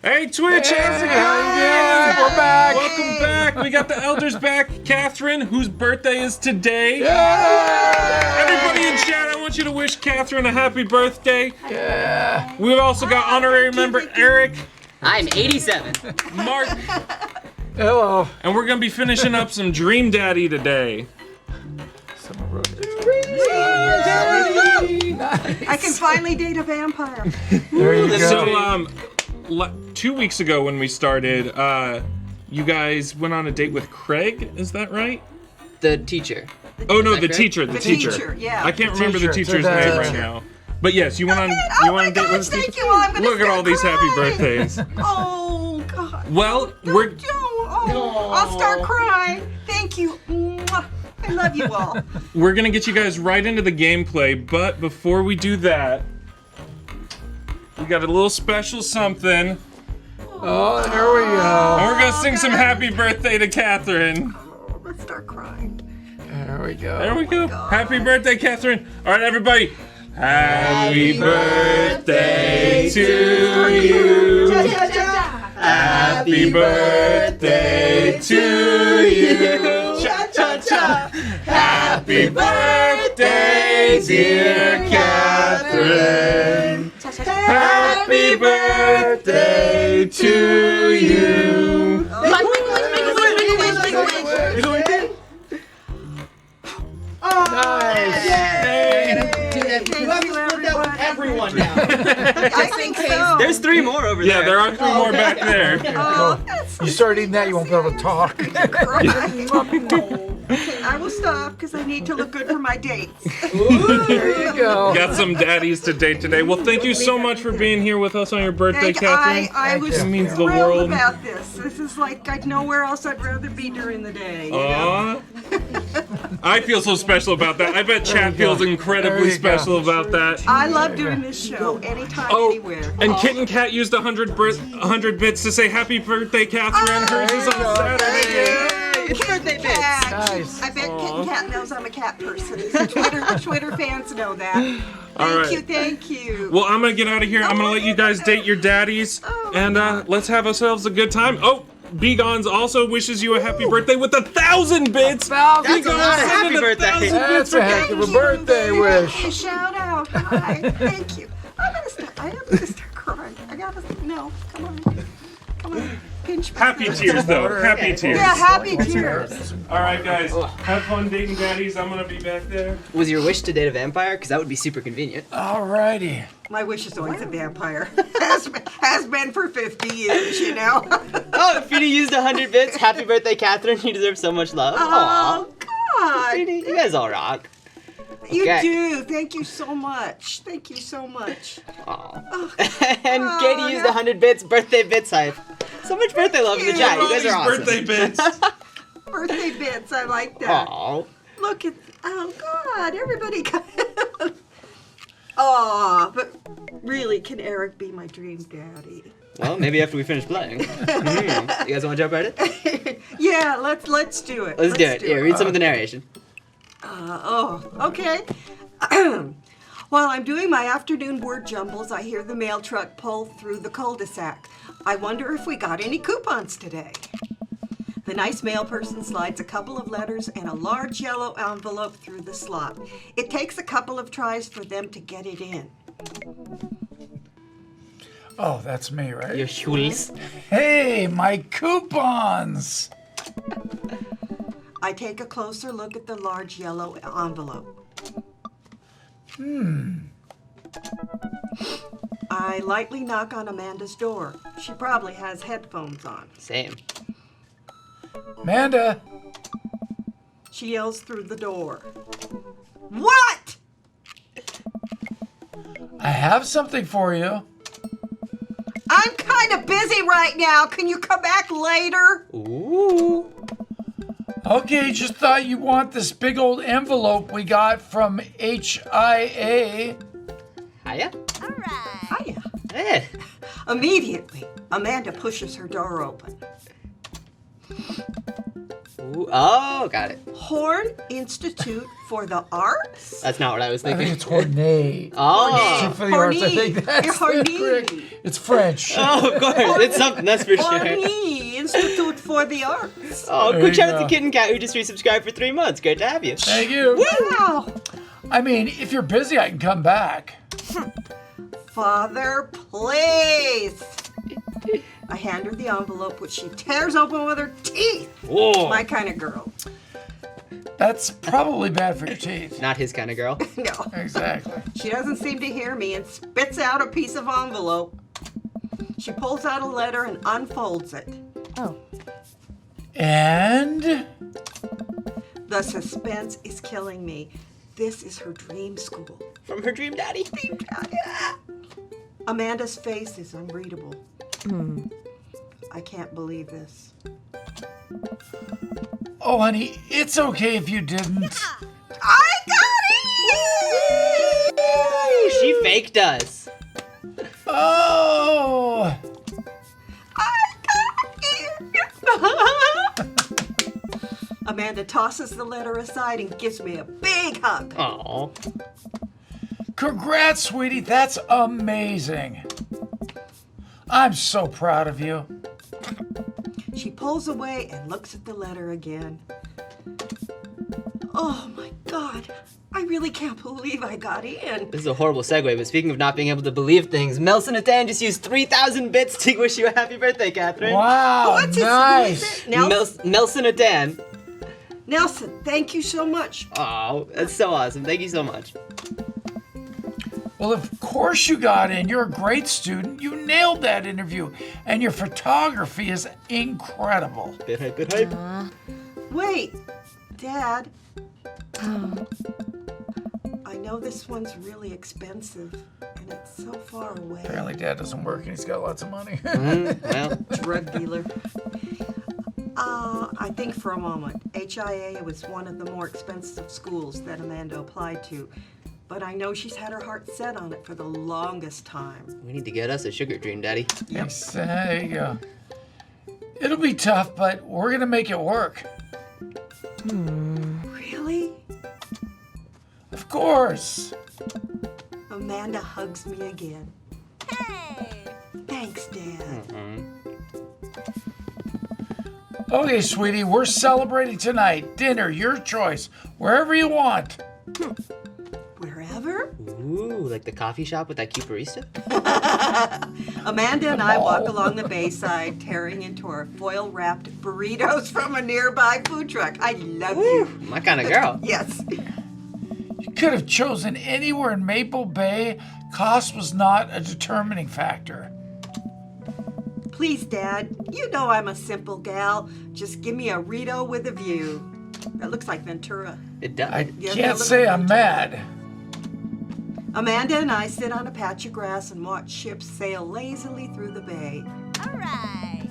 Hey, Twitch, how's it going? We're back. Welcome back. We got the elders back. Catherine, whose birthday is today. Yeah. Everybody in chat, I want you to wish Catherine a happy birthday. Yeah. We've also got honorary member Eric, I'm 87. Mark, Hello. and we're going to be finishing up some Dream Daddy today. I can finally date a vampire. There you go. So, 2 weeks ago when we started, you guys went on a date with Craig, is that right? The teacher. Oh no, that the correct? teacher, the teacher. teacher, yeah. I can't remember the teacher, teacher's the name right teacher. now. But yes, you went on Oh my a date gosh, with the thank teacher. you. Well, I'm gonna Look at start all these happy crying. birthdays. Oh, God. Well, we're I'll start crying. Thank you. Mwah. I love you all. we're gonna get you guys right into the gameplay, but before we do that, we got a little special something. Oh, there we And go. we're gonna sing some happy birthday to Catherine. Oh, let's start crying. There we go. There we go. Happy birthday, Catherine. All right, everybody. Happy birthday to you. Happy birthday to you. Cha-cha-cha. Happy birthday, dear Catherine. Happy birthday to you. Nice. Everyone now. I think so. There's 3 more over there. Yeah, there are 3 more back there. Oh, that's You start eating that, you won't be able to talk. Okay, I will stop because I need to look good for my dates. There you go. Got some daddies to date today. Well, thank you so much for being here with us on your birthday, I Catherine. Thank was you. It means the thrilled world. about this. This is like nowhere else I'd rather be during the day. You know? Aw. I feel so special about that. I bet chat feels incredibly There you go. special about that. I love doing this show anytime, Oh, anywhere. and Kitten Cat used 100 bits to say happy birthday, Catherine. Hers is on Saturday. It's birthday bits. Cat. Nice. I bet Kitten Cat knows I'm a cat person. Twitter fans know that. All right. Thank you. Well, I'm gonna get out of here. I'm gonna let you guys date your daddies, and let's have ourselves a good time. Oh, Begons also wishes you a happy birthday with 1,000 bits. That's a Begons lot of happy sending birthday. 1,000 That's a heck of a birthday wish. A shout out. Hi. Thank you. I am gonna start crying. I gotta no. Come on. Pinch me. Happy tears, though. Happy tears. Yeah, happy tears. All right, guys. Have fun dating daddies. I'm gonna be back there. Was your wish to date a vampire? Because that would be super convenient. Alrighty. My wish is always a vampire. Has been for 50 years, you know. Oh, if you'd used 100 bits, happy birthday, Catherine. You deserve so much love. Aw. Oh God. You guys all rock. You Okay. do. Thank you so much. Thank you so much. Aw. And Katie used 100 bits, birthday bits hype. So much birthday love in the chat. You guys are awesome. Birthday bits. Birthday bits. I like that. Aw. Look at. Oh God. Everybody. Aw, but really, can Eric be my dream daddy? Well, maybe after we finish playing. You guys want to jump right in? Yeah. Let's do it. Let's do it. Here, read some of the narration. Okay. While I'm doing my afternoon word jumbles, I hear the mail truck pull through the cul-de-sac. I wonder if we got any coupons today. The nice mail person slides a couple of letters and a large yellow envelope through the slot. It takes a couple of tries for them to get it in. Oh, that's me, right? Your shuls. Hey, my coupons. I take a closer look at the large yellow envelope. I lightly knock on Amanda's door. She probably has headphones on. Same. Amanda. She yells through the door. What? I have something for you. I'm kind of busy right now. Can you come back later? Ooh. Okay, just thought you want this big old envelope we got from HIA. Hiya? Hiya. Hey. Immediately, Amanda pushes her door open. Ooh, oh, got it. Horn Institute for the Arts? That's not what I was I thinking. think it's Hornet. Oh. Institute for the Arts. I think that's correct. It's French. Oh, of course. It's something, that's for sure. Horny Institute for the Arts. Oh, There quick you shout out go. to Kid and Cat who just resubscribed for 3 months. Great to have you. Thank you. Wow. I mean, if you're busy, I can come back. Father, please. I hand her the envelope, which she tears open with her teeth. Whoa. My kind of girl. That's probably bad for your teeth. Not his kind of girl. No. Exactly. She doesn't seem to hear me and spits out a piece of envelope. She pulls out a letter and unfolds it. Oh. And The suspense is killing me. This is her dream school. From her dream daddy. Amanda's face is unreadable. I can't believe this. oh, honey, it's okay if you didn't. I got it! She faked us. Oh. I got it! Amanda tosses the letter aside and gives me a big hug. Aw. Congrats, sweetie. That's amazing. I'm so proud of you. She pulls away and looks at the letter again. Oh my God, I really can't believe I got in. This is a horrible segue, but speaking of not being able to believe things, Melson and Dan just used 3,000 bits to wish you a happy birthday, Catherine. Wow, What's his nice. name? Melson and Dan. Nelson, thank you so much. Oh, that's so awesome. Thank you so much. Well, of course you got in. You're a great student. You nailed that interview. And your photography is incredible. Bit hype, bit hype. Wait, Dad. I know this one's really expensive, and it's so far away. Apparently Dad doesn't work and he's got lots of money. Well, Drug dealer. I think for a moment, HIA was one of the more expensive schools that Amanda applied to. But I know she's had her heart set on it for the longest time. we need to get us a sugar dream, Daddy. Yes, there you go. It'll be tough, but we're going to make it work. Really? Of course. Amanda hugs me again. Hey. Thanks, Dad. Okay, sweetie, we're celebrating tonight. Dinner, your choice. Wherever you want. Wherever? Ooh, like the coffee shop with that cute barista? Amanda and I walk along the bayside, tearing into our foil-wrapped burritos from a nearby food truck. I love you. My kind of girl. Yes. You could have chosen anywhere in Maple Bay. Cost was not a determining factor. Please, Dad. You know I'm a simple gal. Just give me a Rito with a view. That looks like Ventura. It does. I Yeah, can't that say looks I'm like mad. Amanda and I sit on a patch of grass and watch ships sail lazily through the bay. All right.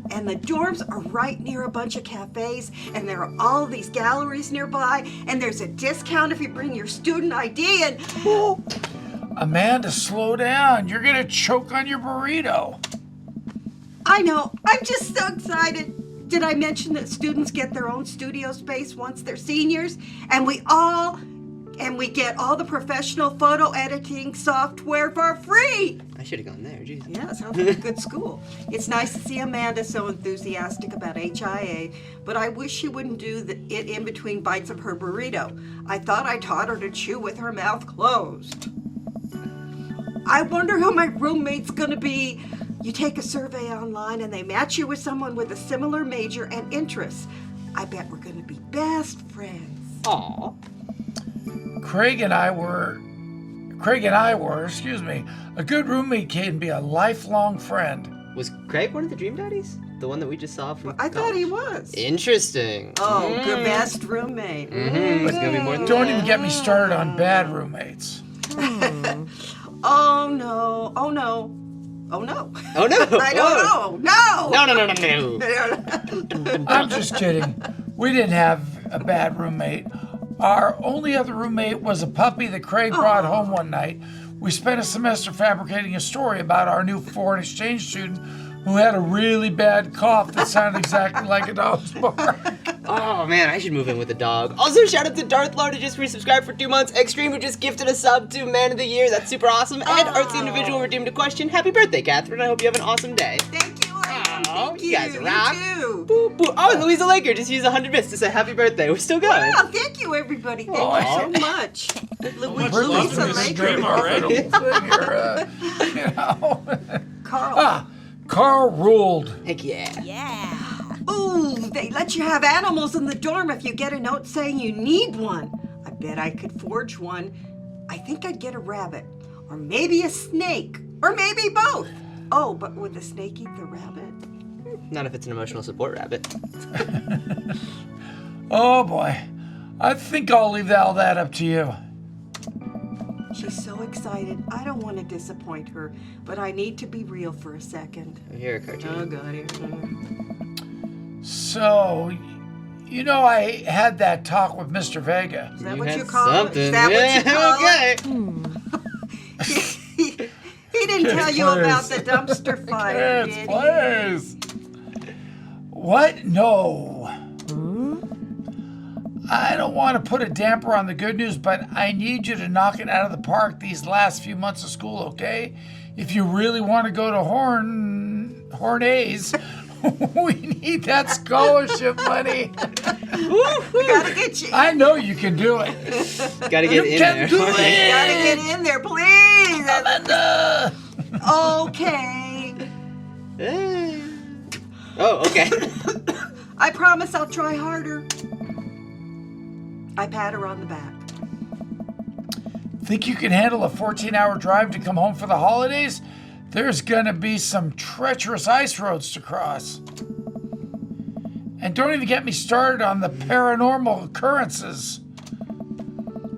And the dorms are right near a bunch of cafes, and there are all these galleries nearby, and there's a discount if you bring your student ID, and Amanda, slow down. You're going to choke on your burrito. I know, I'm just so excited. Did I mention that students get their own studio space once they're seniors? And we get all the professional photo editing software for free. I should have gone there, jeez. Yeah, it sounds like a good school. It's nice to see Amanda so enthusiastic about HIA, but I wish she wouldn't do it in between bites of her burrito. I thought I taught her to chew with her mouth closed. I wonder who my roommate's gonna be. You take a survey online and they match you with someone with a similar major and interests. I bet we're gonna be best friends. Aw. Craig and I were, a good roommate can be a lifelong friend. Was Craig one of the dream daddies? The one that we just saw from I thought he was. Interesting. Oh, good best roommate. It's gonna be more than Don't even get me started on bad roommates. Oh no. Oh no. Oh no. Oh no! I don't know. No. No. I'm just kidding. We didn't have a bad roommate. Our only other roommate was a puppy that Craig brought home one night. We spent a semester fabricating a story about our new foreign exchange student who had a really bad cough that sounded exactly like a dog's bark. Oh man, I should move in with a dog. Also, shout out to Darth Lord who just resubscribed for 2 months. Extreme who just gifted a sub to Man of the Year. That's super awesome. And Artsy Individual redeemed a question. Happy birthday, Catherine. I hope you have an awesome day. Thank you, Aaron. Thank you. You guys rock. You too. Boop, boop. Oh, and Louisa Laker just used 100 bits to say happy birthday. We're still going. Wow, thank you, everybody. Thank you so much. much love in this stream already. You know. Carl. Carl ruled. Heck yeah. Yeah. Ooh, they let you have animals in the dorm if you get a note saying you need one. I bet I could forge one. I think I'd get a rabbit. Or maybe a snake. Or maybe both. Oh, but would the snake eat the rabbit? Not if it's an emotional support rabbit. Oh boy. I think I'll leave all that up to you. She's so excited. I don't want to disappoint her, but I need to be real for a second. You're a cartoon. Oh, God. So, you know, I had that talk with Mr. Vega. Is that You what had you call something. it? Is that what you call Okay. it? He didn't tell you about the dumpster fire, Kids, did he? please. What? No. I don't want to put a damper on the good news, but I need you to knock it out of the park these last few months of school, okay? If you really want to go to Hornays, we need that scholarship money. We gotta get you. I know you can do it. Gotta get in can there. do it. Gotta get in there, please. Amanda. Okay. Oh, okay. I promise I'll try harder. I pat her on the back. Think you can handle a 14-hour drive to come home for the holidays? There's gonna be some treacherous ice roads to cross. And don't even get me started on the paranormal occurrences.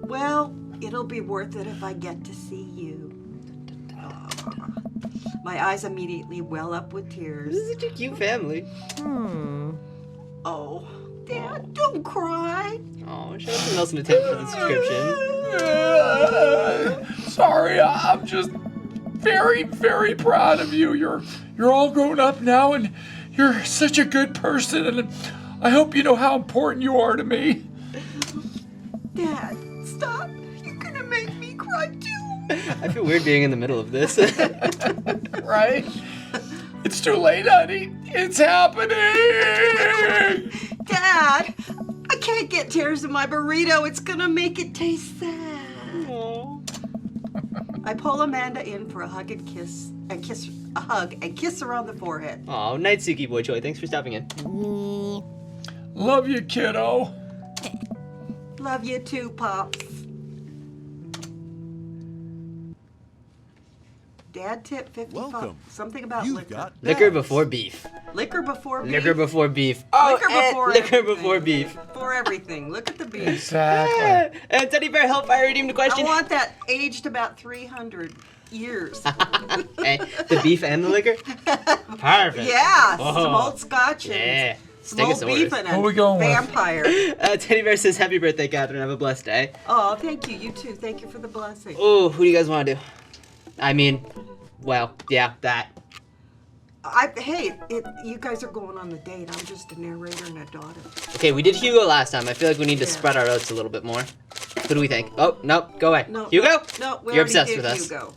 Well, it'll be worth it if I get to see you. My eyes immediately well up with tears. This is such a cute family. Oh, Dad, don't cry. Oh, shout out to Nelson Attempt for the subscription. Sorry, I'm just very, very proud of you. You're all grown up now, and you're such a good person, and I hope you know how important you are to me. Dad, stop. You're gonna make me cry too. I feel weird being in the middle of this. Right? It's too late, honey. It's happening. Dad, I can't get tears in my burrito. It's gonna make it taste sad. I pull Amanda in for a hug and kiss her on the forehead. Oh, night Suki Boy Choi. Thanks for stopping in. Love you, kiddo. Love you too, Pops. Dad tip 55. Welcome. Something about You've liquor. got Liquor bags. before beef. Liquor before beef. Liquor before beef. Oh, Liquor before liquor everything. before beef. Before everything. Look at the beef. Exactly. And Teddy Bear Hellfire redeemed a I question. want that aged about 300 years. Hey, the beef and the liquor? Perfect. Yeah, some Oh. old scotch and Yeah. some old Stegosaurus. beef and What a we going with? vampire. Teddy Bear says, happy birthday, Catherine. Have a blessed day. Oh, thank you. You too. Thank you for the blessing. Oh, who do you guys want to do? I mean, well, yeah, that. You guys are going on the date. I'm just a narrator and a daughter. Okay, we did Hugo last time. I feel like we need to Yeah. spread our oats a little bit more. Who do we think? Oh, nope, go away. No, Hugo? No, we You're already obsessed did with us. Hugo.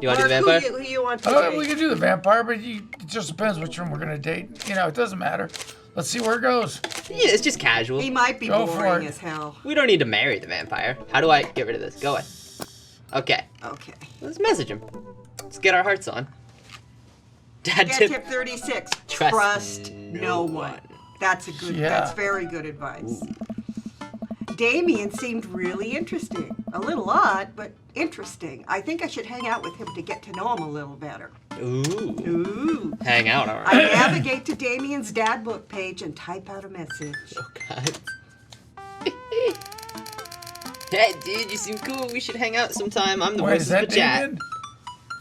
You want to do the Mark, vampire? Who you want to date? We can do the vampire, but it just depends which one we're gonna date. You know, it doesn't matter. Let's see where it goes. Yeah, it's just casual. He might be Go for boring it. as hell. We don't need to marry the vampire. How do I get rid of this? Go away. Okay, Okay. let's message him. Let's get our hearts on. Dad Yeah, tip. tip 36. Trust Trust no one. That's a good. Yeah. That's very good advice. Damien seemed really interesting. A little odd, but interesting. I think I should hang out with him to get to know him a little better. Ooh. Ooh. Hang out, all I right. navigate to Damien's dad book page and type out a message. Oh, God. Hey, dude, you seem cool. We should hang out sometime. I'm the Wait, worst is that of the chat. Damien?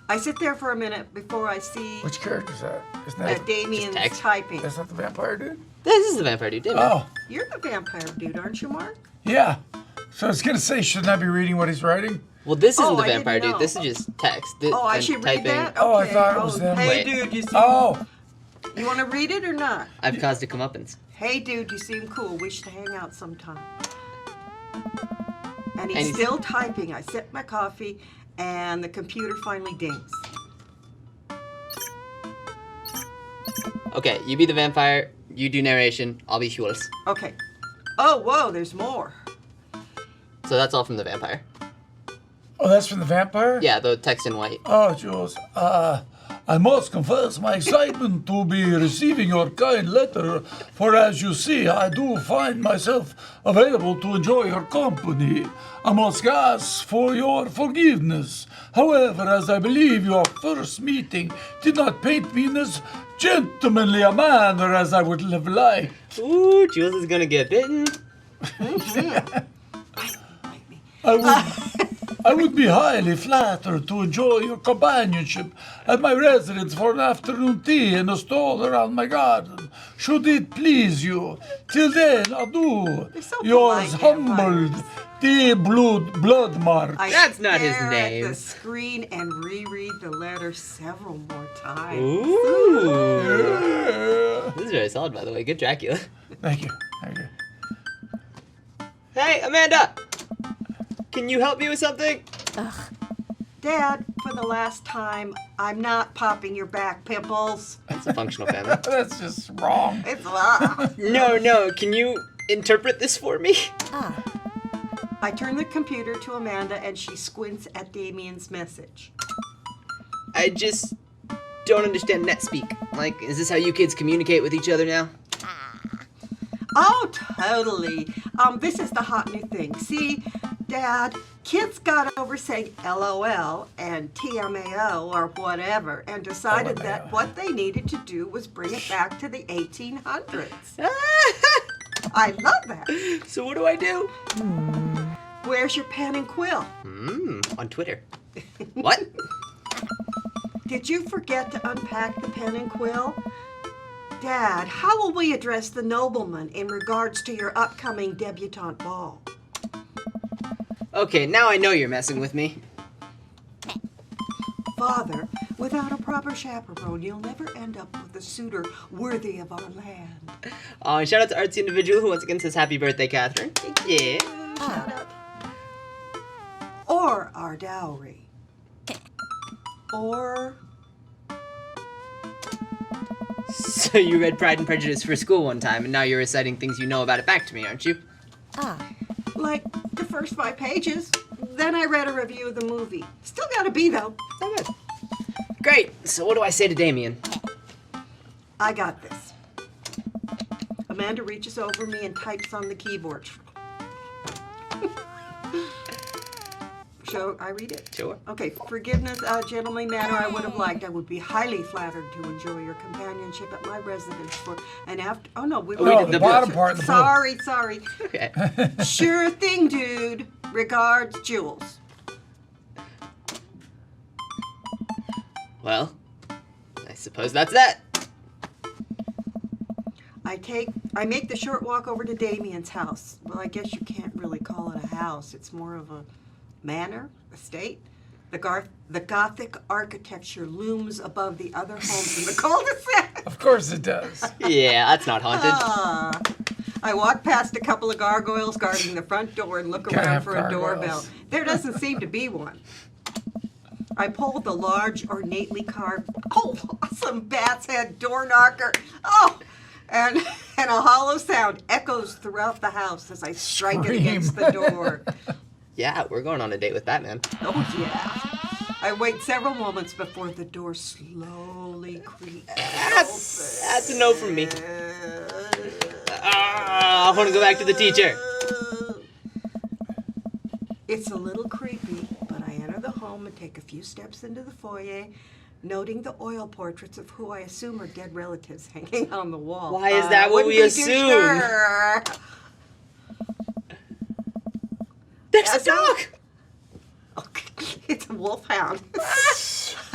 I sit there for a minute before I see Which character is that? Isn't that that Damien's text. typing. that's not the vampire dude? This is the vampire dude, didn't Oh, You're the vampire dude, aren't you, Mark? yeah. So I was gonna say, shouldn't I be reading what he's writing? Well, this isn't Oh, the I didn't vampire dude. know. This is just text. Oh, I and should read typing. that? Oh, I Okay. thought it was them. Hey, Wait. dude, you see? Oh, You want to read it or not? I've caused a comeuppance. Hey, dude, you seem cool. We should hang out sometime. And And he's he's- still typing. I sip my coffee, and the computer finally dings. Okay, you be the vampire, you do narration, I'll be Jules. Okay. Oh, whoa, there's more. So that's all from the vampire. Oh, that's from the vampire? Yeah, the text in white. Oh, Jules, I must confess my excitement to be receiving your kind letter, for as you see, I do find myself available to enjoy your company. I must ask for your forgiveness. However, as I believe your first meeting did not paint me in as gentlemanly a manner as I would have liked. Ooh, Jules is gonna get bitten. I would be highly flattered to enjoy your companionship at my residence for an afternoon tea in a stall around my garden, should it please you. Till then, adieu. so Yours polite, humbled, vampires. blood mark. I That's not his stare name. at the screen and reread the letter several more times. Ooh. This is very solid, by the way. Good Dracula. Thank you. Thank you. Hey, Amanda! Can you help me with something? Dad, for the last time, I'm not popping your back pimples. It's a functional family. That's just wrong. It's No, can you interpret this for me? I turn the computer to Amanda and she squints at Damien's message. I just don't understand NetSpeak. Like, is this how you kids communicate with each other now? Oh, totally. This is the hot new thing. See, Dad, kids got over saying LOL and TMAO or whatever and decided that what they needed to do was bring it back to the 1800s. I love that. So what do I do? Where's your pen and quill? On Twitter. What? Did you forget to unpack the pen and quill? Dad, how will we address the nobleman in regards to your upcoming debutante ball? Okay, now I know you're messing with me. Father, without a proper chaperone, you'll never end up with a suitor worthy of our land. And shout out to Artsy Individual who once again says happy birthday, Catherine. Yeah. Shout out. Or our dowry. Or... So you read Pride and Prejudice for school one time, and now you're reciting things you know about it back to me, aren't you? like the first 5 pages. Then I read a review of the movie. Still gotta be, though. Oh, good. Great. So what do I say to Damien? I got this. Amanda reaches over me and types on the keyboard. Shall I read it? Sure. Okay, forgiveness, gentlemanly manner I would have liked. I would be highly flattered to enjoy your companionship at my residence for an after. Oh no, we Oh, No, did the the bottom book. part. The book. Sorry. Okay. Sure thing, dude. Regards, Jules. Well, I suppose that's that. I make the short walk over to Damien's house. Well, I guess you can't really call it a house. It's more of a manor, estate. The Gothic architecture looms above the other homes in the cul-de-sac. Of course it does. Yeah, that's not haunted. I walk past a couple of gargoyles guarding the front door and look Can't around have for a doorbell. gargoyles. There doesn't seem to be one. I pull the large, ornately carved, awesome bat's head door knocker. And a hollow sound echoes throughout the house as I strike it against the door. Yeah, we're going on a date with Batman. Oh, yeah. I wait several moments before the door slowly creaks That's a no from me. I want to go back to the teacher. It's a little creepy, but I enter the home and take a few steps into the foyer, noting the oil portraits of who I assume are dead relatives hanging on the wall. Why is that what Wouldn't we be too assume? sure. There's a Yes, dog! Okay. It's a wolfhound.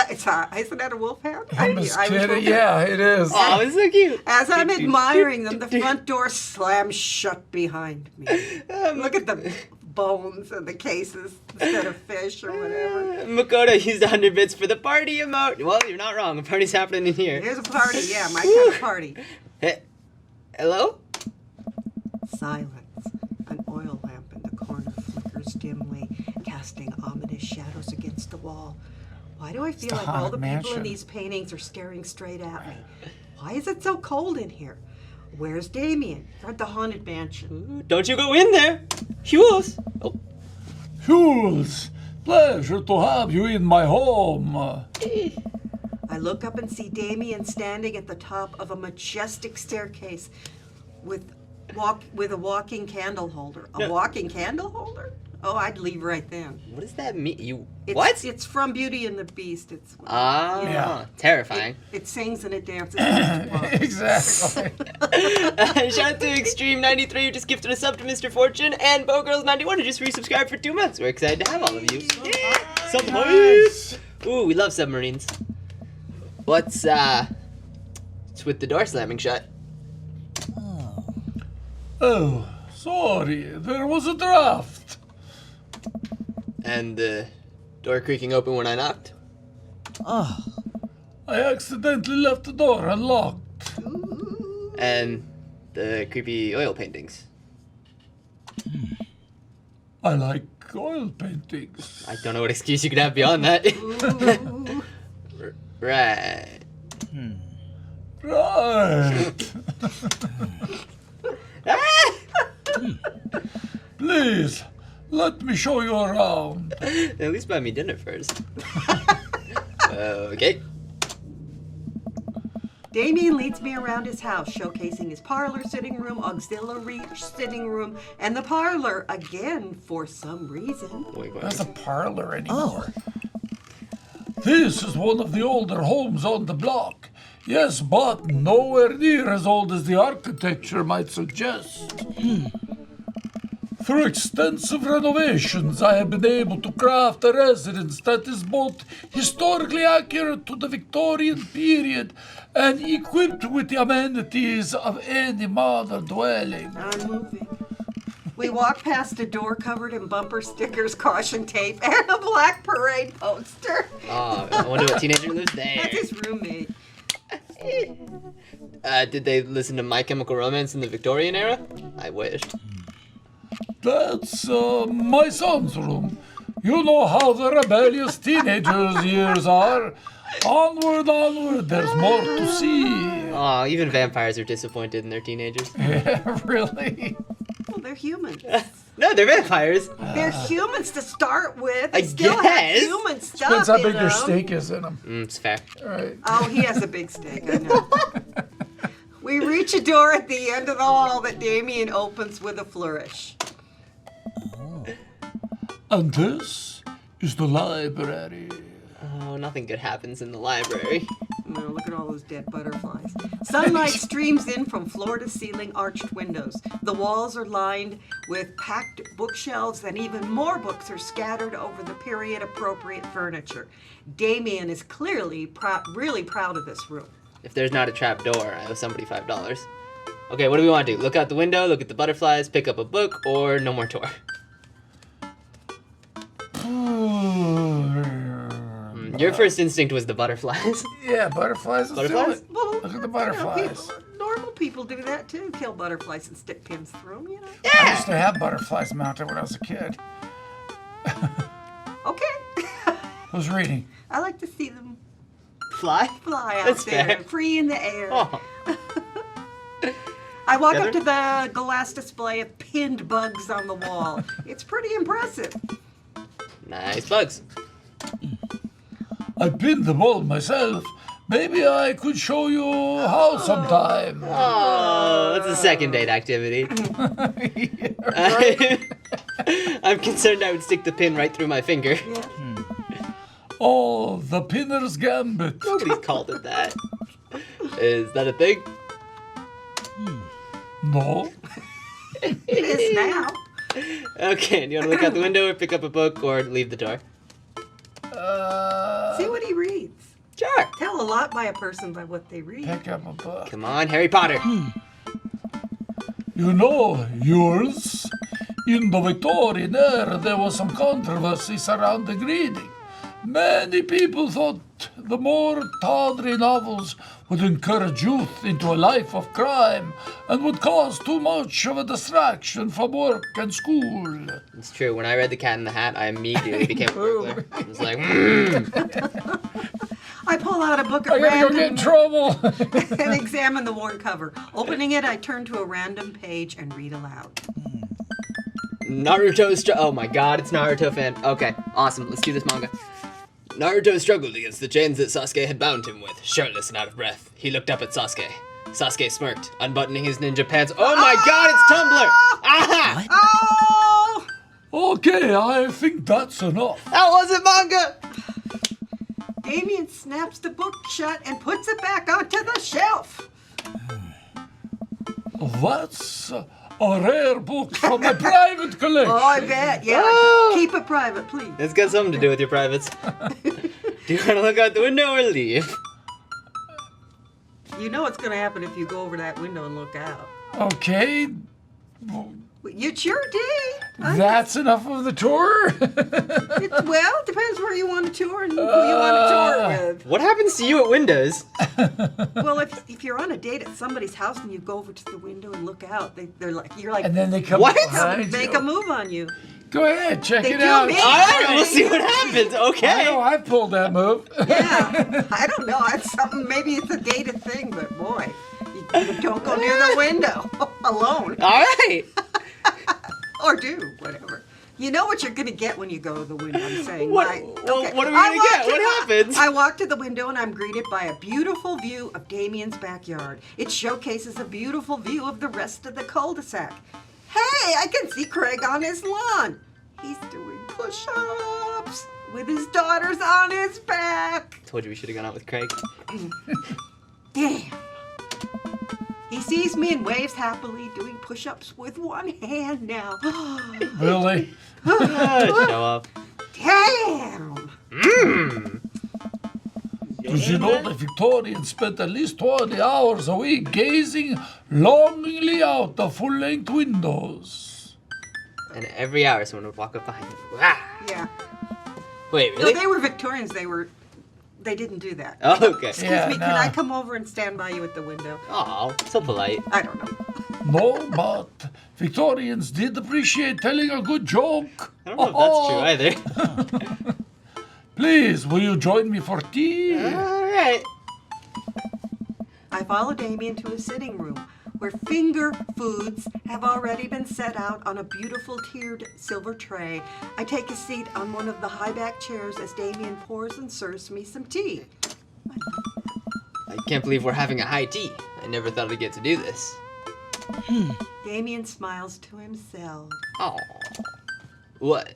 Isn't that a wolfhound? I'm just Irish kidding. wolfhound. Yeah, it is. Oh, it's so cute. As I'm admiring them, the front door slams shut behind me. Look at the bones in the cases instead of fish or whatever. Makoto used 100 bits for the party emote. Well, you're not wrong. A party's happening in here. Here's a party, yeah, my kind of party. Hey, hello? Silence. An oil lamp in the corner flickers dimly, casting ominous shadows against the wall. Why do I feel the like all the haunted people mansion. in these paintings are staring straight at me? Why is it so cold in here? Where's Damien? They're at the haunted mansion. Don't you go in there. Jules. Oh, Jules, pleasure to have you in my home. I look up and see Damien standing at the top of a majestic staircase with a walking candle holder. A walking candle holder? Oh, I'd leave right then. what does that mean? What? It's from Beauty and the Beast. It's Ah, terrifying. It sings and it dances. Exactly. Shout out to Extreme93 who just gifted a sub to Mr. Fortune, and BowGirls91 who just resubscribed for 2 months. We're excited to have all of you. Submarines! Ooh, we love submarines. What's with the door slamming shut? Oh, sorry, there was a draft. And the door creaking open when I knocked? I accidentally left the door unlocked. And the creepy oil paintings? I like oil paintings. I don't know what excuse you could have beyond that. Right. Right. Please, let me show you around. At least buy me dinner first. Okay. Damien leads me around his house, showcasing his parlor, sitting room, auxiliary sitting room, and the parlor again for some reason. Wait, There's a parlor anymore. This is one of the older homes on the block. Yes, but nowhere near as old as the architecture might suggest. Through extensive renovations, I have been able to craft a residence that is both historically accurate to the Victorian period and equipped with the amenities of any modern dwelling. I'm moving. We walk past a door covered in bumper stickers, caution tape, and a black parade poster. Oh, I wonder what teenager lives there. That's his roommate. Did they listen to My Chemical Romance in the Victorian era? I wish. That's my son's room. You know how the rebellious teenagers' years are. Onward, onward, there's more to see. Oh, even vampires are disappointed in their teenagers. Yeah, really? Well, they're humans. No, they're vampires. They're humans to start with. I They still guess. have human stuff Depends how in big their them. steak is in them. It's fair. Right. Oh, he has a big steak, I know. We reach a door at the end of the hall that Damien opens with a flourish. And this is the library. Oh, nothing good happens in the library. No, look at all those dead butterflies. Sunlight streams in from floor-to-ceiling arched windows. The walls are lined with packed bookshelves, and even more books are scattered over the period-appropriate furniture. Damien is clearly really proud of this room. If there's not a trap door, I owe somebody $5. Okay, what do we want to do? Look out the window, look at the butterflies, pick up a book, or no more tour? Your first instinct was the butterflies. Yeah, butterflies. Let's Butterflies? do it. Look at the butterflies. Normal people do that too. Kill butterflies and stick pins through them, you know. I used to have butterflies mounted when I was a kid. Okay. Who's reading? I like to see them Fly? fly out That's there, fair. free in the air. Oh. I walk Heather? up to the glass display of pinned bugs on the wall. It's pretty impressive. Nice bugs. I pinned them all myself. Maybe I could show you how sometime. Oh, that's a second date activity. I'm concerned I would stick the pin right through my finger. Yeah. Oh, the pinner's gambit. Nobody's called it that. Is that a thing? No. It is now. Okay, do you want to look out the window or pick up a book or leave the door? See what he reads. Sure. Tell a lot by a person by what they read. Pick up a book. Come on, Harry Potter. You know, yours. In the Victorian era, there was some controversy surrounding reading. Many people thought the more tawdry novels would encourage youth into a life of crime and would cause too much of a distraction from work and school. It's true. When I read The Cat in the Hat, I immediately became a burglar. I was like, I pull out a book I at gotta go get in random trouble. and examine the worn cover. Opening it, I turn to a random page and read aloud. Naruto oh my god, it's Naruto fan. Okay, awesome. Let's do this manga. Naruto struggled against the chains that Sasuke had bound him with. Shirtless and out of breath, he looked up at Sasuke. Sasuke smirked, unbuttoning his ninja pants. Oh my god, it's Tumblr! Aha! Oh! Okay, I think that's enough. That wasn't manga! Damien snaps the book shut and puts it back onto the shelf. That's a rare book from my private collection. Oh, I bet. Yeah. Oh. Keep it private, please. It's got something to do with your privates. Do you want to look out the window or leave? You know what's going to happen if you go over that window and look out. Okay, It's your day. that's enough of the tour. Well, depends where you want to tour and who you want to tour with. What happens to you at windows? Well, if you're on a date at somebody's house and you go over to the window and look out, you're like, And then they come What? behind make you. a move on you. Go ahead, check They it do out. me. Alright, we'll see what happens. I know, Okay. I pulled that move. Yeah, I don't know. It's something. Maybe it's a dated thing, but boy, you don't go near the window alone, Alright. or do whatever. You know what you're gonna get when you go to the window. I'm saying. What- right? well, Okay. what are we I gonna walk get? to What the- happens? I walk to the window and I'm greeted by a beautiful view of Damien's backyard. It showcases a beautiful view of the rest of the cul-de-sac. Hey, I can see Craig on his lawn. He's doing push-ups with his daughters on his back. Told you we should have gone out with Craig. Damn. He sees me and waves happily, doing push-ups with one hand now. Really? Show up. Damn! Did you know the Victorians spent at least 20 hours a week gazing longingly out the full-length windows? And every hour someone would walk up behind him. Wow. Yeah. Wait, No, really? they were Victorians. They didn't do that. Oh, okay. Excuse Yeah, me, no. can I come over and stand by you at the window? Oh, so polite. I don't know. No, but Victorians did appreciate telling a good joke. I don't know if that's true either. Please, will you join me for tea? Alright. I follow Damien to his sitting room, where finger foods have already been set out on a beautiful tiered silver tray. I take a seat on one of the high-back chairs as Damien pours and serves me some tea. I can't believe we're having a high tea. I never thought I'd get to do this. Damien smiles to himself. Oh. What?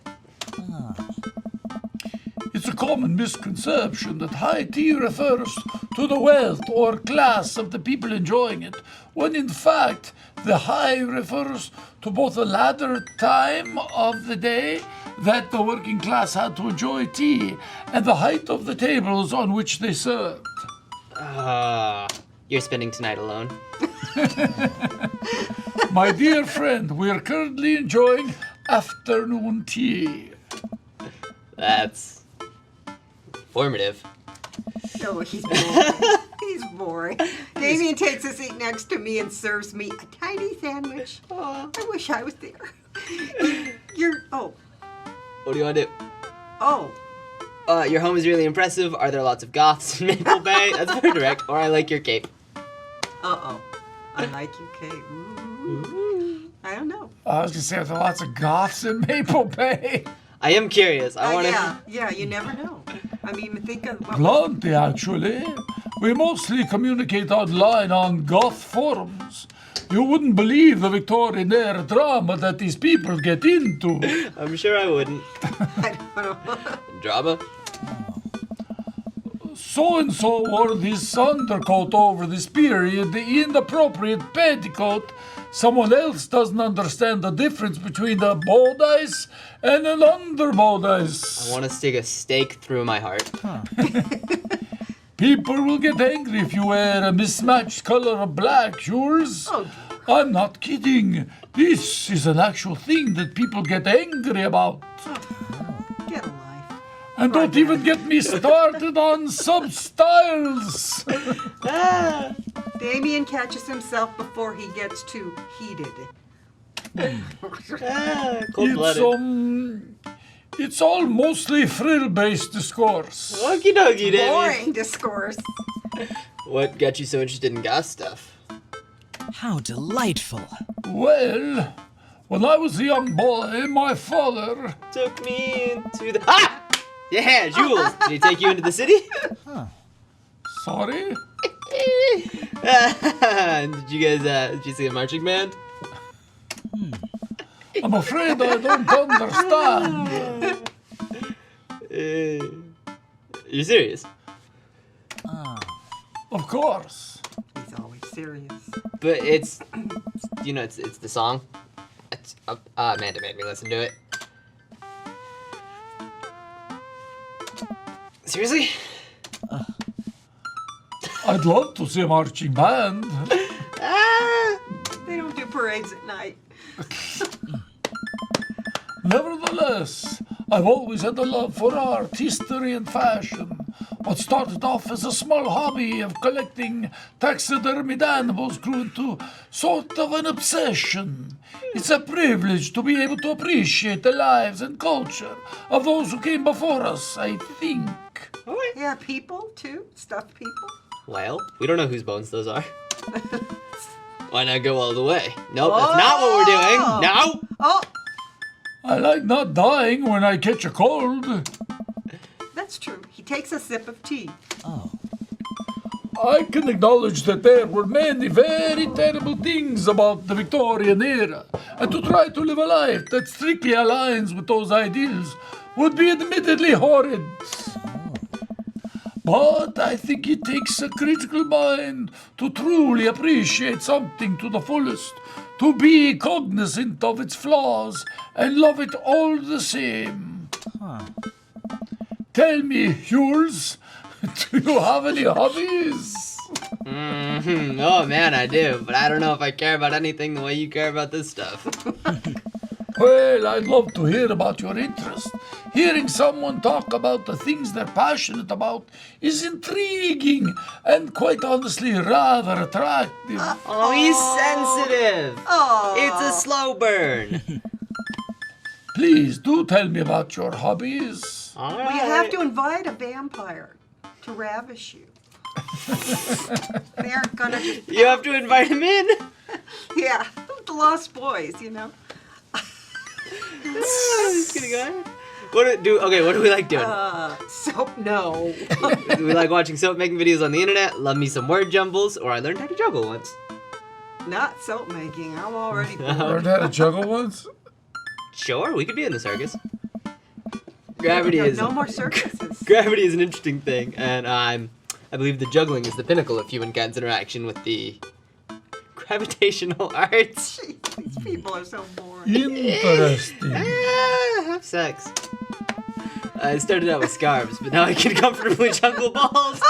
It's a common misconception that high tea refers to the wealth or class of the people enjoying it, when in fact the high refers to both the latter time of the day that the working class had to enjoy tea and the height of the tables on which they served. You're spending tonight alone. My dear friend, we are currently enjoying afternoon tea. That's formative. Oh, he's boring. He's boring. Damien takes a seat next to me and serves me a tiny sandwich. Oh, I wish I was there. Oh, What do you want to do? oh. Your home is really impressive. Are there lots of goths in Maple Bay? That's very direct. Or I like your cape. Uh-oh. I like you, Kate. Ooh. I don't know. I was going to say, are there lots of goths in Maple Bay? I am curious. I want to. Yeah, you never know. I mean, think of Plenty, actually. We mostly communicate online on goth forums. You wouldn't believe the Victorian era drama that these people get into. I'm sure I wouldn't. I don't know. Drama? So-and-so wore this undercoat over this period, the inappropriate petticoat. Someone else doesn't understand the difference between a bodice and an underbodice. I want to stick a stake through my heart. People will get angry if you wear a mismatched color of black, yours. Oh, I'm not kidding. This is an actual thing that people get angry about. Get a life. And don't even get me started on sub-styles. Damien catches himself before he gets too heated. Cold-blooded. It's all mostly frill-based discourse. Okie dokie, Damien. Boring discourse. What got you so interested in goth stuff? How delightful. Well, when I was a young boy, my father... Took me into the... Ah! Yeah, Jules. Did he take you into the city? Sorry? Did you guys, did you see a marching band? I'm afraid I don't understand. You're serious? Of course. He's always serious. But it's, you know, it's the song. It's, Amanda made me listen to it. Seriously? I'd love to see a marching band. They don't do parades at night. Nevertheless, I've always had a love for art, history, and fashion. What started off as a small hobby of collecting taxidermied animals grew into sort of an obsession. It's a privilege to be able to appreciate the lives and culture of those who came before us, I think. Yeah, people too. Stuffed people. Well, we don't know whose bones those are. Why not go all the way? Nope, that's not what we're doing. No! Oh, I like not dying when I catch a cold. that's true. He takes a sip of tea. I can acknowledge that there were many very terrible things about the Victorian era, and to try to live a life that strictly aligns with those ideals would be admittedly horrid. But I think it takes a critical mind to truly appreciate something to the fullest, to be cognizant of its flaws and love it all the same. Tell me, Jules, do you have any hobbies? Oh man, I do, but I don't know if I care about anything the way you care about this stuff. Well, I'd love to hear about your interest. Hearing someone talk about the things they're passionate about is intriguing and quite honestly rather attractive. Oh, he's sensitive. Oh, It's a slow burn. Please do tell me about your hobbies. All well, you have to invite a vampire to ravish you. They aren't gonna just... You have to invite him in. Yeah, the Lost Boys, you know. Just gonna go ahead. What do we like doing? Soap, no. Do we like watching soap making videos on the internet? Love me some word jumbles, or I learned how to juggle once. Not soap making. I'm already Learned how to juggle once? Sure, we could be in the circus. Gravity No, is no more circuses. gravity is an interesting thing, and I believe the juggling is the pinnacle of humankind's interaction with the gravitational arts. Jeez, these people are so boring. Interesting. Have sex. I started out with scarves, but now I can comfortably juggle balls.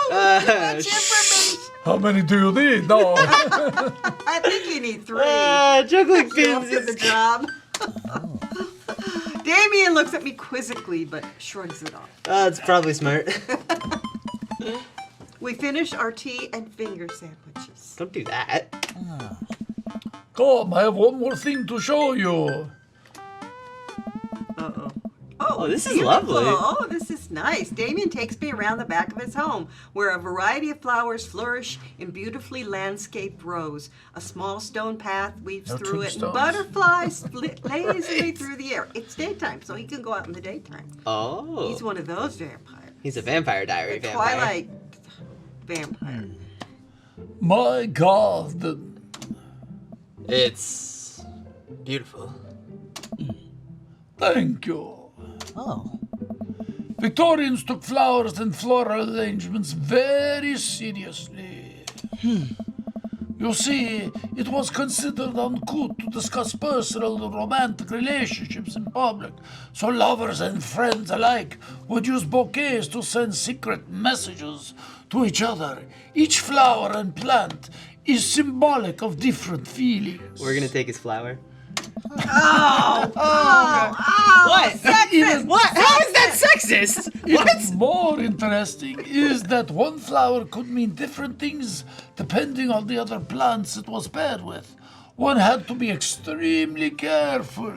Much information. How many do you need? No. I think you need 3. Juggling You're up pins to the is... job. Damien looks at me quizzically, but shrugs it off. That's probably smart. We finish our tea and finger sandwiches. Don't do that. Come, I have one more thing to show you. Uh-oh. Oh, this is beautiful. lovely. Oh, this is nice. Damien takes me around the back of his home, where a variety of flowers flourish in beautifully landscaped rows. A small stone path weaves No through it, and tombstones. butterflies lazily through the air. It's daytime, so he can go out in the daytime. Oh. He's one of those vampires. He's a Vampire Diary The vampire. Twilight vampire. My God. It's beautiful. Thank you. Oh. Victorians took flowers and floral arrangements very seriously. You see, it was considered uncouth to discuss personal and romantic relationships in public, so lovers and friends alike would use bouquets to send secret messages to each other. Each flower and plant is symbolic of different feelings. We're gonna take his flower. What? Even, What? How is that sexist? even more interesting is that one flower could mean different things depending on the other plants it was paired with. One had to be extremely careful,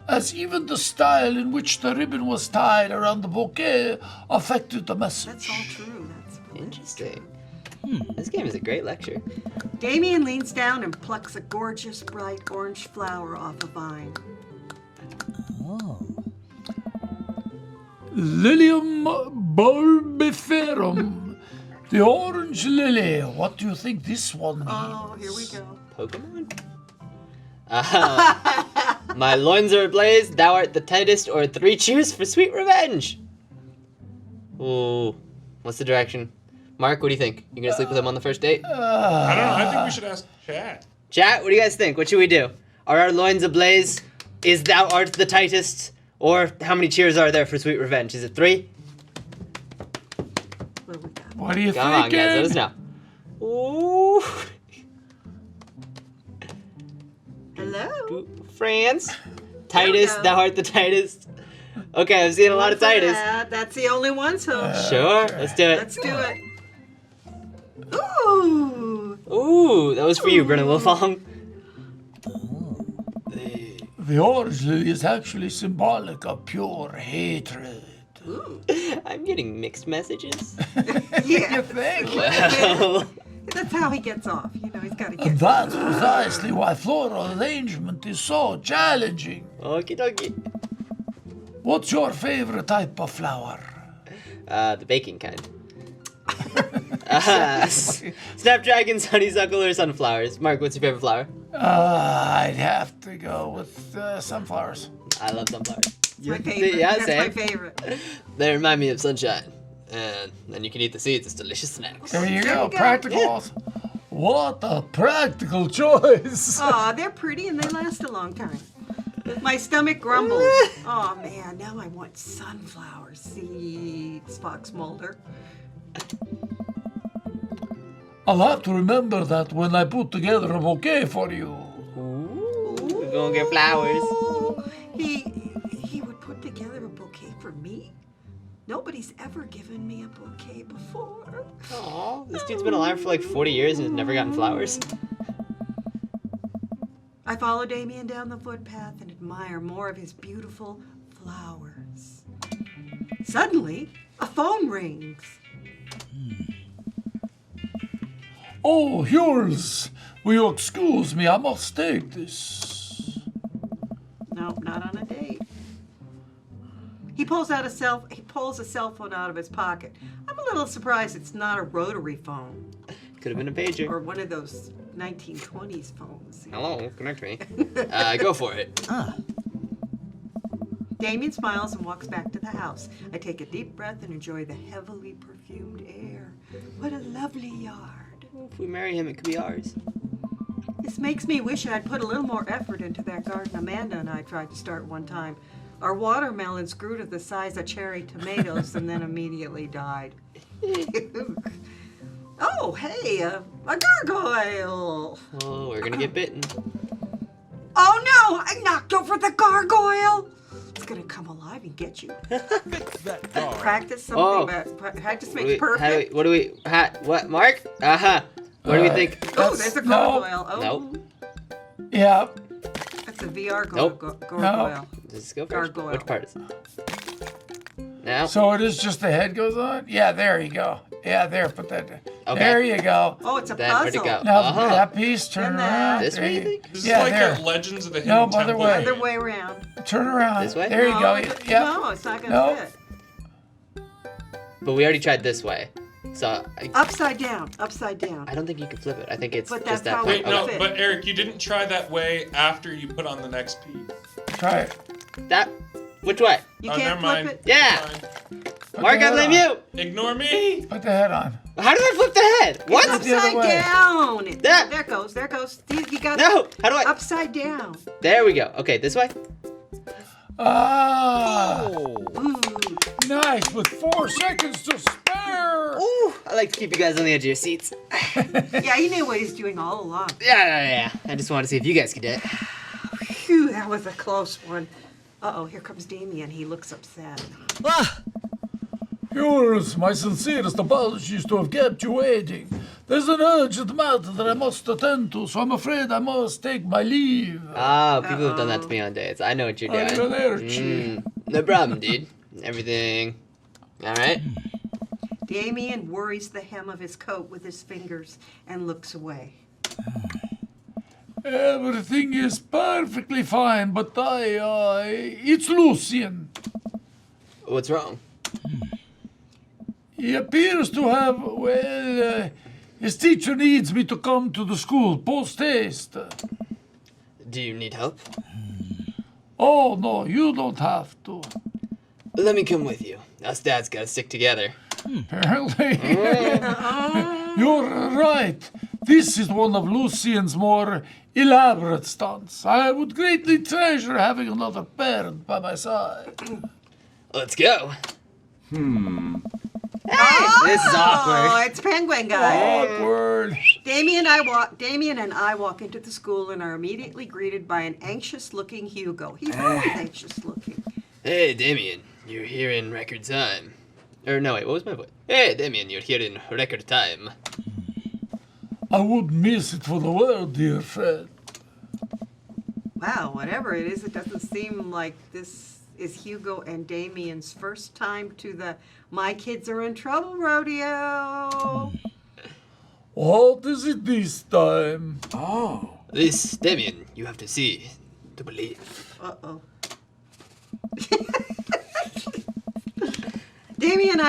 as even the style in which the ribbon was tied around the bouquet affected the message. That's all true. That's Interesting. This game is a great lecture. Damien leans down and plucks a gorgeous, bright orange flower off a vine. Oh. Lilium bulbiferum, the orange lily. What do you think this one means? Oh, here we go. Pokemon? My loins are ablaze, thou art the tightest, or 3 cheers for sweet revenge. Ooh, what's the direction? Mark, what do you think? You gonna sleep with him on the first date? I don't know. I think we should ask chat. Chat, what do you guys think? What should we do? Are our loins ablaze? Is thou art the tightest? Or how many cheers are there for sweet revenge? Is it 3? What do we got? What do you Come on, think? guys, let us know. Ooh. Hello? France? Tightest, go. thou art the tightest. Okay, I've seen a lot of tightest. That's the only one, so Sure, let's do it. let's do it. Ooh. Ooh, that was for you, Brennan Wolfong. The orange lily is actually symbolic of pure hatred. I'm getting mixed messages. Yeah. Think? Well, That's how he gets off. You know, he's got to And get. that's precisely why floral arrangement is so challenging. okie dokie. What's your favorite type of flower? The baking kind. Snapdragons, honeysuckle, or sunflowers. Mark, what's your favorite flower? I'd have to go with sunflowers. I love sunflowers. My favorite. Yeah, That's same. my favorite. They remind me of sunshine. And then you can eat the seeds. It's delicious snacks. There you There go, you go. practicals. What a practical choice. Aw, they're pretty and they last a long time. My stomach grumbles. Oh man, now I want sunflower seeds, Fox Mulder. I'll have to remember that when I put together a bouquet for you. We're gonna get flowers. Oh, he would put together a bouquet for me? Nobody's ever given me a bouquet before. Aw, this dude's been alive for like 40 years and has never gotten flowers. I follow Damien down the footpath and admire more of his beautiful flowers. Suddenly, a phone rings. Oh, Jules, will you excuse me? I must take this. Nope, not on a date. He pulls a cell phone out of his pocket. I'm a little surprised it's not a rotary phone Could have been a pager. or one of those 1920s phones. Hello, connect me. Go for it. Ah. Damien smiles and walks back to the house. I take a deep breath and enjoy the heavily perfumed air. What a lovely yard. If we marry him, it could be ours. This makes me wish I'd put a little more effort into that garden Amanda and I tried to start one time. Our watermelons grew to the size of cherry tomatoes and then immediately died. Oh, hey, a gargoyle. Oh, we're gonna get bitten. Oh no, I knocked over the gargoyle. It's gonna come alive and get you. Practice something, but practice makes perfect. What, Mark? What do we think? Oh, there's a gargoyle. Oh, Nope. Yeah. that's a VR Nope. gargoyle. Does this go first? Gargoyle. Which part is it? Now? So it is just the head goes on? Yeah, there you go. Yeah, there, put that there. Okay. There you go. Oh, it's a Then where'd it puzzle. go? Now Uh-huh. that piece, turn Then that. around. This There way, you you- think? This Yeah, is like there. a Legends of the No, Hidden other Temple. way. Other way around. Turn around. This way? There you go. No, Yep. No, it's not gonna No. fit. But we already tried this way. So Upside down. Upside down. I don't think you can flip it. I think it's But just that's that how way. Wait, no, fit. but Eric, you didn't try that way after you put on the next piece. Try it. That? Which way? You Oh, can't never flip mind. it. Yeah! Put Mark, the I head blame on. you! Ignore me! Put the head on. How did I flip the head? What? the other Upside way. down. That- There it goes. There it goes. You got No! How do I? upside down. There we go. Okay, this way? Ah, Ooh. nice. With 4 seconds to spare. Fire! Ooh, I like to keep you guys on the edge of your seats. Yeah, he knew what he's doing all along. Yeah. I just wanted to see if you guys could do it. Phew, that was a close one. Uh-oh, here comes Damien. He looks upset. Ah! Yours, my sincerest apologies to have kept you waiting. There's an urgent matter that I must attend to, so I'm afraid I must take my leave. Oh, people have done that to me on dates. I know what you're doing. Arrivederci. No problem, dude. Everything all right? Damien worries the hem of his coat with his fingers and looks away. Everything is perfectly fine, but it's Lucien. What's wrong? He appears to have, his teacher needs me to come to the school post-haste. Do you need help? Oh, no, you don't have to. Let me come with you. Us dads gotta stick together. Apparently. You're right. This is one of Lucien's more elaborate stunts. I would greatly treasure having another parent by my side. Let's go. Oh, This is awkward. it's Penguin Guy. Awkward. Damien and I walk into the school and are immediately greeted by an anxious-looking Hugo. He's always anxious-looking. Hey, Damien, you're here in record time. Or no, wait, what was my voice? Hey, Damien, you're here in record time. I wouldn't miss it for the world, dear friend. Wow, whatever it is, it doesn't seem like this is Hugo and Damien's first time to the My Kids Are in Trouble rodeo. What is it this time? Oh. This, Damien, you have to see to believe. Uh-oh. Damien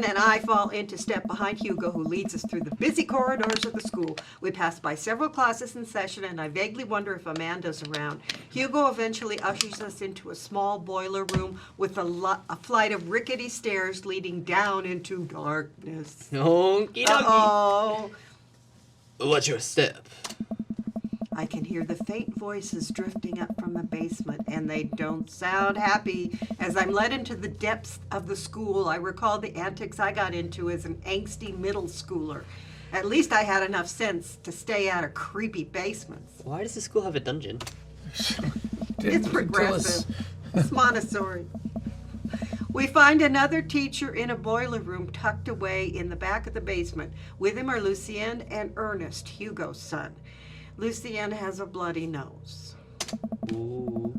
and I fall into step behind Hugo, who leads us through the busy corridors of the school. We pass by several classes in session, and I vaguely wonder if Amanda's around. Hugo eventually ushers us into a small boiler room with a flight of rickety stairs leading down into darkness. Okie dokie. Uh-oh. What's your step? I can hear the faint voices drifting up from the basement, and they don't sound happy. As I'm led into the depths of the school, I recall the antics I got into as an angsty middle schooler. At least I had enough sense to stay out of creepy basements. Why does the school have a dungeon? It's progressive. It's Montessori. We find another teacher in a boiler room tucked away in the back of the basement. With him are Lucien and Ernest, Hugo's son. Lucien has a bloody nose. Ooh.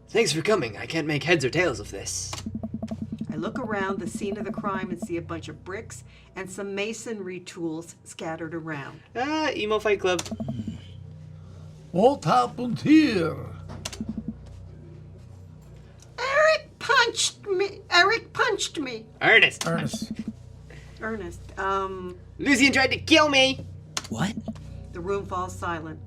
Thanks for coming. I can't make heads or tails of this. I look around the scene of the crime and see a bunch of bricks and some masonry tools scattered around. Emo Fight Club. What happened here? Eric punched me. Ernest. Ernest, Lucien tried to kill me. What? the room falls silent.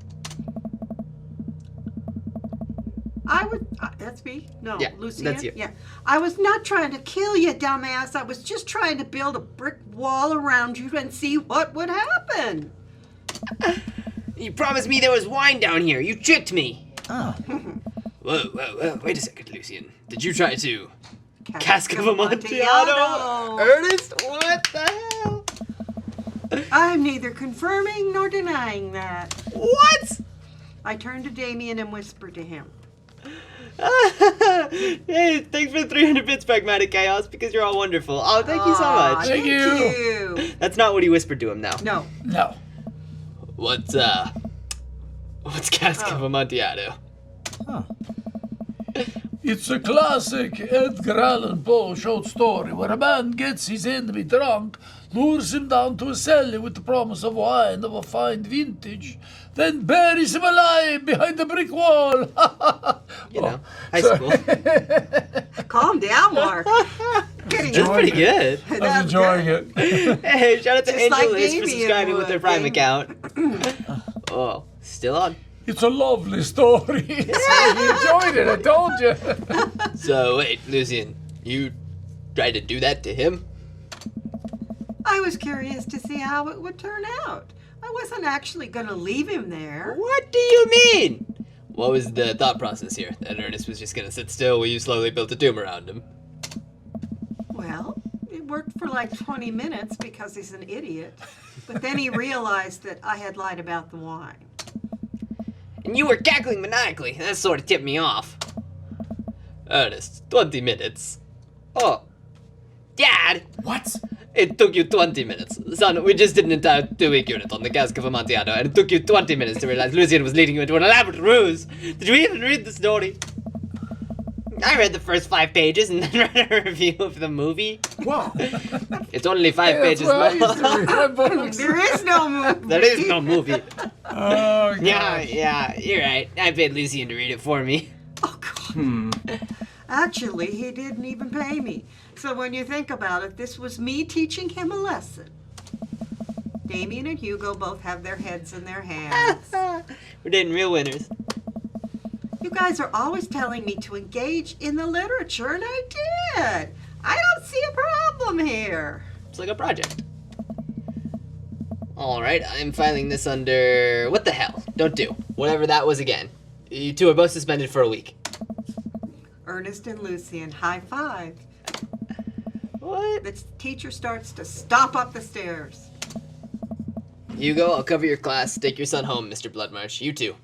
That's me? No, Yeah, Lucien? that's you. Yeah. I was not trying to kill you, dumbass. I was just trying to build a brick wall around you and see what would happen. You promised me there was wine down here. You tricked me. Oh. Whoa, wait a second, Lucien. Did you try to... Cask of Amontillado? Ernest, what the hell? I'm neither confirming nor denying that. What? I turned to Damien and whispered to him. Hey, thanks for the 300 bits, Pragmatic Chaos, because you're all wonderful. Oh, thank you so much. Thank you. That's not what he whispered to him, though. No. What's Cask of Amontillado? Huh. It's a classic Edgar Allan Poe short story where a man gets his enemy drunk, lures him down to a cellar with the promise of wine of a fine vintage, then buries him alive behind a brick wall. You know, high school. Calm down, Mark. That's pretty good. I was enjoying it. Hey, shout out to Just Angel like Liz for Damien subscribing with their would. Prime account. Oh, still on. It's a lovely story. You enjoyed it, I told you. So, wait, Lucien, you tried to do that to him? I was curious to see how it would turn out. I wasn't actually going to leave him there. What do you mean? What was the thought process here? That Ernest was just gonna sit still while you slowly built a tomb around him? Well, it worked for like 20 minutes because he's an idiot. But then he realized that I had lied about the wine. And you were cackling maniacally. That sort of tipped me off. Ernest, 20 minutes. Oh. Dad! What? It took you 20 minutes. Son, we just did an entire 2-week unit on the cask of Amontillado, and it took you 20 minutes to realize Lucien was leading you into an elaborate ruse. Did you even read the story? I read the first 5 pages and then read a review of the movie. Whoa. It's only 5 pages That's why I used to long. read my books. There is no movie. There is no movie. Oh, God. Yeah, you're right. I paid Lucien to read it for me. Oh, God. Actually, he didn't even pay me. So when you think about it, this was me teaching him a lesson. Damien and Hugo both have their heads in their hands. We're dating real winners. You guys are always telling me to engage in the literature, and I did. I don't see a problem here. It's like a project. Alright, I'm filing this under... What the hell? Don't do. Whatever that was again. You two are both suspended for a week. Ernest and Lucien, high five. What? The teacher starts to stomp up the stairs. Hugo, I'll cover your class. Take your son home, Mr. Bloodmarsh. You too.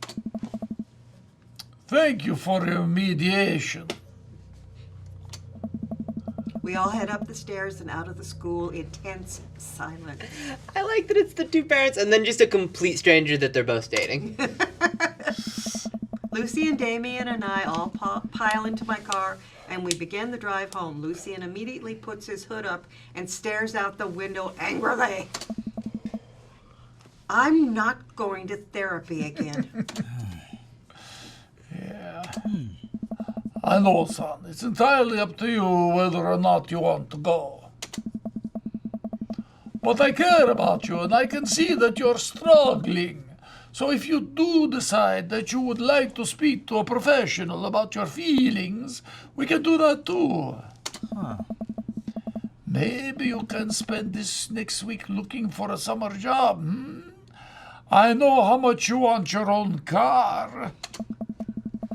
Thank you for your mediation. We all head up the stairs and out of the school in tense silence. I like that it's the two parents and then just a complete stranger that they're both dating. Lucien, Damien, and I all pile into my car, and we begin the drive home. Lucien immediately puts his hood up and stares out the window angrily. I'm not going to therapy again. Yeah. I know, son. It's entirely up to you whether or not you want to go. But I care about you, and I can see that you're struggling. So if you do decide that you would like to speak to a professional about your feelings, we can do that too. Maybe you can spend this next week looking for a summer job, I know how much you want your own car.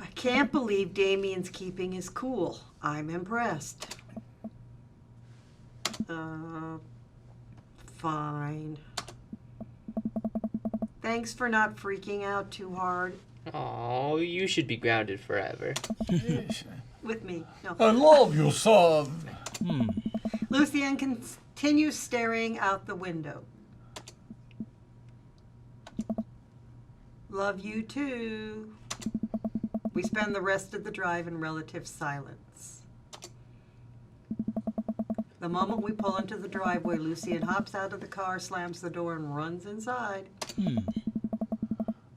I can't believe Damien's keeping his cool. I'm impressed. Fine. Thanks for not freaking out too hard. Oh, you should be grounded forever. With me. No. I love you, son. Lucien continues staring out the window. Love you too. We spend the rest of the drive in relative silence. The moment we pull into the driveway, Lucien hops out of the car, slams the door, and runs inside.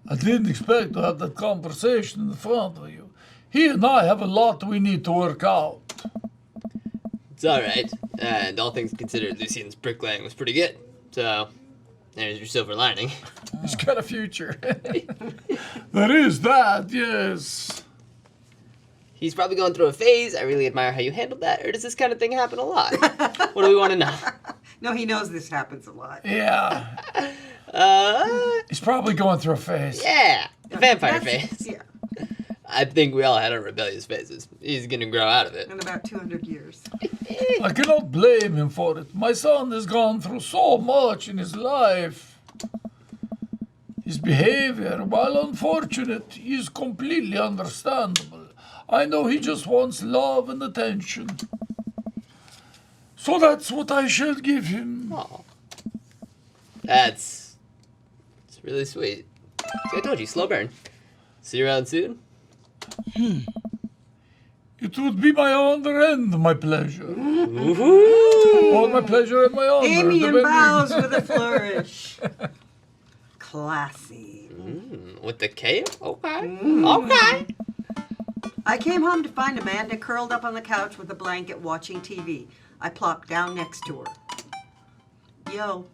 I didn't expect to have that conversation in front of you. He and I have a lot we need to work out. It's alright. And all things considered, Lucien's bricklaying was pretty good. So, there's your silver lining. He's got a future. There is that, yes. He's probably going through a phase. I really admire how you handled that. Or does this kind of thing happen a lot? What do we want to know? No, he knows this happens a lot. Yeah. He's probably going through a phase. Yeah. The vampire That's- phase. Yeah, I think we all had our rebellious phases. He's gonna grow out of it. in about 200 years. I cannot blame him for it. My son has gone through so much in his life. His behavior, while unfortunate, is completely understandable. I know he just wants love and attention. So that's what I shall give him. Oh. It's really sweet. See, I told you, slow burn. See you around soon? It would be my honor and my pleasure. Woohoo! Both my pleasure and my honor. Damien depending- bows with a flourish. Classy. With the K? Okay. Okay. I came home to find Amanda curled up on the couch with a blanket watching TV. I plopped down next to her. Yo.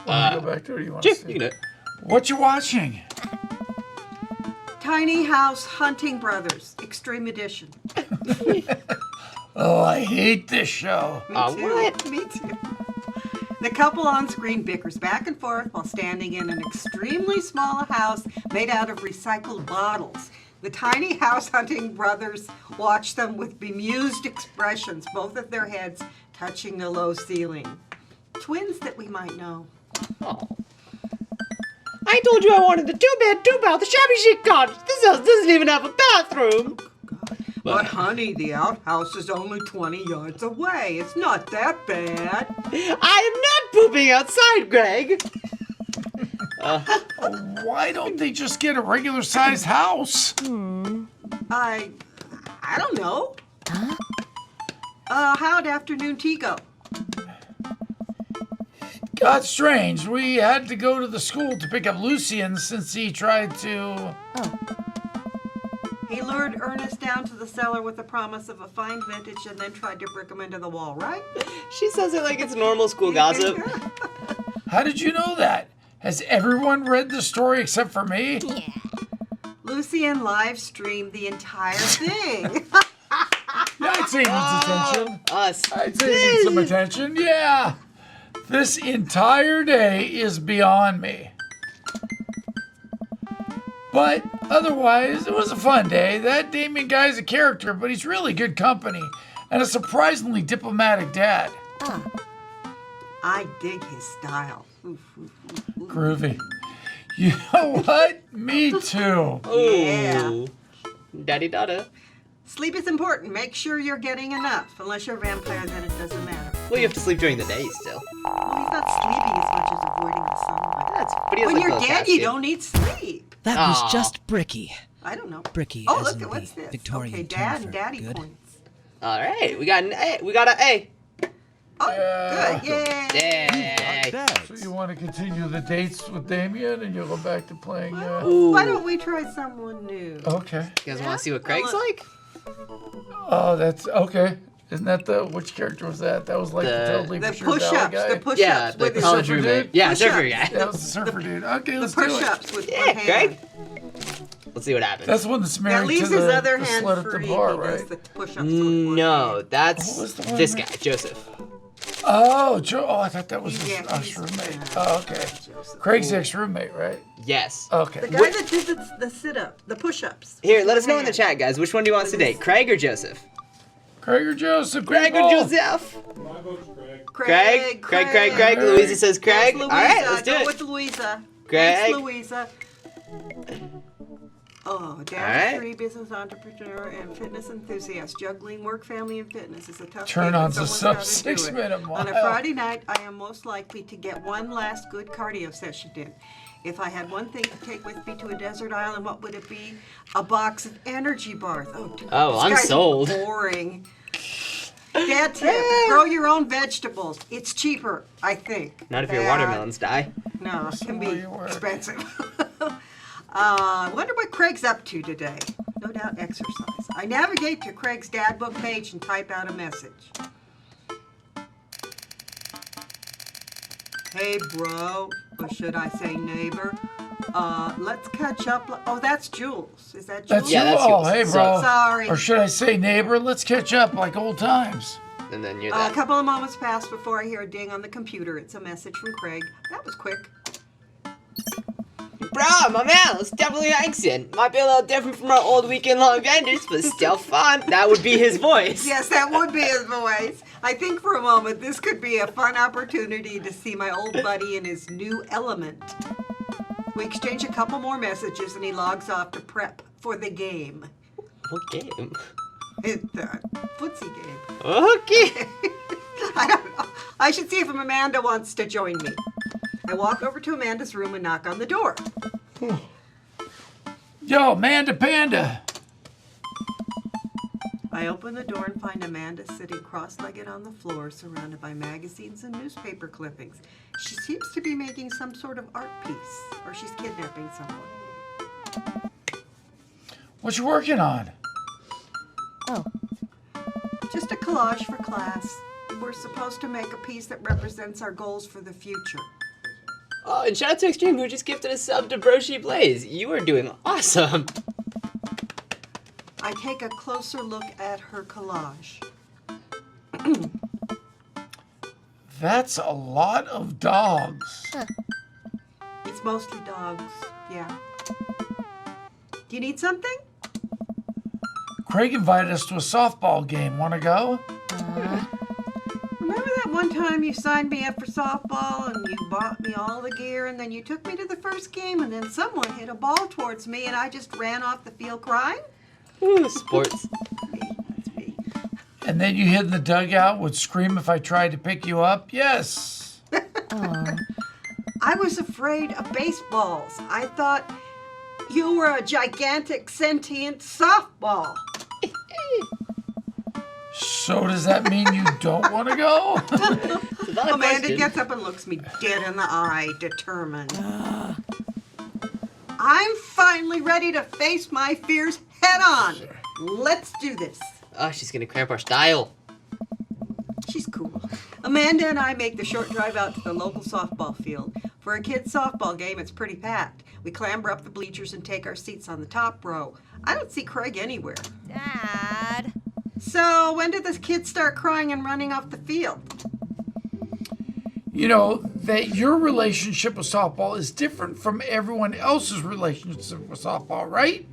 Want to go back there? Or you want Sure, to you can do it. What you watching? Tiny House Hunting Brothers, Extreme Edition. Oh, I hate this show. Me Ah, too. what? Me too. The couple on screen bickers back and forth while standing in an extremely small house made out of recycled bottles. The tiny house hunting brothers watch them with bemused expressions, both of their heads touching the low ceiling. Twins that we might know. Oh. I told you I wanted a 2-bed, 2-bath, shabby chic cottage. This house doesn't even have a bathroom. But honey, the outhouse is only 20 yards away. It's not that bad. I am not pooping outside, Greg. Why don't they just get a regular sized house? I don't know. How'd afternoon tea go? Got strange. We had to go to the school to pick up Lucien since he tried to... He lured Ernest down to the cellar with the promise of a fine vintage and then tried to brick him into the wall, right? She says it like it's normal school gossip. How did you know that? Has everyone read the story except for me? Yeah. Lucien live streamed the entire thing. I'd say it needs attention. Us. I'd say it needs some attention. Yeah. This entire day is beyond me. But otherwise, it was a fun day. That Damien guy's a character, but he's really good company and a surprisingly diplomatic dad. I dig his style. Groovy. You know what? Me too. Yeah. Daddy Dada. Sleep is important. Make sure you're getting enough. Unless you're a vampire, then it doesn't matter. Well, you have to sleep during the day still. Well, he's not sleeping as much as avoiding the sunlight. But he has When like you're little dead, cats, you too. don't need sleep. That Aw. was just Bricky. I don't know. Bricky. Oh, as look in at what's the this. Victorian Okay, term Dad for and Daddy good. points. All right, we got an A. We got an A. Oh, Yeah. good. Yay. Yay. So you want to continue the dates with Damien and you'll go back to playing... Ooh. Why don't we try someone new? Okay. You guys want to see what Craig's like? Oh, that's... Okay. Isn't that the... Which character was that? That was like the totally The for sure Valley push-ups. guy? The push-ups. Yeah, the with his college surfer roommate. dude? Yeah, Push-ups. surfer guy. That was the surfer dude. Okay, The let's do it. push-ups with Yeah, one hand. Craig. Let's see what happens. That's the one that's That married to leaves the, his other the hand slut at free. the bar, He does right? the push-ups with one No, hand. that's Who was the one this that- guy, Joseph. Oh, Joe. Oh, I thought that was Yeah, his he's- ex-roommate. yeah. Oh, okay. Craig's ex-roommate, right? Yes. Okay. The guy that did the sit-up, the push-ups. Here, let us know in the Hand. chat, guys. Which one do you want us to date, Craig or Joseph? Craig or Joseph? Craig or people? Joseph? Craig. Craig. Louisa says Craig. Yes, All right, Louisa. let's do Go it. with Louisa. Craig. Thanks, Louisa. Oh, Dad, All right. 3 business entrepreneur and fitness enthusiast. Juggling work, family, and fitness is a tough Turn gig, but on the someone's sub gotta do 6 it. minute On a mile. Friday night, I am most likely to get one last good cardio session in. If I had one thing to take with me to a desert island, what would it be? A box of energy bars. Oh, dude, Oh, this I'm guy's sold. Boring. Dad tip, grow your own vegetables. It's cheaper, I think. Not if your than- watermelons die. No, it can be where you work. expensive. I wonder what Craig's up to today. No doubt exercise. I navigate to Craig's Dad Book page and type out a message. Hey, bro, or should I say neighbor? Let's catch up. Oh, that's Jules. Is that Jules? That's Yeah, you? that's Oh, yours. hey, So- bro. Sorry. Or should I say neighbor? Let's catch up like old times. And then you're A that. couple of moments pass before I hear a ding on the computer. It's a message from Craig. That was quick. Bro, my man, it's definitely an accent. Might be a little different from our old weekend-long vendors, but still fun. That would be his voice. Yes, that would be his voice. I think for a moment this could be a fun opportunity to see my old buddy in his new element. We exchange a couple more messages and he logs off to prep for the game. What game? It's the footsie game. Okay. I don't know. I should see if Amanda wants to join me. I walk over to Amanda's room and knock on the door. Yo, Amanda Panda. I open the door and find Amanda sitting cross-legged on the floor, surrounded by magazines and newspaper clippings. She seems to be making some sort of art piece, or she's kidnapping someone. What you working on? Oh. Just a collage for class. We're supposed to make a piece that represents our goals for the future. Oh, and shout out to Extreme who just gifted a sub to Broshi Blaze. You are doing awesome. I take a closer look at her collage. That's a lot of dogs. It's mostly dogs, yeah. Do you need something? Craig invited us to a softball game. Want to go? Remember that one time you signed me up for softball and you bought me all the gear and then you took me to the first game and then someone hit a ball towards me and I just ran off the field crying? Ooh, sports. That's me. And then you hid in the dugout, would scream if I tried to pick you up? Yes. I was afraid of baseballs. I thought you were a gigantic sentient softball. So does that mean you don't want to go? It's not a Amanda question. gets up and looks me dead in the eye, determined. I'm finally ready to face my fears head on. Let's do this. Oh, she's gonna cramp our style. She's cool. Amanda and I make the short drive out to the local softball field. For a kid's softball game, it's pretty packed. We clamber up the bleachers and take our seats on the top row. I don't see Craig anywhere. Dad. So, when did the kids start crying and running off the field? You know, that your relationship with softball is different from everyone else's relationship with softball, right?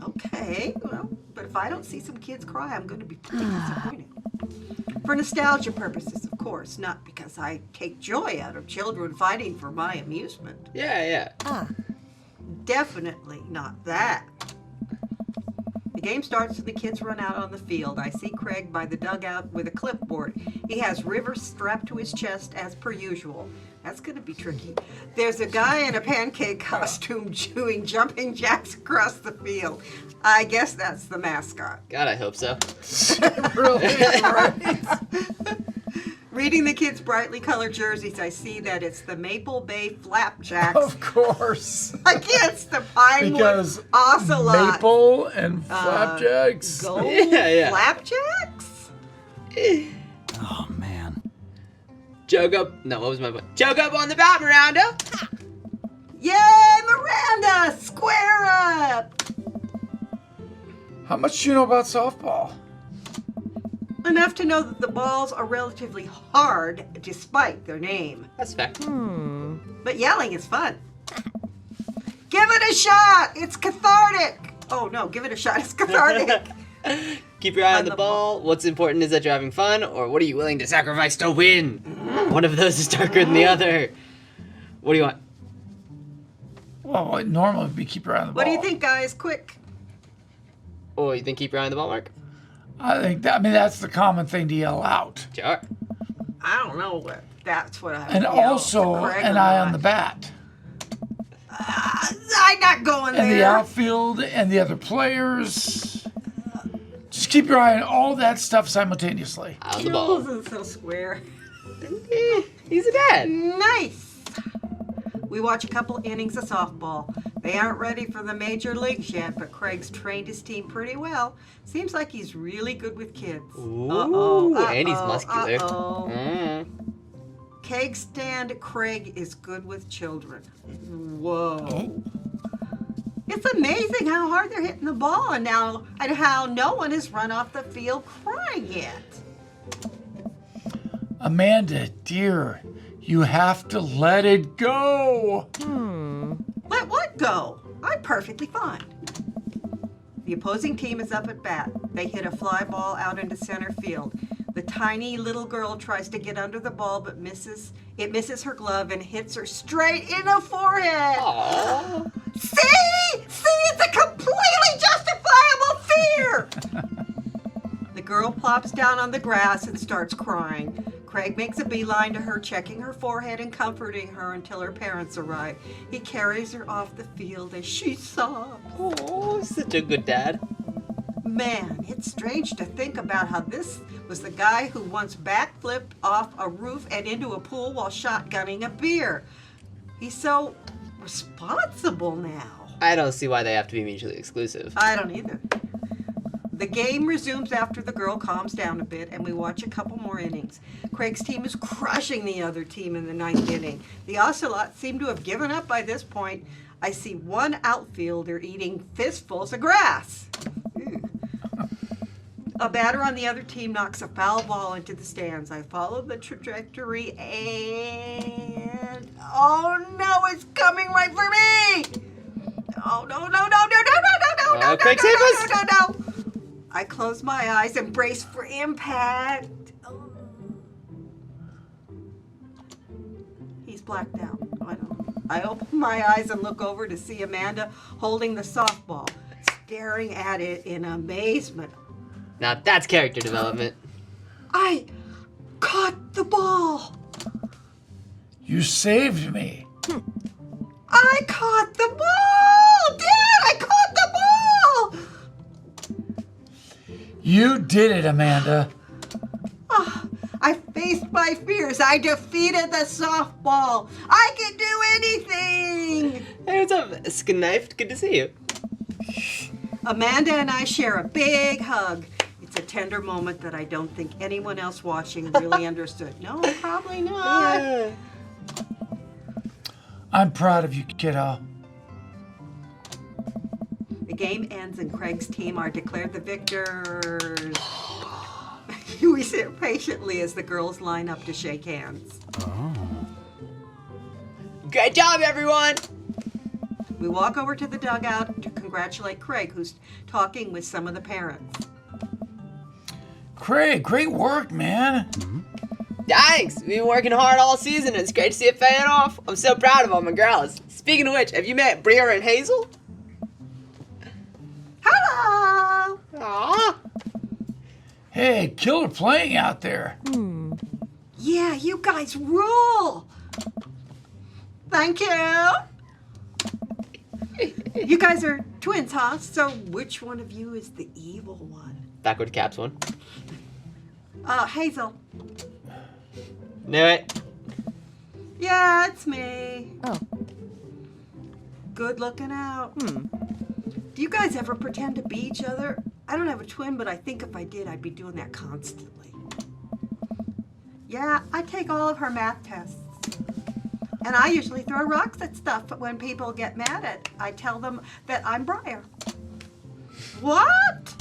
Okay, well, but if I don't see some kids cry, I'm going to be pretty disappointed. For nostalgia purposes, of course, not because I take joy out of children fighting for my amusement. Yeah. Definitely not that. The game starts and the kids run out on the field. I see Craig by the dugout with a clipboard. He has River strapped to his chest as per usual. That's going to be tricky. There's a guy in a pancake costume doing jumping jacks across the field. I guess that's the mascot. God, I hope so. Really? Right? Reading the kids' brightly colored jerseys, I see that it's the Maple Bay Flapjacks Of course. against the Pinewood Because Ocelot. maple and flapjacks. Gold Yeah. Flapjacks? Oh, man. Jog up. No, what was my point? Jog up on the bat, Miranda. Yay, Miranda! Square up! How much do you know about softball? Enough to know that the balls are relatively hard despite their name. That's fact. But yelling is fun. Give it a shot! It's cathartic! Oh no, give it a shot, it's cathartic. Keep your eye on the ball. What's important is that you're having fun, or what are you willing to sacrifice to win? One of those is darker than the other. What do you want? Well, normally we keep your eye on the ball. What do you think, guys? Quick. Oh, you think keep your eye on the ball, Mark? I think that's the common thing to yell out. Sure. I don't know what that's what I And would yell also to Craig an or eye not. on the bat. I'm not going And there. the outfield and the other players. Just keep your eye on all that stuff simultaneously. Eye on the ball. Isn't so square. He's a dad. Nice. We watch a couple innings of softball. They aren't ready for the major leagues yet, but Craig's trained his team pretty well. Seems like he's really good with kids. Ooh, and he's muscular. Uh-oh. Mm. Keg stand Craig is good with children. Whoa. It's amazing how hard they're hitting the ball and how no one has run off the field crying yet. Amanda, dear, you have to let it go. Let what go? I'm perfectly fine. The opposing team is up at bat. They hit a fly ball out into center field. The tiny little girl tries to get under the ball but misses. It misses her glove and hits her straight in the forehead. Aww. See? It's a completely justifiable fear! The girl plops down on the grass and starts crying. Craig makes a beeline to her, checking her forehead and comforting her until her parents arrive. He carries her off the field as she sobs. Oh, such a good dad. Man, it's strange to think about how this was the guy who once backflipped off a roof and into a pool while shotgunning a beer. He's so responsible now. I don't see why they have to be mutually exclusive. I don't either. The game resumes after the girl calms down a bit, and we watch a couple more innings. Craig's team is crushing the other team in the ninth inning. The Ocelots seem to have given up by this point. I see one outfielder eating fistfuls of grass. A batter on the other team knocks a foul ball into the stands. I follow the trajectory and... Oh no, it's coming right for me! Oh no. Craig, save us! No. I close my eyes and brace for impact. Oh. He's blacked out. I open my eyes and look over to see Amanda holding the softball, staring at it in amazement. Now that's character development. I caught the ball. You saved me. I caught the ball! Dad, I caught the ball! You did it, Amanda. Oh, I faced my fears. I defeated the softball. I can do anything. Hey, what's up, Sknife? Good to see you. Amanda and I share a big hug. It's a tender moment that I don't think anyone else watching really understood. No, probably not. Yeah. I'm proud of you, kiddo. The game ends and Craig's team are declared the victors. We sit patiently as the girls line up to shake hands. Great job, everyone! We walk over to the dugout to congratulate Craig, who's talking with some of the parents. Craig, great work, man. Thanks! We've been working hard all season and it's great to see it paying off. I'm so proud of all my girls. Speaking of which, have you met Briar and Hazel? Hello! Aww. Hey, killer playing out there. Yeah, you guys rule! Thank you! You guys are twins, huh? So which one of you is the evil one? Backward caps one. Hazel. Knew it. Yeah, it's me. Oh. Good looking out. Do you guys ever pretend to be each other? I don't have a twin, but I think if I did, I'd be doing that constantly. Yeah, I take all of her math tests. And I usually throw rocks at stuff, but when people get mad at, I tell them that I'm Briar. What?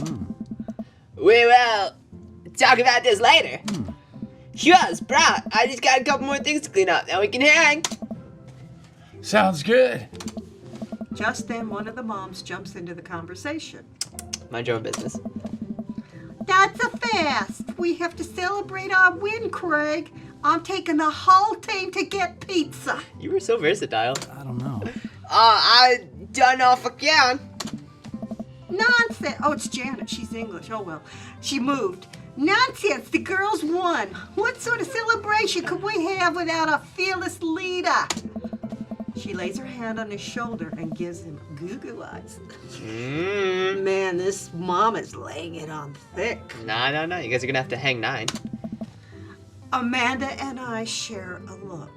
We will talk about this later. Yes, bro. I just got a couple more things to clean up. Then we can hang. Sounds good. Just then, one of the moms jumps into the conversation. Mind your own business. That's a fast. We have to celebrate our win, Craig. I'm taking the whole team to get pizza. You were so versatile. I don't know. I don't know if I can. Nonsense. Oh, it's Janet. She's English. Oh, well. She moved. Nonsense. The girls won. What sort of celebration could we have without a fearless leader? She lays her hand on his shoulder and gives him goo-goo eyes. Man, this mom is laying it on thick. No. You guys are gonna have to hang 9. Amanda and I share a look.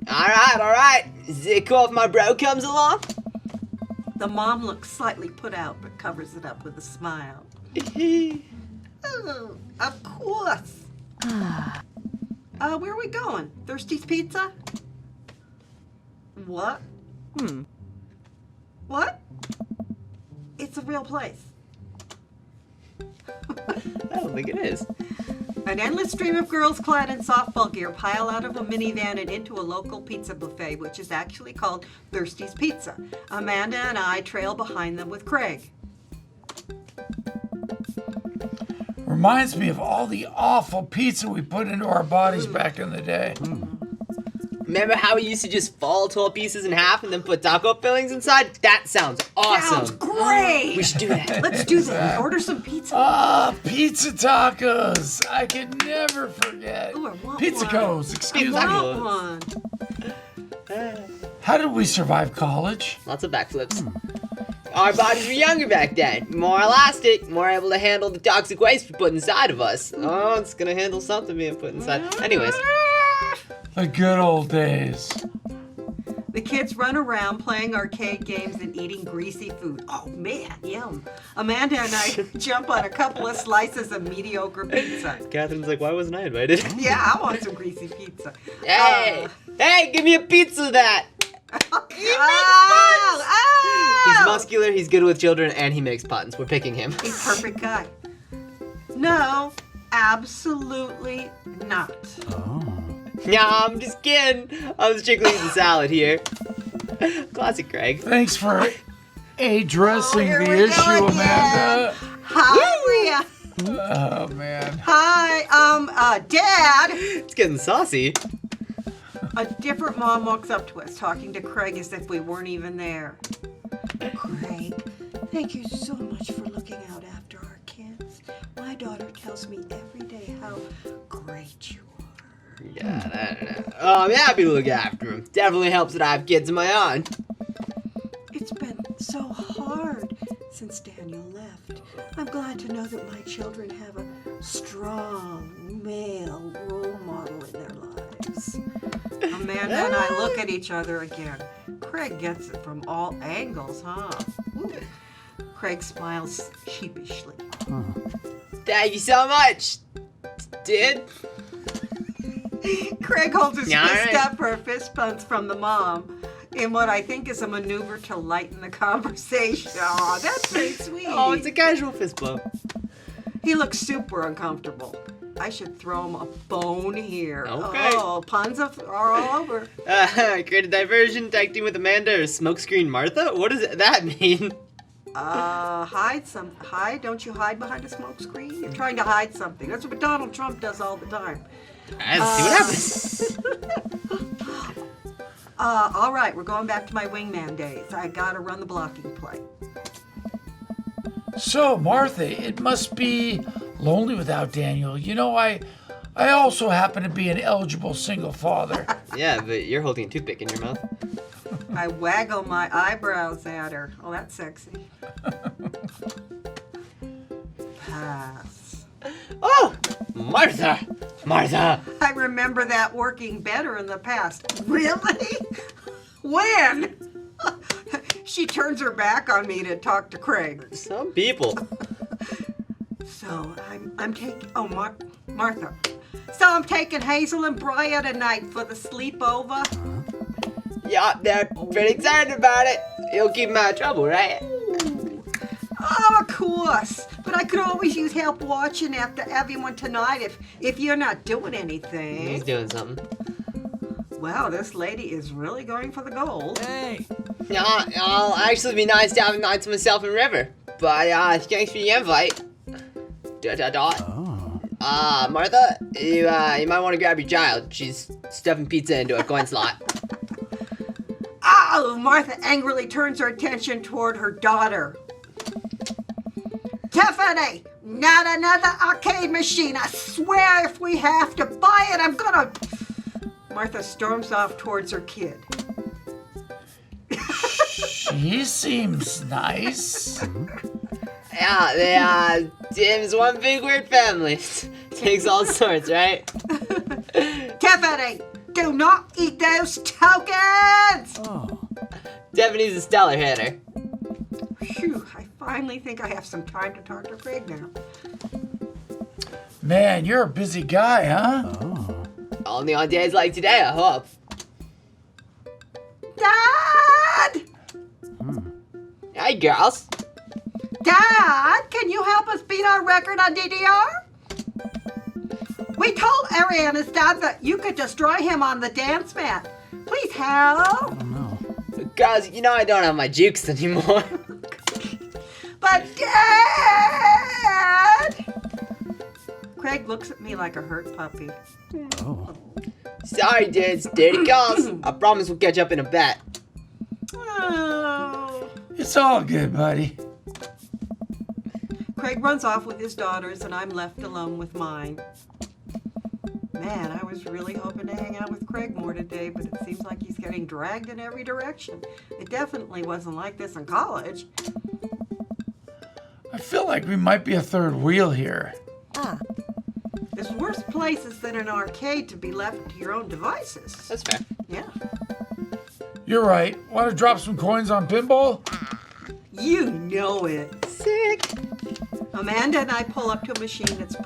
All right. Is it cool if my bro comes along? The mom looks slightly put out, but covers it up with a smile. Oh, of course. Where are we going? Thirsty's Pizza? What? What? It's a real place. I don't think it is. An endless stream of girls clad in softball gear pile out of a minivan and into a local pizza buffet, which is actually called Thirsty's Pizza. Amanda and I trail behind them with Craig. Reminds me of all the awful pizza we put into our bodies back in the day. Remember how we used to just fall 12 pieces in half and then put taco fillings inside? That sounds awesome. Sounds great. We should do that. Let's do that. Order some pizza. Pizza tacos. I can never forget. Ooh, I want Pizzicos, one. excuse I me. want one. How did we survive college? Lots of backflips. Our bodies were younger back then. More elastic, more able to handle the toxic waste we put inside of us. Oh, it's gonna handle something being put inside. Anyways. The good old days. The kids run around playing arcade games and eating greasy food. Oh man, yum. Amanda and I jump on a couple of slices of mediocre pizza. Catherine's like, why wasn't I invited? Yeah, I want some greasy pizza. Hey, give me a pizza of that. He's muscular, he's good with children, and he makes puns. We're picking him. He's a perfect guy. No, absolutely not. Nah, I'm just kidding. I was strictly eating salad here. Classic Craig. Thanks for Addressing here the we go issue, again. Amanda. Hi, Oh, man. Hi, Dad. It's getting saucy. A different mom walks up to us, talking to Craig as if we weren't even there. Craig, thank you so much for looking out after our kids. My daughter tells me every day how great you are. Yeah, I don't know. Oh, I'm happy to look after him. Definitely helps that I have kids of my own. It's been so hard since Daniel left. I'm glad to know that my children have a strong male role model in their lives. Amanda and I look at each other again. Craig gets it from all angles, huh? Ooh. Craig smiles sheepishly. Thank you so much, dude. Craig holds his Yeah, fist all right. up for a fist punch from the mom in what I think is a maneuver to lighten the conversation. Aw, that's very sweet. Oh, it's a casual fist bump. He looks super uncomfortable. I should throw him a bone here. Okay. Oh, puns are all over. Create a diversion, tag team with Amanda, or smokescreen Martha? What does that mean? Hide? Don't you hide behind a smoke screen? You're trying to hide something. That's what Donald Trump does all the time. Let's see what happens. All right, we're going back to my wingman days. I gotta run the blocking play. So, Martha, it must be lonely without Daniel. You know, I also happen to be an eligible single father. Yeah, but you're holding a toothpick in your mouth. I waggle my eyebrows at her. Oh, that's sexy. Pass. Oh, Martha! Martha! I remember that working better in the past. Really? When? She turns her back on me to talk to Craig. Some people. So I'm taking Martha. So I'm taking Hazel and Brian tonight for the sleepover. Yeah, they're pretty excited about it. You'll keep them out of trouble, right? Oh, of course. But I could always use help watching after everyone tonight if you're not doing anything. He's doing something. Wow, this lady is really going for the gold. Hey. Yeah, I'll actually be nice to have a night to myself in River. But thanks for the invite. ... Oh. Martha, you might want to grab your child. She's stuffing pizza into a coin slot. Oh, Martha angrily turns her attention toward her daughter. Tiffany, not another arcade machine. I swear if we have to buy it, I'm gonna... Martha storms off towards her kid. She seems nice. Yeah, Tim's one big weird family. Takes all sorts, right? Tiffany, do not eat those tokens! Oh. Tiffany's a stellar hitter. Phew, I finally think I have some time to talk to Craig now. Man, you're a busy guy, huh? Oh. Only on days like today, I hope. Dad! Hey, girls. Dad, can you help us beat our record on DDR? We told Ariana's dad that you could destroy him on the dance mat. Please help. I don't know. Girls, you know I don't have my jukes anymore. But Dad! Craig looks at me like a hurt puppy. Oh. Sorry, dudes. Dirty calls. I promise we'll catch up in a bit. Oh. It's all good, buddy. Craig runs off with his daughters and I'm left alone with mine. Man, I was really hoping to hang out with Craig more today, but it seems like he's getting dragged in every direction. It definitely wasn't like this in college. I feel like we might be a third wheel here. There's worse places than an arcade to be left to your own devices. That's fair. Yeah. You're right. Want to drop some coins on pinball? You know it. Sick. Amanda and I pull up to a machine that's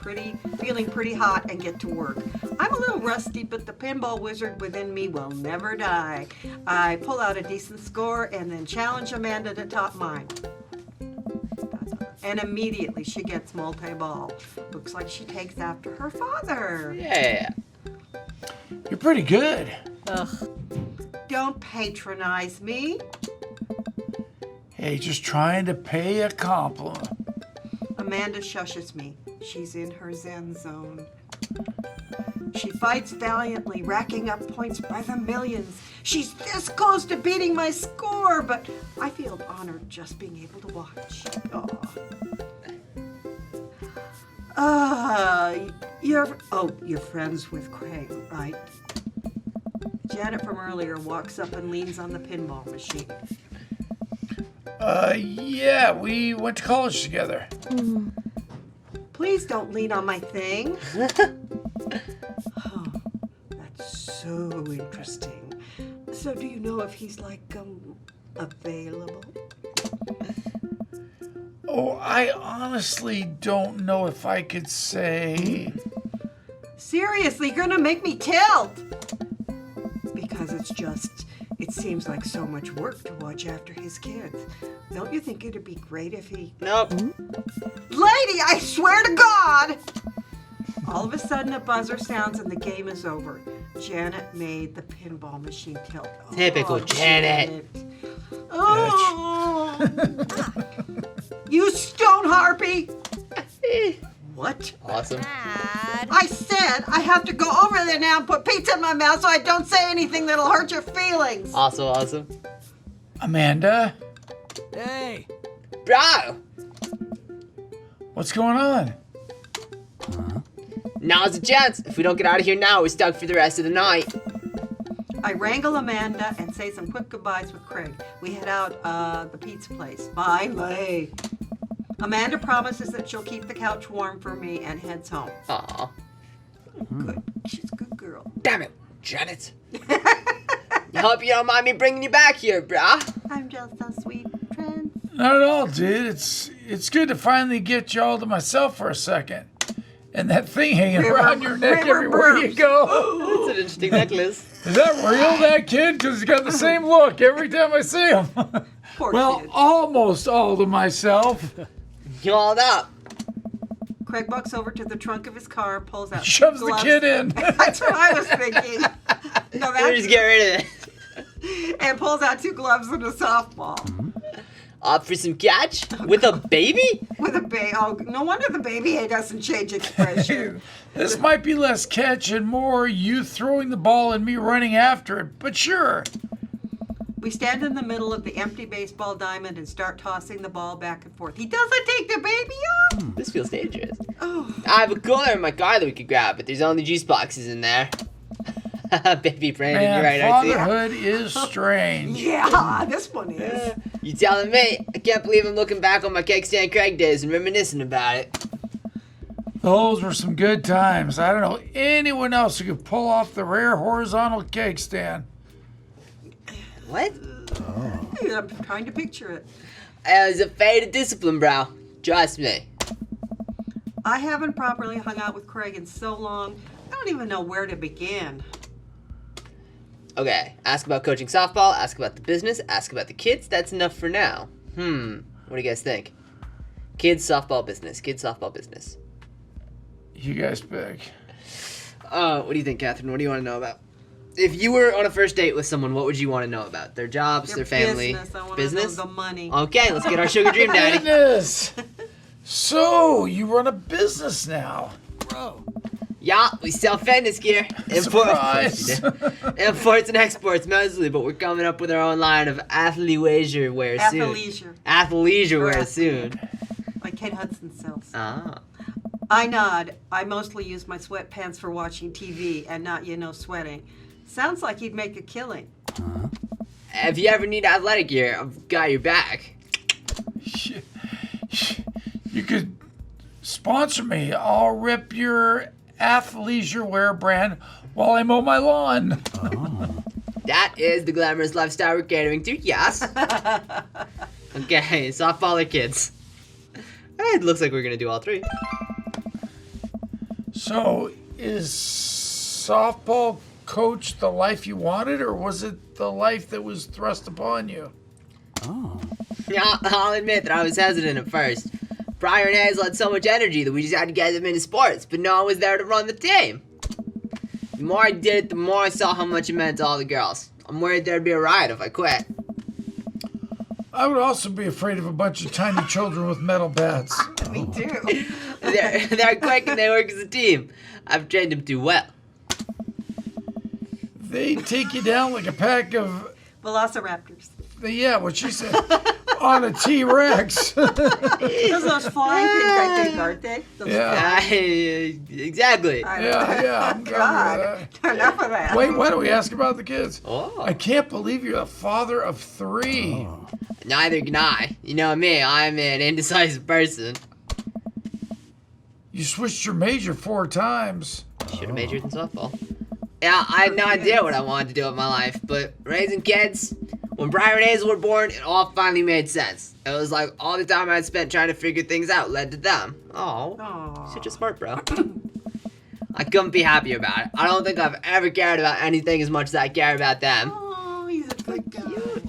feeling pretty hot and get to work. I'm a little rusty, but the pinball wizard within me will never die. I pull out a decent score and then challenge Amanda to top mine. And immediately she gets multi-ball. Looks like she takes after her father. Yeah. You're pretty good. Don't patronize me. Hey, just trying to pay a compliment. Amanda shushes me. She's in her Zen zone. She fights valiantly, racking up points by the millions. She's this close to beating my score, but I feel honored just being able to watch. You're friends with Craig, right? Janet from earlier walks up and leans on the pinball machine. Yeah, we went to college together. Please don't lean on my thing. Oh, that's so interesting. So do you know if he's available? Oh, I honestly don't know if I could say. Seriously, you're gonna make me tilt! Because it seems like so much work to watch after his kids. Don't you think it'd be great if he... Nope. Lady, I swear to God! All of a sudden a buzzer sounds and the game is over. Janet made the pinball machine tilt. Typical Janet. Oh! You stone harpy! What? Awesome. I said I have to go over there now and put pizza in my mouth so I don't say anything that'll hurt your feelings. Also awesome. Amanda? Hey! Bro! What's going on? Now's the chance. If we don't get out of here now, we're stuck for the rest of the night. I wrangle Amanda and say some quick goodbyes with Craig. We head out the pizza place. Finally. Amanda promises that she'll keep the couch warm for me and heads home. Aw. Good. She's a good girl. Damn it, Janet. I hope you don't mind me bringing you back here, brah. I'm just a sweet prince. Not at all, dude. It's good to finally get you all to myself for a second. And that thing hanging around your neck everywhere you go. That's an interesting necklace. Is that real, that kid? Because he's got the same look every time I see him. Poor Well, kid. almost all to myself. You all up. Craig walks over to the trunk of his car, pulls out Shoves the gloves. kid in. That's what I was thinking. No, Let me just get rid of it. and pulls out 2 gloves and a softball. Up for some catch? With a baby? With a baby. Oh, no wonder the baby doesn't change expression. This might be less catch and more you throwing the ball and me running after it, but sure. We stand in the middle of the empty baseball diamond and start tossing the ball back and forth. He doesn't take the baby off. This feels dangerous. Oh, I have a cooler in my car that we could grab, but there's only juice boxes in there. Baby Brandon, Man, you're right, Artsy. fatherhood is strange. yeah, this one is. You telling me? I can't believe I'm looking back on my cake stand Craig days and reminiscing about it. Those were some good times. I don't know anyone else who could pull off the rare horizontal cake stand. What? I'm trying to picture it. It was a fate of discipline, bro. Trust me. I haven't properly hung out with Craig in so long, I don't even know where to begin. Okay, ask about coaching softball, ask about the business, ask about the kids. That's enough for now. What do you guys think? Kids, softball, business. Kids, softball, business. You guys pick. What do you think, Catherine? What do you want to know about? If you were on a first date with someone, what would you want to know about? Their jobs, their family? Business. I want Business? to know the money. Okay, let's get our sugar dream daddy. Goodness. So, you run a business now. Bro. Yeah, we sell fitness gear. Surprise. Imports and exports mostly, but we're coming up with our own line of athleisure wear soon. Athleisure. Athleisure wear Correct. soon. Like Kate Hudson sells. Ah. I nod. I mostly use my sweatpants for watching TV and not, sweating. Sounds like he'd make a killing. If you ever need athletic gear, I've got your back. You could sponsor me. I'll rip your athleisure wear brand while I mow my lawn. That is the glamorous lifestyle we're catering to, yes. Okay, softball or kids? It looks like we're gonna do all 3. So, is softball coach the life you wanted, or was it the life that was thrust upon you? Yeah, I'll admit that I was hesitant at first. Briar and Hazel had so much energy that we just had to get them into sports, but no one was there to run the team. The more I did it, the more I saw how much it meant to all the girls. I'm worried there'd be a riot if I quit. I would also be afraid of a bunch of tiny children with metal bats. Me too. They're quick and they work as a team. I've trained them too well. They take you down like a pack of, Velociraptors. yeah, what she said, on a T-Rex. Those flying things, I think, aren't they? Those Yeah. Exactly. Yeah, I'm God. Enough of that. Wait, why don't we ask about the kids? Oh. I can't believe you're a father of 3. Neither can I. You know me, I'm an indecisive person. You switched your major 4 times. Should have majored in softball. Yeah, I had no idea what I wanted to do with my life, but raising kids, when Brian and Hazel were born, it all finally made sense. It was like all the time I'd spent trying to figure things out led to them. Oh, Aw. such a smart bro. I couldn't be happier about it. I don't think I've ever cared about anything as much as I care about them. Oh, he's a good guy.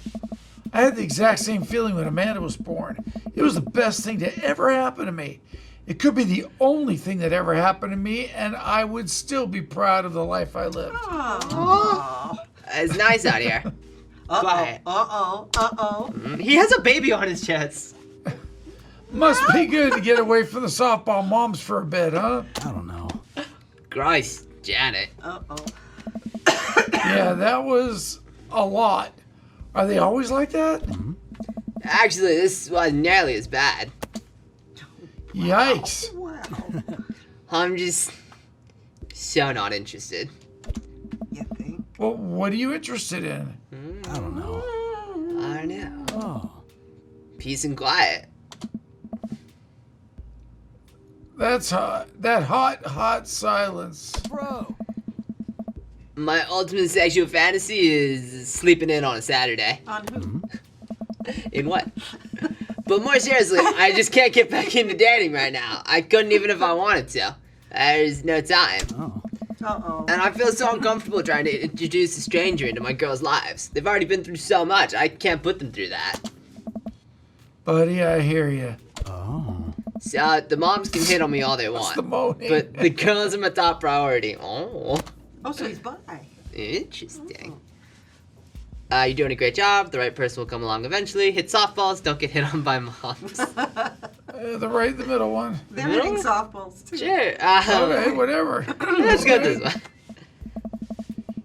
I had the exact same feeling when Amanda was born. It was the best thing to ever happen to me. It could be the only thing that ever happened to me, and I would still be proud of the life I lived. Oh. It's nice out here. Quiet. Uh-oh. He has a baby on his chest. Must be good to get away from the softball moms for a bit, huh? I don't know. Christ, Janet. Uh-oh. Yeah, that was a lot. Are they always like that? Actually, this wasn't nearly as bad. Yikes. Wow. I'm just so not interested. You think? Well, what are you interested in? I don't know. I know. Oh. Peace and quiet. That's hot. That hot silence. Bro. My ultimate sexual fantasy is sleeping in on a Saturday. On who? In what? But more seriously, I just can't get back into dating right now. I couldn't even if I wanted to. There's no time. Oh. Uh-oh. And I feel so uncomfortable trying to introduce a stranger into my girls' lives. They've already been through so much, I can't put them through that. Buddy, I hear you. Oh. So, the moms can hit on me all they What's want. the moaning? But the girls are my top priority. Oh, Oh, so he's bi. interesting. You're doing a great job. The right person will come along eventually. Hit softballs. Don't get hit on by moms. The right in the middle one. They're hitting softballs, too. Sure. Okay, whatever. Let's go this way.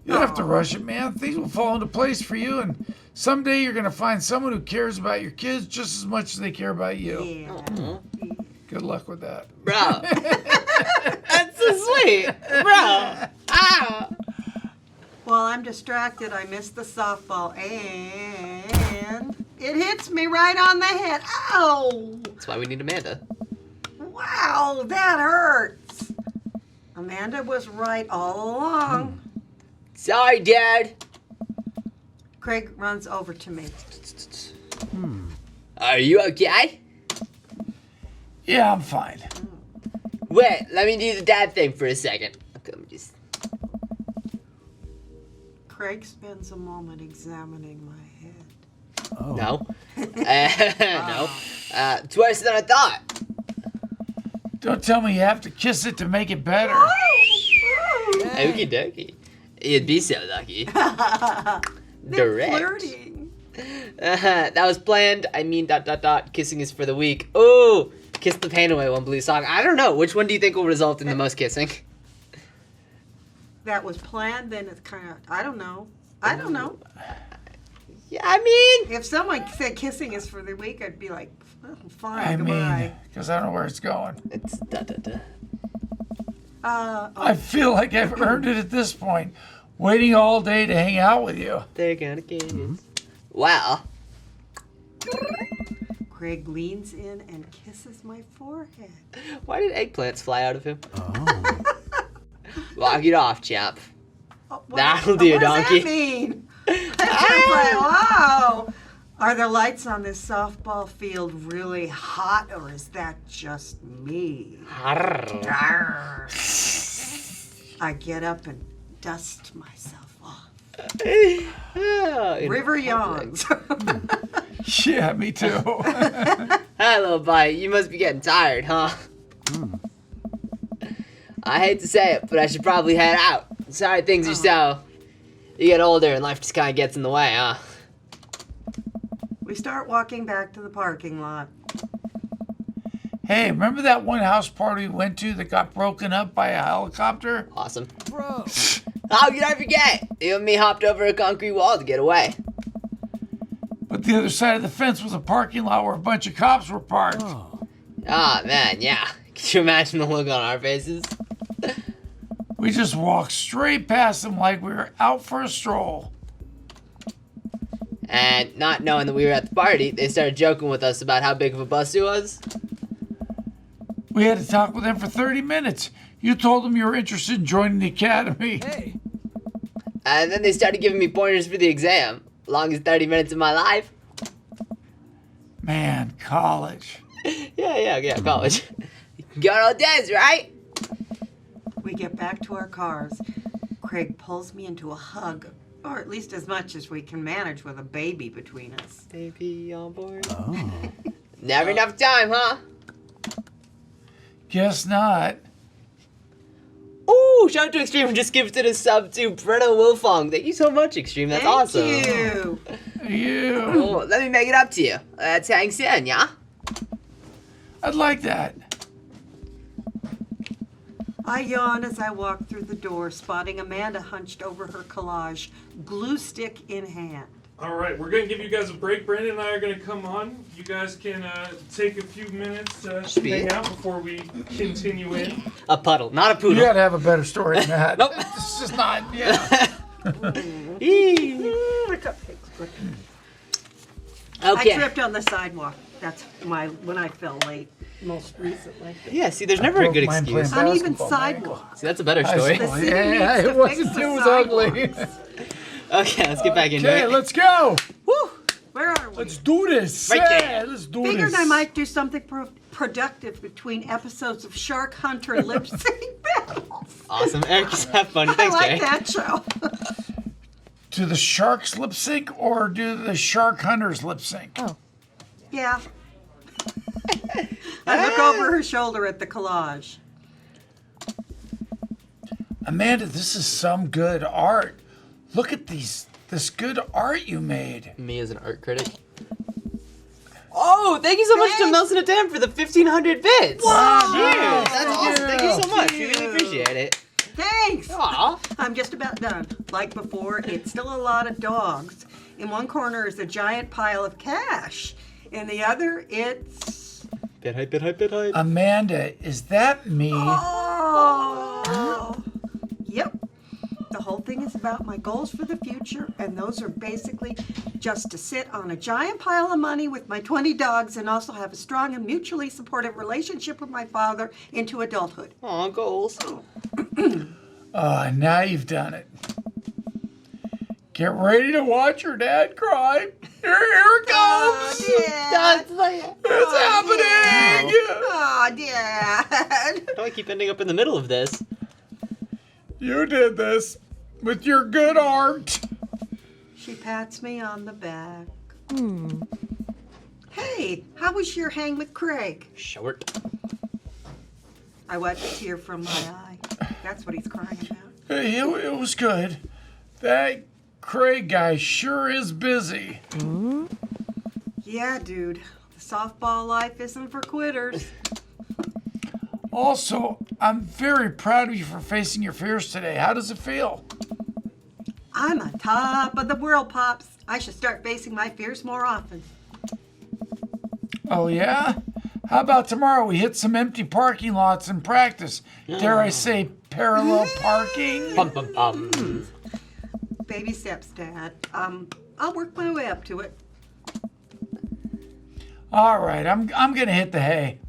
You don't have to rush it, man. Things will fall into place for you, and someday you're going to find someone who cares about your kids just as much as they care about you. Yeah. Good luck with that. Bro. That's so sweet. Bro. Ah. While I'm distracted, I missed the softball, and it hits me right on the head. Ow! That's why we need Amanda. Wow, that hurts. Amanda was right all along. Sorry, Dad. Craig runs over to me. Are you okay? Yeah, I'm fine. Wait, let me do the dad thing for a second. Okay, let me just... Craig spends a moment examining my head. Oh. No. No. It's worse than I thought. Don't tell me you have to kiss it to make it better. Okie dokie. You'd be so lucky. Direct. Flirting. That was planned. I mean, ... Kissing is for the weak. Ooh! Kiss the pain away, one blue song. I don't know. Which one do you think will result in the most kissing? That was planned, then it's kind of, I don't know. I don't know. Yeah, I mean... If someone said kissing is for the week, I'd be like, oh, fine, I goodbye. mean, because I don't know where it's going. It's ... I feel like I've earned it at this point, waiting all day to hang out with you. They're gonna kiss. Wow. Craig leans in and kisses my forehead. Why did eggplants fly out of him? Oh. Walk it off, champ. Oh, That'll do, what donkey. does that mean? Wow. Are the lights on this softball field really hot, or is that just me? Arr. I get up and dust myself off. River yawns. Yeah, me too. Hi, little buddy. You must be getting tired, huh? I hate to say it, but I should probably head out. Sorry things are so... You get older and life just kind of gets in the way, huh? We start walking back to the parking lot. Hey, remember that one house party we went to that got broken up by a helicopter? Awesome. Bro. How could I forget? You and me hopped over a concrete wall to get away. But the other side of the fence was a parking lot where a bunch of cops were parked. Ah, man, yeah. Could you imagine the look on our faces? We just walked straight past them like we were out for a stroll. And not knowing that we were at the party, they started joking with us about how big of a bust it was. We had to talk with them for 30 minutes. You told them you were interested in joining the academy. Hey. And then they started giving me pointers for the exam. Longest 30 minutes of my life. Man, college. Yeah, college. Good old days, right? We get back to our cars. Craig pulls me into a hug, or at least as much as we can manage with a baby between us. Baby on board. Oh. Never enough time, huh? Guess not. Ooh, shout out to Extreme who just gifted a sub to Britta Wilfong. Thank you so much, Extreme. That's awesome. Thank you. You. Oh, let me make it up to you. Thanks in, yeah? I'd like that. I yawn as I walk through the door, spotting Amanda hunched over her collage, glue stick in hand. All right, we're going to give you guys a break. Brandon and I are going to come on. You guys can take a few minutes to hang out before we continue in. A puddle, not a poodle. You gotta have a better story than that. Nope. It's just not, yeah. Okay. I tripped on the sidewalk. That's when I fell late most recently. Yeah, see, there's never a good Mine excuse. playing Uneven basketball, sidewalk. See, that's a better story. The city Yeah, needs it to wasn't. fix the It was sidewalks. ugly. Okay, let's get back into Okay, it. let's go. Woo! Where are we? Let's do this. Right there. Yeah, let's do Figured this. I might do something productive between episodes of Shark Hunter lip sync battles. Awesome. Eric, just have fun. I Thanks, like Jay. that show. Do the sharks lip sync or do the shark hunters lip sync? Oh. Yeah. I look over her shoulder at the collage. Amanda, this is some good art. Look at this good art you made. Me as an art critic. Oh, thank you so much to Thanks. Nelson and Dan for the 1,500 bits. Wow, Cheers. nice. That's awesome. Thank you so much. We really appreciate it. Thanks. Aw. I'm just about done. Like before, it's still a lot of dogs. In one corner is a giant pile of cash. In the other, it's... Bit hype, bit hype, bit hype. Amanda, is that me? Oh. Yep. The whole thing is about my goals for the future, and those are basically just to sit on a giant pile of money with my 20 dogs and also have a strong and mutually supportive relationship with my father into adulthood. Aw, goals. Now you've done it. Get ready to watch your dad cry. Here it comes. Dad. It's happening. Oh, Dad. How do I keep ending up in the middle of this? You did this with your good art. She pats me on the back. Hey, how was your hang with Craig? Short. I wiped a tear from my eye. That's what he's crying about. Hey, it was good. That Craig guy sure is busy. Yeah, dude. The softball life isn't for quitters. Also, I'm very proud of you for facing your fears today. How does it feel? I'm on top of the world, Pops. I should start facing my fears more often. Oh, yeah? How about tomorrow we hit some empty parking lots and practice? Dare I say parallel parking? Pum, pum, pum. Baby steps, Dad. I'll work my way up to it. All right, I'm gonna hit the hay.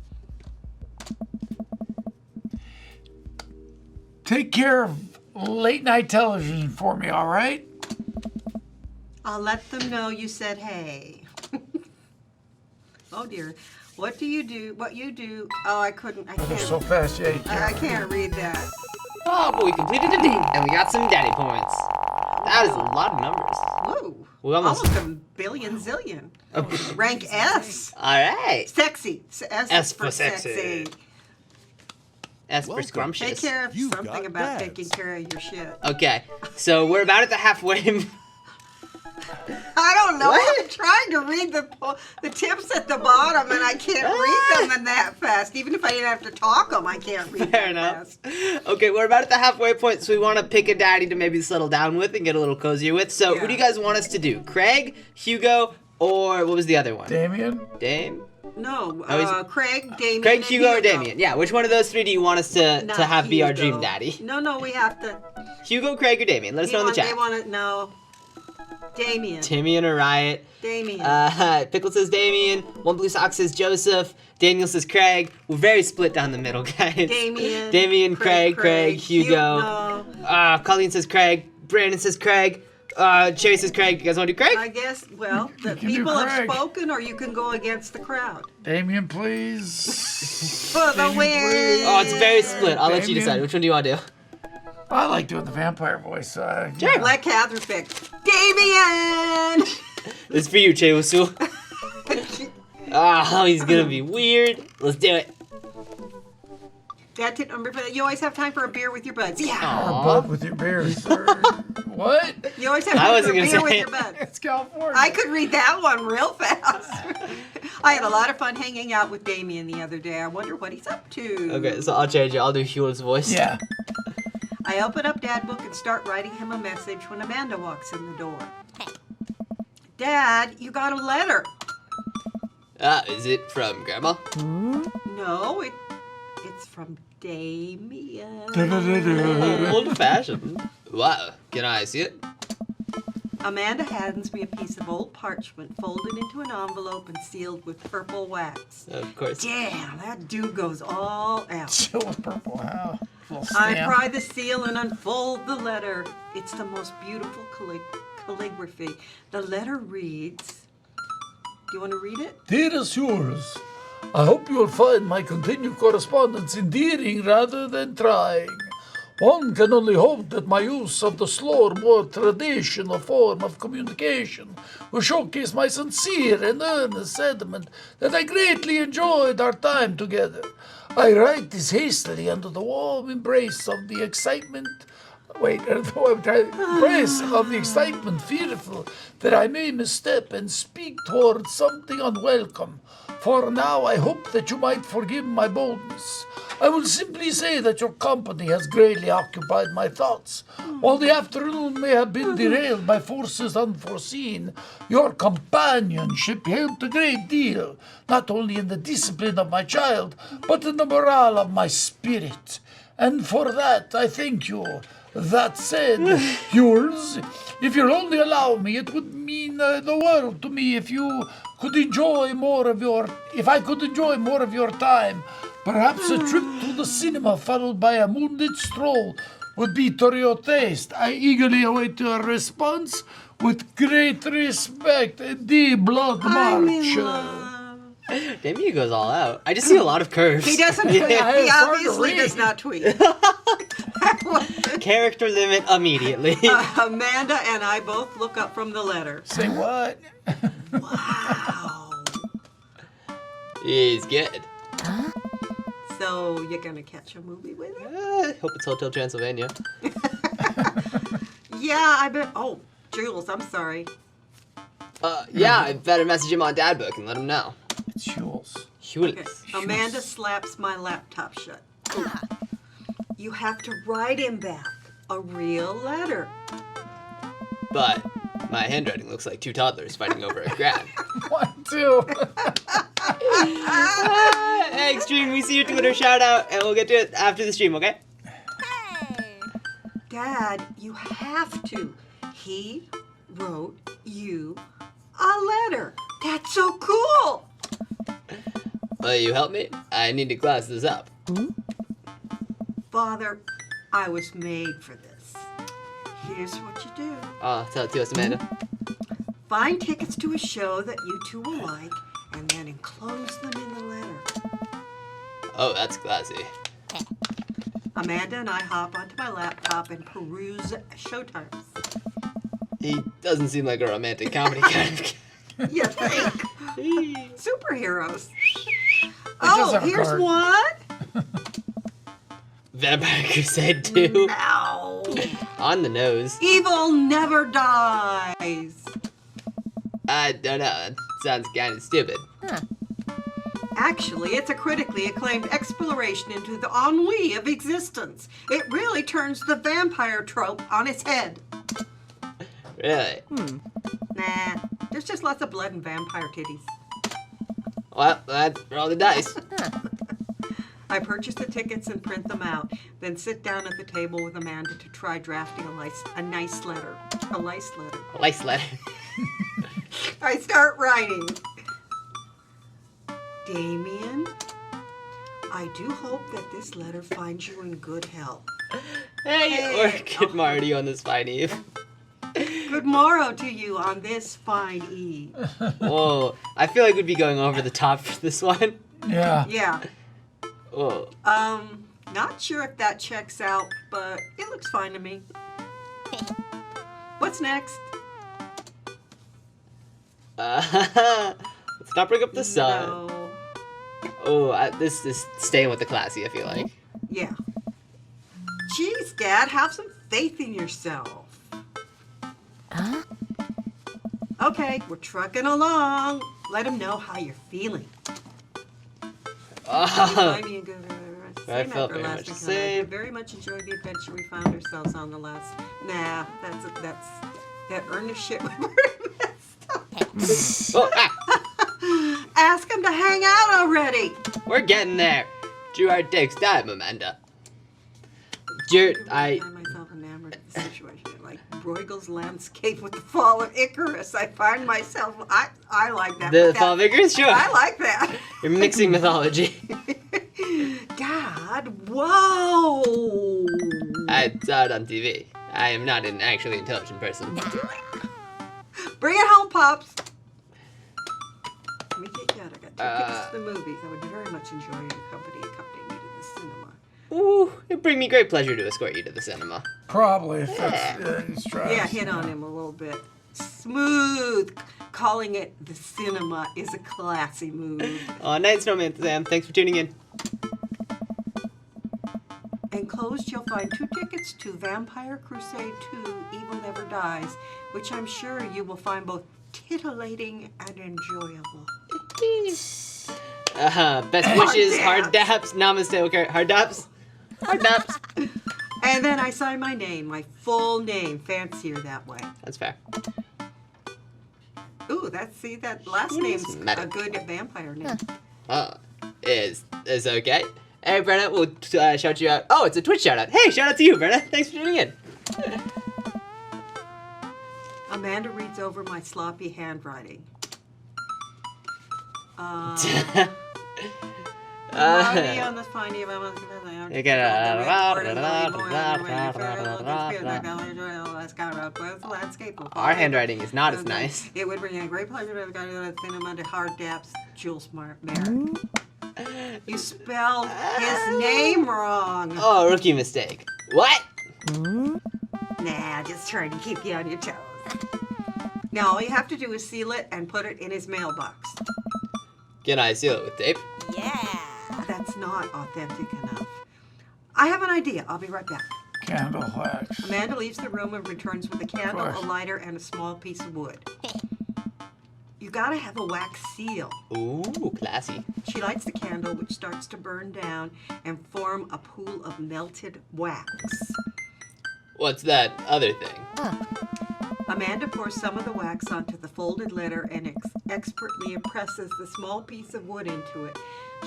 Take care of late night television for me, all right? I'll let them know you said hey. Oh dear. What do you do? What you do? Oh, I couldn't. I They're can't. so fast, yeah, you I can't. can't read that. Oh, but we completed a date, and we got some daddy points. That is a lot of numbers. Whoa. We almost- a billion zillion. Rank S. All right. Sexy. S, S is for sexy. S for Welcome. Take scrumptious. care of You've something got about dads. taking care of your shit. Okay, so we're about at the halfway. I don't know. What? I'm trying to read the tips at the bottom, and I can't read them in that fast. Even if I didn't have to talk them, I can't read Fair them enough. fast. Okay, we're about at the halfway point, so we want to pick a daddy to maybe settle down with and get a little cozier with. So who do you guys want us to do? Craig, Hugo, or what was the other one? Damien? Dame? No, Oh, Craig, Damien, Craig, and Hugo, or Damien? Yeah, which one of those three do you want us to Not have be our Hugo. dream daddy? No, we have to. Hugo, Craig, or Damien? Let us know in the chat. They want to know. Damien. Timmy and a riot. Damien. Pickle says Damien. One Blue Sock says Joseph. Daniel says Craig. We're very split down the middle, guys. Damien. Damien, Craig, Hugo. No. Colleen says Craig. Brandon says Craig. Cherry says Craig. You guys want to do Craig? I guess, well, the can do people have Craig. spoken, or you can go against the crowd. Damien, please. For the Damien, win! please. Oh, it's very split. I'll let you Damien. decide. Which one do you want to do? I like doing the vampire voice. Sure. Let Catherine pick. Damien! It's for you, Chewusu. Oh, he's gonna be weird. Let's do it. That's it. You always have time for a beer with your buds. Yeah. Or bud with your beers. Or... what? You always have I time wasn't for a gonna beer say with it. your buds. It's California. I could read that one real fast. I had a lot of fun hanging out with Damien the other day. I wonder what he's up to. Okay, so I'll change it. I'll do Hugo's voice. Yeah. I open up Dad Book and start writing him a message when Amanda walks in the door. Dad, you got a letter. Is it from Grandma? No, it's from Damien. Old fashioned. Wow. Can I see it? Amanda hands me a piece of old parchment folded into an envelope and sealed with purple wax. Of course. Damn, that dude goes all out. Chill with purple. Wow. I pry the seal and unfold the letter. It's the most beautiful calligraphy. The letter reads... Do you want to read it? Dearest yours, I hope you will find my continued correspondence endearing rather than trying. One can only hope that my use of the slower, more traditional form of communication will showcase my sincere and earnest sentiment that I greatly enjoyed our time together. I write this hastily under the warm embrace of the excitement. Embrace of the excitement, fearful that I may misstep and speak towards something unwelcome. For now I hope that you might forgive my boldness. I will simply say that your company has greatly occupied my thoughts. While the afternoon may have been derailed by forces unforeseen, your companionship helped a great deal, not only in the discipline of my child, but in the morale of my spirit. And for that I thank you. That said, yours, if you'll only allow me, it would mean the world to me if I could enjoy more of your time. Perhaps a trip to the cinema followed by a moonlit stroll would be to your taste. I eagerly await your response with great respect. The Blood March. Damien goes all out. I just see a lot of curves. He doesn't tweet. Yeah, He it's hard to obviously read. does not tweet. Character limit immediately. Amanda and I both look up from the letter. Say what? Wow. He's good. So you're gonna catch a movie with him? Hope it's Hotel Transylvania. Yeah, I bet. Oh, Jules, I'm sorry. Yeah, I better message him on Dad Book and let him know. It's Jules. Okay. Amanda slaps my laptop shut. You have to write him back a real letter. But my handwriting looks like two toddlers fighting over a grab. 1, 2. Hey, Extreme, we see your Twitter shout out, and we'll get to it after the stream, okay? Dad, you have to. He wrote you a letter. That's so cool. Will you help me? I need to class this up. Father, I was made for this. Here's what you do. Tell it to us, Amanda. Find tickets to a show that you two will like, and then enclose them in the letter. Oh, that's classy. Amanda and I hop onto my laptop and peruse showtimes. He doesn't seem like a romantic comedy kind of guy. You think? Superheroes. does Oh, have a here's card. one. Vampire Crusade 2. No. On the nose. Evil never dies. I don't know. That sounds kind of stupid. Huh. Actually, it's a critically acclaimed exploration into the ennui of existence. It really turns the vampire trope on its head. Really? Nah, there's just lots of blood and vampire titties. Well, let's roll the dice. I purchase the tickets and print them out, then sit down at the table with Amanda to try drafting a nice letter. A nice letter. A nice letter. I start writing. Damien, I do hope that this letter finds you in good health. Hey, or good Marty on this fine eve. Good morrow to you on this fine eve. Whoa, I feel like we'd be going over the top for this one. Yeah. Yeah. Whoa. Not sure if that checks out, but it looks fine to me. What's next? Let's not bring up the sun. No. Oh, this is staying with the classy, I feel like. Yeah. Jeez, Dad, have some faith in yourself. Huh? Okay, we're trucking along. Let him know how you're feeling. Oh, Find me a good I same felt after very last much the encounter. same. I very much enjoyed the adventure we found ourselves on the last. Nah, that's that earnest shit we were messed up. oh, ah, Ask him to hang out already. we're getting there. Drew our dicks time, Amanda. I find myself enamored of the situation. Like Bruegel's landscape with the fall of Icarus. I find myself. I like that. The fall figures, sure. I like that. You're mixing mythology. Dad, whoa! I saw it on TV. I am not an actually intelligent person. Bring it home, Pops. Let me take you out. I got 2 tickets to the movies. I would very much enjoy your company accompanying me to the cinema. Ooh, it'd bring me great pleasure to escort you to the cinema. Probably if that's his try. Yeah, hit on him a little bit. Smooth. Calling it the cinema is a classy move. Night, Snowman Sam. Thanks for tuning in. Enclosed, you'll find 2 tickets to Vampire Crusade 2 Evil Never Dies, which I'm sure you will find both titillating and enjoyable. Best wishes, hard daps, namaste, okay, hard daps. Hard daps. And then I sign my name, my full name, fancier that way. That's fair. Ooh, that last name's Medic. a good vampire name. Is okay. Hey, Brenna, we'll shout you out. Oh, it's a Twitch shout out. Hey, shout out to you, Brenna. Thanks for tuning in. Amanda reads over my sloppy handwriting. Marty on the fine eve. You get Our handwriting is not as nice. It would bring a great pleasure to go to the cinema to hard daps, Jules Merrick. You spelled his name wrong. Oh, rookie mistake. What? Nah, just trying to keep you on your toes. Now all you have to do is seal it and put it in his mailbox. Can I seal it with tape? Yeah. That's not authentic enough. I have an idea. I'll be right back. Candle wax. Amanda leaves the room and returns with a candle, Of course. a lighter, and a small piece of wood. You gotta have a wax seal. Ooh, classy. She lights the candle, which starts to burn down and form a pool of melted wax. What's that other thing? Amanda pours some of the wax onto the folded letter and expertly impresses the small piece of wood into it.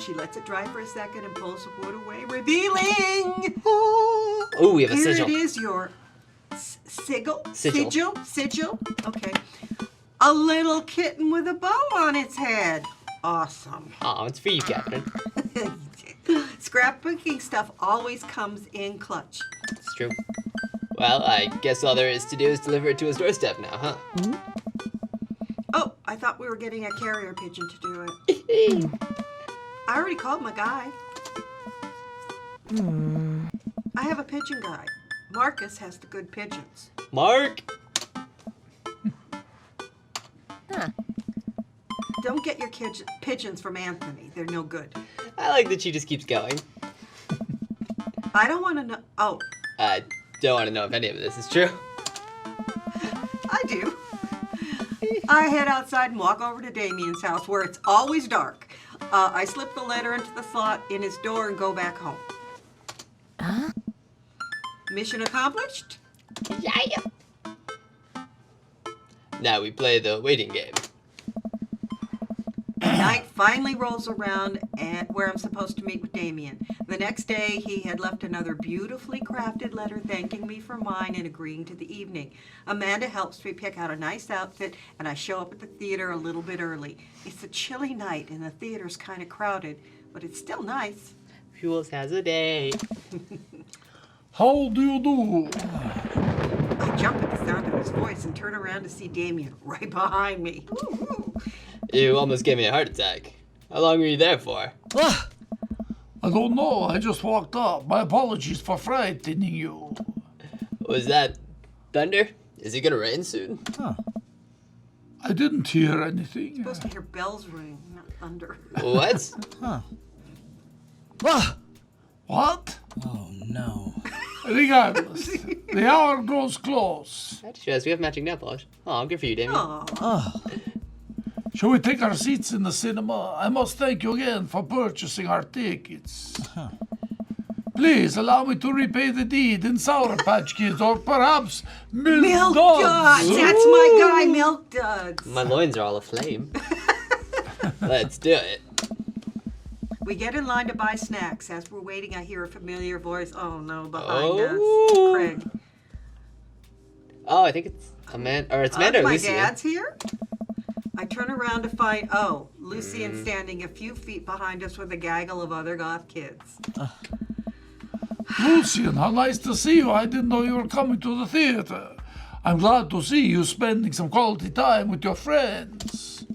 She lets it dry for a second and pulls the wood away, revealing... Ooh, we have a Here sigil. it is, your sigil. Sigil. Sigil. Okay. A little kitten with a bow on its head. Awesome. Oh, it's for you, Captain. Scrapbooking stuff always comes in clutch. It's true. Well, I guess all there is to do is deliver it to his doorstep now, huh? Oh, I thought we were getting a carrier pigeon to do it. I already called my guy. I have a pigeon guy. Marcus has the good pigeons. Marc! Don't get your pigeons from Anthony. They're no good. I like that she just keeps going. I don't want to know. Oh, I don't want to know if any of this is true. I do. I head outside and walk over to Damiens' house where it's always dark. I slip the letter into the slot in his door and go back home. Huh? Mission accomplished? Yeah. Now we play the waiting game. Night finally rolls around at where I'm supposed to meet with Damien. The next day, he had left another beautifully crafted letter thanking me for mine and agreeing to the evening. Amanda helps me pick out a nice outfit, and I show up at the theater a little bit early. It's a chilly night, and the theater's kind of crowded, but it's still nice. Fuels has a day. How do you do? I jump at the sound of his voice and turn around to see Damien right behind me. You almost gave me a heart attack. How long were you there for? I don't know. I just walked up. My apologies for frightening you. Was that thunder? Is it gonna rain soon? I didn't hear anything. Supposed to hear bells ring, not thunder. What? What? Oh, no. Regardless, the hour grows close. That shows we have matching nail polish. Oh, good for you, Damien. Aw. Shall we take our seats in the cinema? I must thank you again for purchasing our tickets. Please allow me to repay the deed in Sour Patch Kids or perhaps Milk Milk Duds. Duds! That's my guy, Milk Duds. My loins are all aflame. Let's do it. We get in line to buy snacks. As we're waiting, I hear a familiar voice. Oh no, behind Oh. us. Craig. Oh, I think it's Amanda, or it's Amanda or My Lucien. dad's here? I turn around to find, Lucien standing a few feet behind us with a gaggle of other goth kids. Lucien, how nice to see you. I didn't know you were coming to the theater. I'm glad to see you spending some quality time with your friends.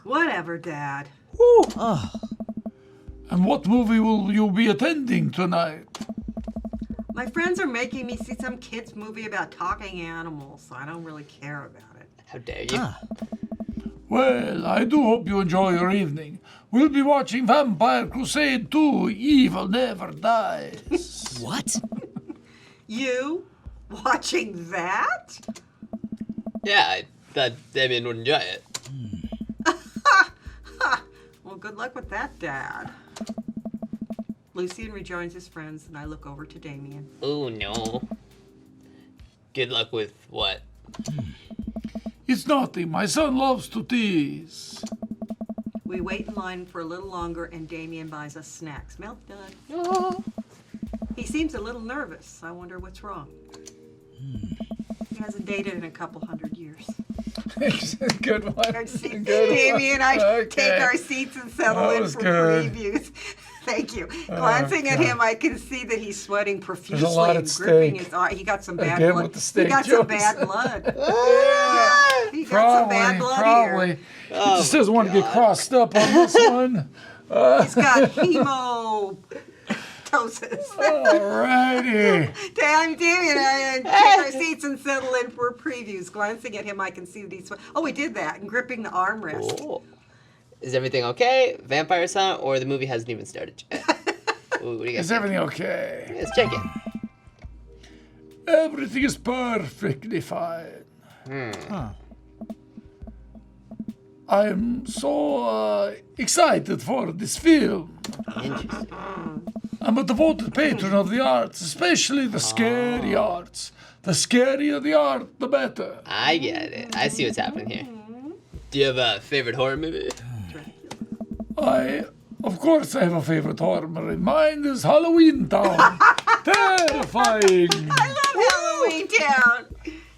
Whatever, Dad. And what movie will you be attending tonight? My friends are making me see some kids' movie about talking animals, so I don't really care about it. How dare you? Well, I do hope you enjoy your evening. We'll be watching Vampire Crusade 2, Evil Never Dies. What? You? Watching that? Yeah, I thought Damien would enjoy it. Well, good luck with that, Dad. Lucien rejoins his friends, and I look over to Damien. Oh no. Good luck with what? It's nothing. My son loves to tease. We wait in line for a little longer, and Damien buys us snacks. Milk Dud. Oh. He seems a little nervous. I wonder what's wrong. He hasn't dated in a couple hundred years. Good one. Damien and I take our seats and settle in for previews. Thank you. Glancing at him, I can see that he's sweating profusely There's a lot and at gripping stake. his eye. He got some bad Again blood. with the steak He got some jokes. bad blood. He got some bad blood Probably. here. He just doesn't want to get crossed up on this one. He's got hemoptosis. Alrighty. Damn, Damien, I take our seats and settle in for previews. Glancing at him, I can see that he's. Oh, we did that, and gripping the armrest. Cool. Is everything okay? Vampire Hunt, or the movie hasn't even started yet? Ooh, what do you guys Is think? everything okay? Let's check in. Everything is perfectly fine. I'm so excited for this film. Interesting. I'm a devoted patron of the arts, especially the scary arts. The scarier the art, the better. I get it. I see what's happening here. Do you have a favorite horror movie? Of course, I have a favorite horror movie. Mine is Halloween Town. Terrifying. I love Halloween Town.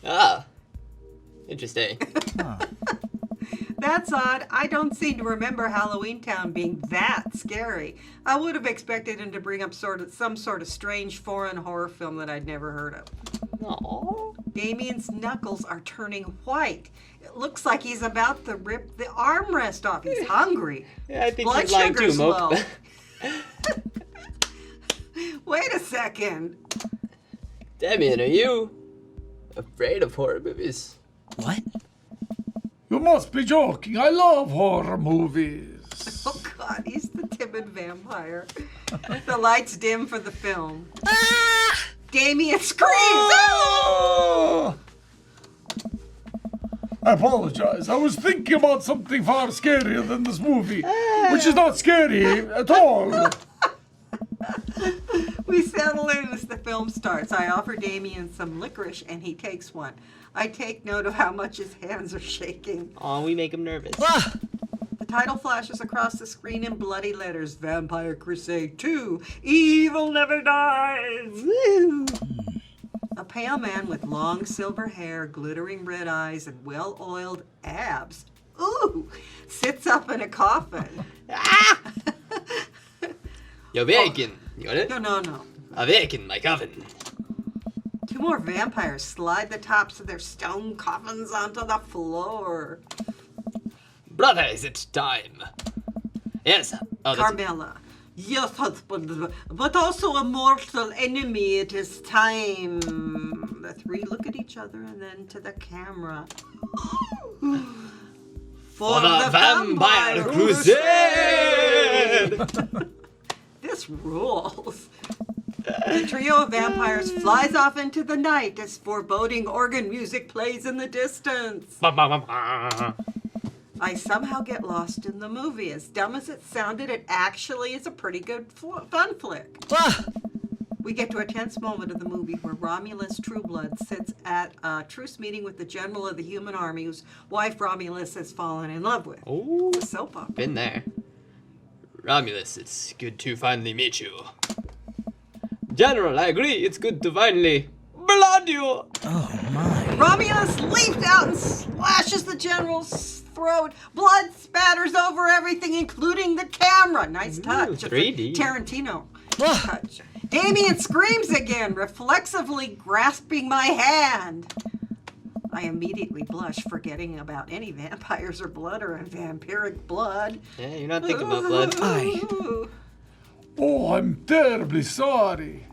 Ah. Interesting. That's odd. I don't seem to remember Halloween Town being that scary. I would have expected him to bring up some sort of strange foreign horror film that I'd never heard of. Aww. Damien's knuckles are turning white. It looks like he's about to rip the armrest off. He's hungry. Yeah, I think Blood he's lying too, sugar's low. Mope. Wait a second. Damien, are you afraid of horror movies? What? You must be joking. I love horror movies. Oh God, he's the timid vampire. The lights dim for the film. Damien screams. Oh! I apologize. I was thinking about something far scarier than this movie, which is not scary at all. We settle in as the film starts. I offer Damien some licorice, and he takes one. I take note of how much his hands are shaking. Aw, we make him nervous. The title flashes across the screen in bloody letters. Vampire Crusade 2. Evil never dies. Woo! A pale man with long silver hair, glittering red eyes, and well-oiled abs. Ooh! Sits up in a coffin. You're waking. You got it? No. Awaken my coven. Two more vampires slide the tops of their stone coffins onto the floor. Brother, is it time? Yes. Oh, that's... Carmela. Yes, husband, but also a mortal enemy. It is time. The three look at each other and then to the camera. For the Vampire Crusade! This rules. The trio of vampires flies off into the night as foreboding organ music plays in the distance. I somehow get lost in the movie. As dumb as it sounded, it actually is a pretty good fun flick. We get to a tense moment of the movie where Romulus Trueblood sits at a truce meeting with the general of the human army whose wife Romulus has fallen in love with. Oh, A soap opera. been there. Romulus, it's good to finally meet you. General, I agree. It's good to finally blood you. Romulus leaped out and slashes the general's throat. Blood spatters over everything, including the camera. Nice touch. 3D. Tarantino touch. Damien screams again, reflexively grasping my hand. I immediately blush, forgetting about any vampires or blood or vampiric blood. Yeah, you're not thinking about blood. Ooh. Oh, I'm terribly sorry.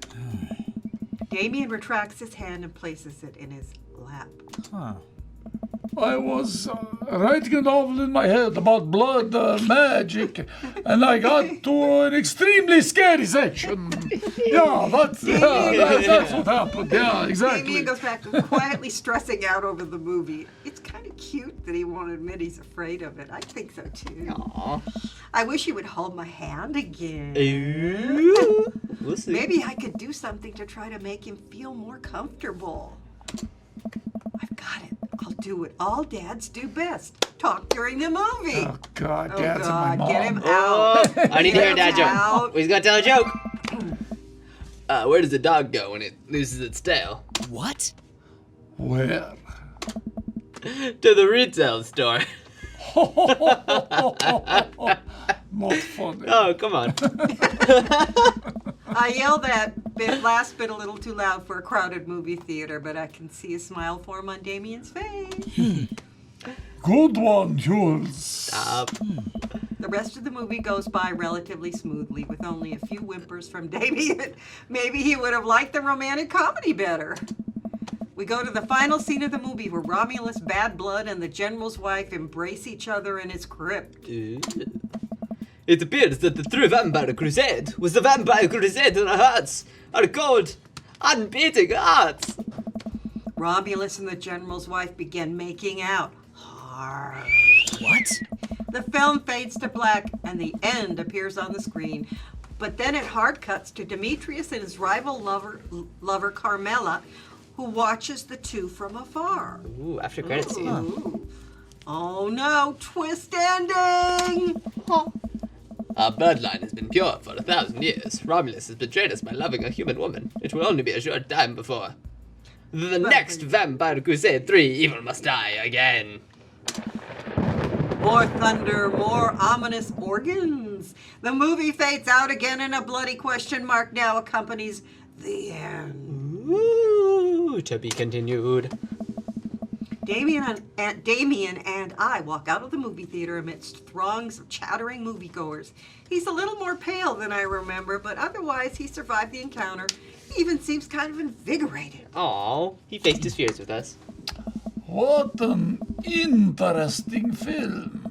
Damien retracts his hand and places it in his lap. I was writing a novel in my head about blood magic, and I got to an extremely scary section. That's what happened. Yeah, exactly. Damien goes back to quietly stressing out over the movie. It's kind of cute that he won't admit he's afraid of it. I think so too. Aw. I wish he would hold my hand again. Ooh. We'll see. Maybe I could do something to try to make him feel more comfortable. I've got it. I'll do what all dads do best. Talk during the movie. Oh, God, Oh, Dad's my God, mom. get him Oh, out. I need to hear a dad joke. Out. He's gonna tell a joke. Where does a dog go when it loses its tail? What? Where? To the retail store. Not funny. Oh, come on. I yelled that last bit a little too loud for a crowded movie theater, but I can see a smile form on Damien's face. Good one, Jules. Stop. The rest of the movie goes by relatively smoothly with only a few whimpers from Damien. Maybe he would have liked the romantic comedy better. We go to the final scene of the movie where Romulus Bad Blood and the general's wife embrace each other in his crypt. It appears that the true Vampire Crusade was the Vampire Crusade in our hearts, our cold, unbeating hearts. Romulus and the general's wife begin making out. Hard. What? The film fades to black and the end appears on the screen. But then it hard cuts to Demetrius and his rival lover Carmela, who watches the two from afar. Ooh, after credits scene. Ooh. Oh no, twist ending! Our bloodline has been pure for 1,000 years. Romulus has betrayed us by loving a human woman. It will only be a short time before the next Vampire Crusade 3, evil must die again. More thunder, more ominous organs. The movie fades out again and a bloody question mark now accompanies the end. Ooh, to be continued. Damien and I walk out of the movie theater amidst throngs of chattering moviegoers. He's a little more pale than I remember, but otherwise he survived the encounter. He even seems kind of invigorated. Aw, he faced his fears with us. What an interesting film.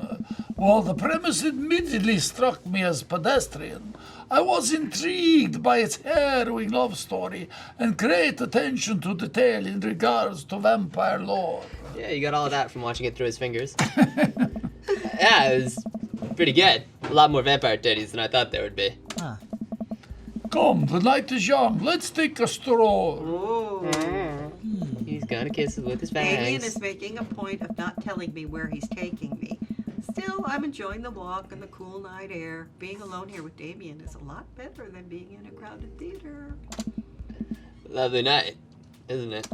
While the premise admittedly struck me as pedestrian, I was intrigued by its harrowing love story and great attention to detail in regards to vampire lore. Yeah, you got all of that from watching it through his fingers. Yeah, it was pretty good. A lot more vampire titties than I thought there would be. Come, the night is young. Let's take a stroll. Ooh. He's gonna kiss it with his Damien fangs. is making a point of not telling me where he's taking me. Still, I'm enjoying the walk and the cool night air. Being alone here with Damien is a lot better than being in a crowded theater. Lovely night, isn't it?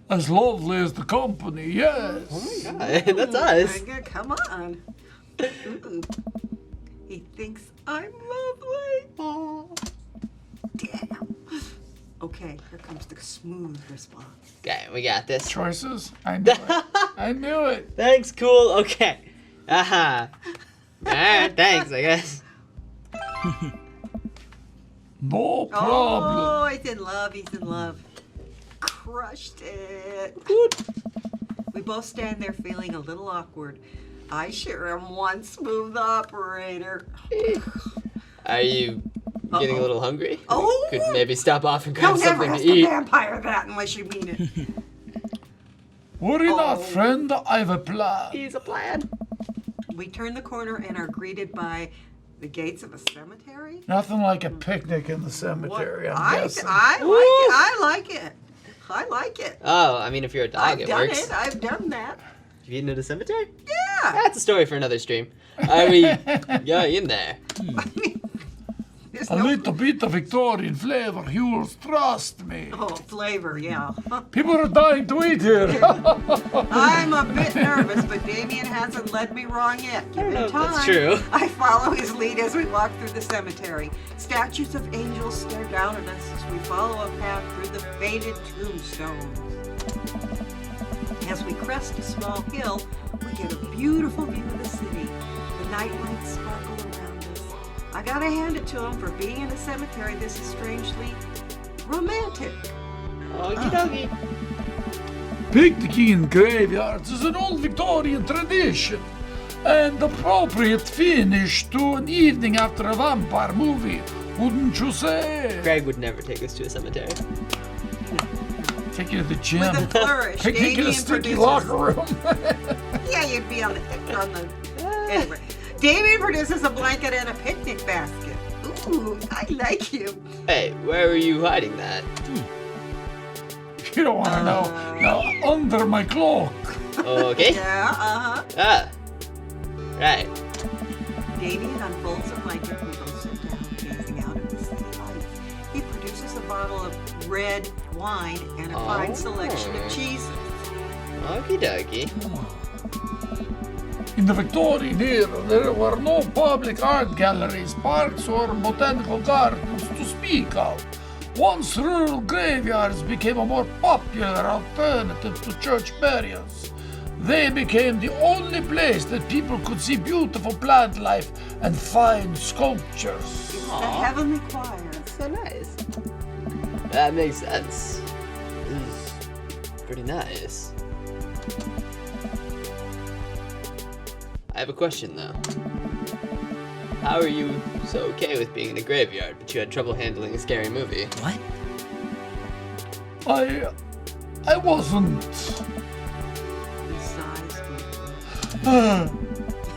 As lovely as the company, yes. Oh my god, that's us. Micah, come on. Ooh. He thinks I'm lovely. Damn. Okay, here comes the smooth response. Okay, we got this. Choices? I knew it. I knew it. Thanks, cool. Okay. Alright, thanks, I guess. No problem. Oh, he's in love. He's in love. Crushed it. We both stand there feeling a little awkward. I sure am one smooth operator. Are you getting a little hungry? Oh! Could maybe stop off and grab Don't ever something ask to a eat. vampire that unless you mean it. Worry not, friend. I've a plan. He's a plan. We turn the corner and are greeted by the gates of a cemetery. Nothing like a picnic in the cemetery, I'm guessing. I like it. I like it. Oh, I mean, if you're a dog, I've it done works. it. I've done that. You've eaten at a cemetery? Yeah. That's a story for another stream. Are we in there? I mean, there's A no little bit of Victorian flavor, Hughes, trust me. flavor, yeah. People are dying to eat here. I'm a bit nervous, but Damien hasn't led me wrong yet. Give him know if time. that's true. I follow his lead as we walk through the cemetery. Statues of angels stare down at us as we follow a path through the faded tombstones. As we crest a small hill, we get a beautiful view of the city. The night lights sparkle around us. I gotta hand it to him for being in a cemetery. This is strangely romantic. Okie dokie. Picnicking in graveyards is an old Victorian tradition and appropriate finish to an evening after a vampire movie, wouldn't you say? Greg would never take us to a cemetery. Take you to the gym. With a flourish, Take you to Damien the sticky produces. locker room. Yeah, you'd be on the. Anyway, Damien produces a blanket and a picnic basket. Ooh, I like him. Hey, where were you hiding that? You don't want to know. Now, under my cloak. Okay. Yeah, Ah. Right. Damien unfolds a blanket. We both sit down, gazing out at the city lights. He produces a bottle of red wine and a fine selection of cheeses. Okie dokie. In the Victorian era, there were no public art galleries, parks, or botanical gardens to speak of. Once rural graveyards became a more popular alternative to church burials. They became the only place that people could see beautiful plant life and fine sculptures. It's the heavenly choir. So nice. That makes sense. This is pretty nice. I have a question though. How are you so okay with being in a graveyard, but you had trouble handling a scary movie? What? I wasn't. He sighs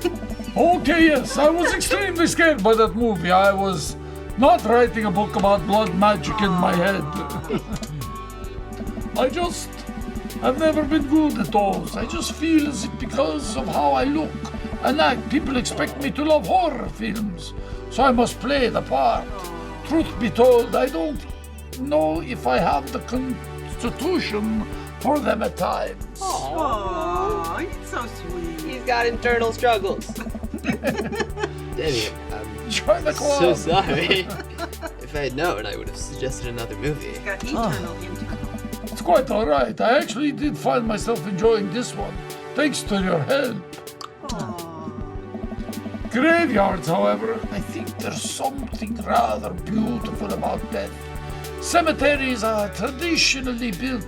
deeply. Okay, yes, I was extremely scared by that movie. I was not writing a book about blood magic in my head. I've never been good at those. I just feel as if because of how I look and act, people expect me to love horror films. So I must play the part. Truth be told, I don't know if I have the constitution for them at times. Aww, you're so sweet. He's got internal struggles. Damien, I'm Join the club. so sorry. If I had known, I would have suggested another movie. He's got eternal internal. It's quite all right. I actually did find myself enjoying this one, thanks to your help. Aww. Graveyards, however, I think there's something rather beautiful about death. Cemeteries are traditionally built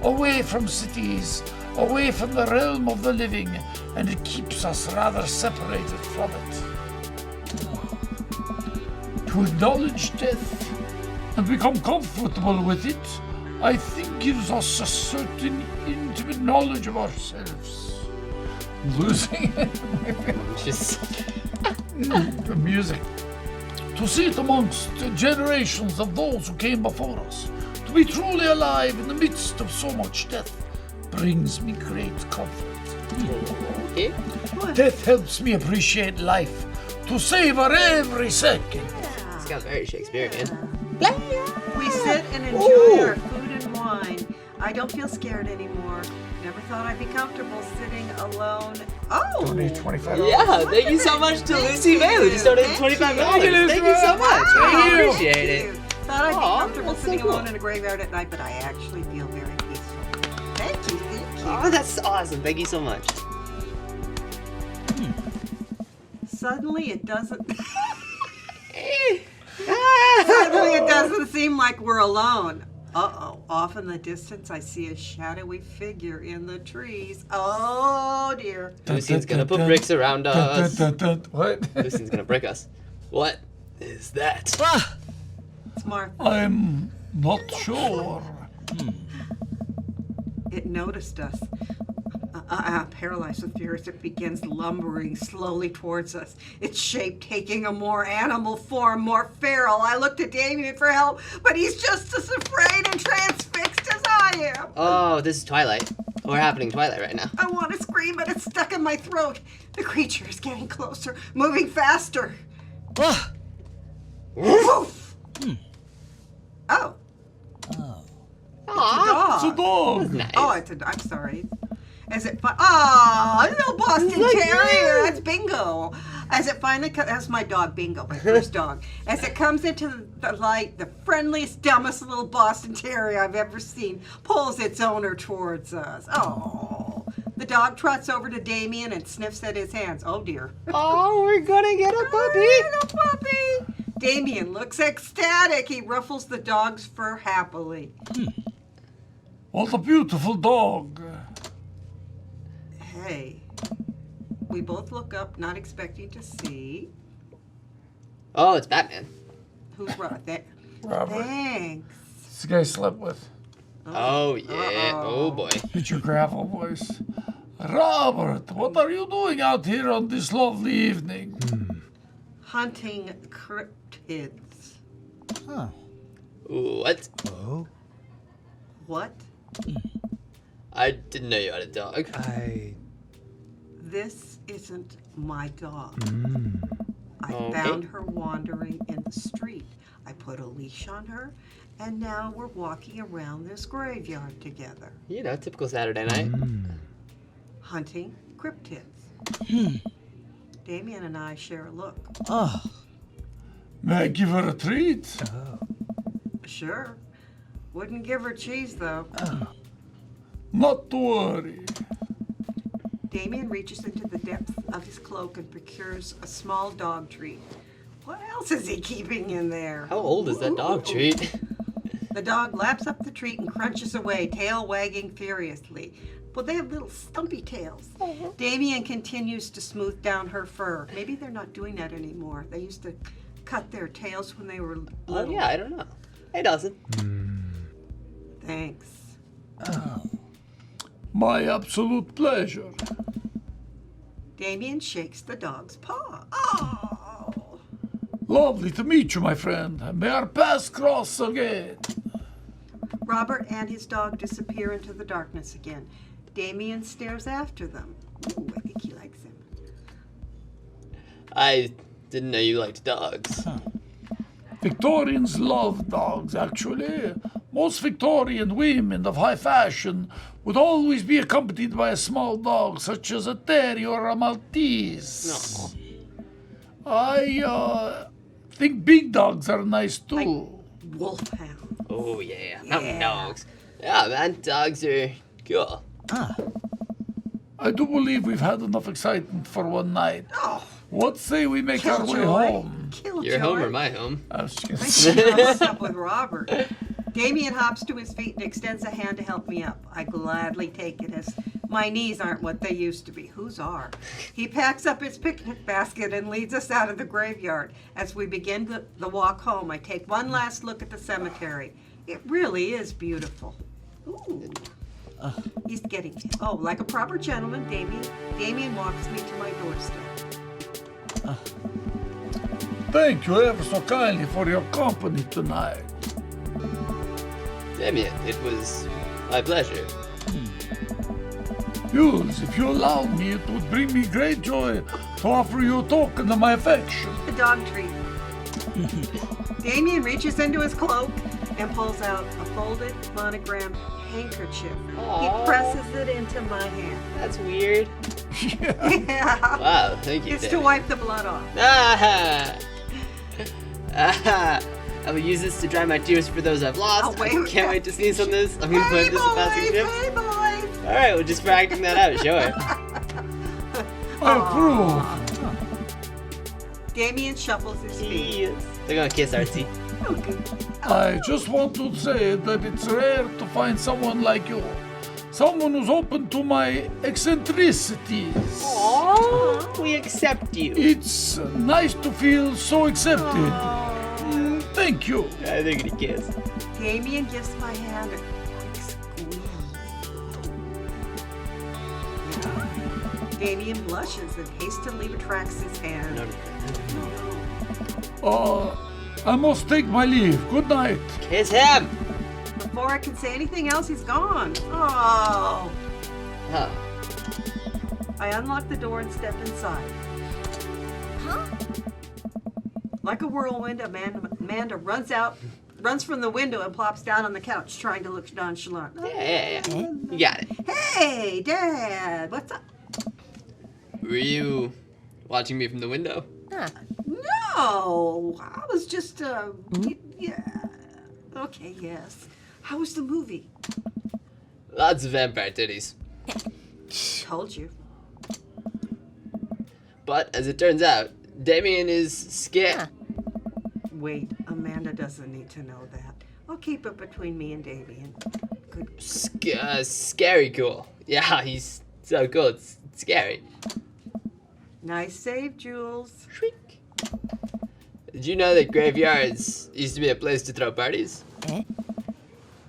away from cities, away from the realm of the living, and it keeps us rather separated from it. To acknowledge death and become comfortable with it, I think gives us a certain intimate knowledge of ourselves. Losing it. Just The music. To sit amongst the generations of those who came before us, to be truly alive in the midst of so much death, brings me great comfort. okay. Death helps me appreciate life, to savor every second. It's got very Shakespearean. We sit and enjoy our food and wine. I don't feel scared anymore. Never thought I'd be comfortable sitting alone. Oh! Donate $25. Yeah, thank you so much to Lucy May, who just donated $25. Thank you so much. I appreciate it. Thought I'd be Aw, comfortable that's so sitting cool. alone in a graveyard at night, but I actually feel very peaceful. Thank you, thank you. Oh, that's awesome. Thank you so much. Suddenly it doesn't... Suddenly it doesn't seem like we're alone. Uh-oh. Off in the distance, I see a shadowy figure in the trees. Oh, dear. Lucien's gonna put bricks around us. What? Lucien's gonna brick us. What is that? It's Mark. I'm not sure. It noticed us. Paralyzed with fear as it begins lumbering slowly towards us. Its shape taking a more animal form, more feral. I looked at Damien for help, but he's just as afraid and transfixed as I am. Oh, this is Twilight. We're happening Twilight right now. I want to scream, but it's stuck in my throat. The creature is getting closer, moving faster. Woof! Oh. Aww. It's a dog. Nice. Oh, I'm sorry. As it little Boston Terrier. That's Bingo. As it finally that's my dog Bingo, my first dog. As it comes into the light, the friendliest, dumbest little Boston Terrier I've ever seen pulls its owner towards us. Oh. The dog trots over to Damien and sniffs at his hands. Oh dear. Oh, we're gonna get a puppy. Little puppy. Damien looks ecstatic. He ruffles the dog's fur happily. What a beautiful dog. Hey. We both look up, not expecting to see. Oh, it's Batman. Who's Robert? Robert. Thanks. This guy I slept with. Oh, yeah. Oh, boy. It's your gravel voice. Robert, what are you doing out here on this lovely evening? Hunting cryptids. Huh. What? Oh. What? I didn't know you had a dog. This isn't my dog. I Okay. found her wandering in the street. I put a leash on her, and now we're walking around this graveyard together, You know, typical Saturday night. hunting cryptids. Damien and I share a look. Oh. May I give her a treat? Sure. Wouldn't give her cheese, though. Not to worry. Damien reaches into the depth of his cloak and procures a small dog treat. What else is he keeping in there? How old is that dog Ooh. treat? The dog laps up the treat and crunches away, tail wagging furiously. Well, they have little stumpy tails. Damien continues to smooth down her fur. Maybe they're not doing that anymore. They used to cut their tails when they were little. Oh, yeah, I don't know. Hey, Dawson. Thanks. My absolute pleasure. Damien shakes the dog's paw. Oh! Lovely to meet you, my friend. May our paths cross again. Robert and his dog disappear into the darkness again. Damien stares after them. Ooh, I think he likes him. I didn't know you liked dogs. Victorians love dogs, actually. Most Victorian women of high fashion would always be accompanied by a small dog, such as a terrier or a Maltese. No. I think big dogs are nice too. Wolfhound. Oh, yeah. Mountain dogs. Yeah, man, dogs are cool. I do believe we've had enough excitement for one night. Oh, What say we make our way home? Killjoy. Your home or my home? I was just I gonna think say, I hooked up with Robert. Damien hops to his feet and extends a hand to help me up. I gladly take it as My knees aren't what they used to be. Whose are? He packs up his picnic basket and leads us out of the graveyard. As we begin the walk home, I take one last look at the cemetery. It really is beautiful. Ooh. He's getting, like a proper gentleman, Damien walks me to my doorstep. Thank you ever so kindly for your company tonight. Damien, it was my pleasure. Jules, if you allowed me, it would bring me great joy to offer you a token of my affection. The dog treat. Damien reaches into his cloak and pulls out a folded monogrammed handkerchief. Aww. He presses it into my hand. That's weird. Yeah. Wow, thank you, It's to Damien. wipe the blood off. I will use this to dry my tears for those I've lost. Oh, wait, I can't wait to sneeze on this. I'm gonna put this in passing chips. Hey, boys! Alright, well, just for acting that out, sure. I approve. Damien shuffles his feet. Yes. They're gonna kiss Artsy. Okay. I just want to say that it's rare to find someone like you. Someone who's open to my eccentricities. Aww, we accept you. It's nice to feel so accepted. Thank you. They're gonna kiss. Damien gives my hand a quick squeeze. Damien blushes and hastily retracts his hand. I must take my leave. Good night. Kiss him! Before I can say anything else, he's gone. Oh. Huh. I unlock the door and step inside. Huh? Like a whirlwind, Amanda runs from the window and plops down on the couch, trying to look nonchalant. Yeah. You got it. Hey, Dad, what's up? Were you watching me from the window? Huh. No, I was just, yeah. Okay, yes. How was the movie? Lots of vampire titties. Told you. But as it turns out, Damien is scared. Huh. Wait, Amanda doesn't need to know that. I'll keep it between me and Damien. Good. Scary cool. Yeah, he's so cool. It's scary. Nice save, Jules. Shriek. Did you know that graveyards used to be a place to throw parties? Eh?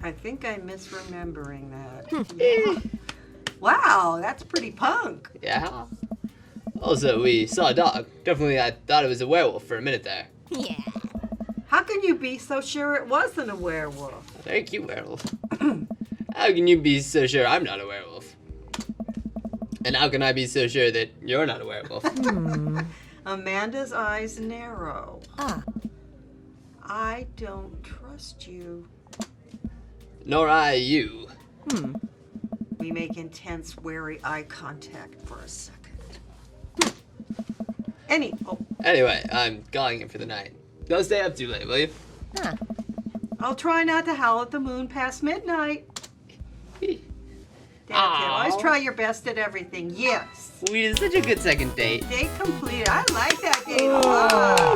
I think I'm misremembering that. Yeah. Wow, that's pretty punk. Yeah. Also, we saw a dog. Definitely, I thought it was a werewolf for a minute there. Yeah. How can you be so sure it wasn't a werewolf? Very cute werewolf. How can you be so sure I'm not a werewolf? And how can I be so sure that you're not a werewolf? Amanda's eyes narrow. Ah. I don't trust you. Nor I you. We make intense, wary eye contact for a second. Anyway, I'm calling it for the night. Don't stay up too late, will you? Huh. I'll try not to howl at the moon past midnight. Dad, kid, always try your best at everything. Yes. We did such a good second date. Date completed. I like that date a lot.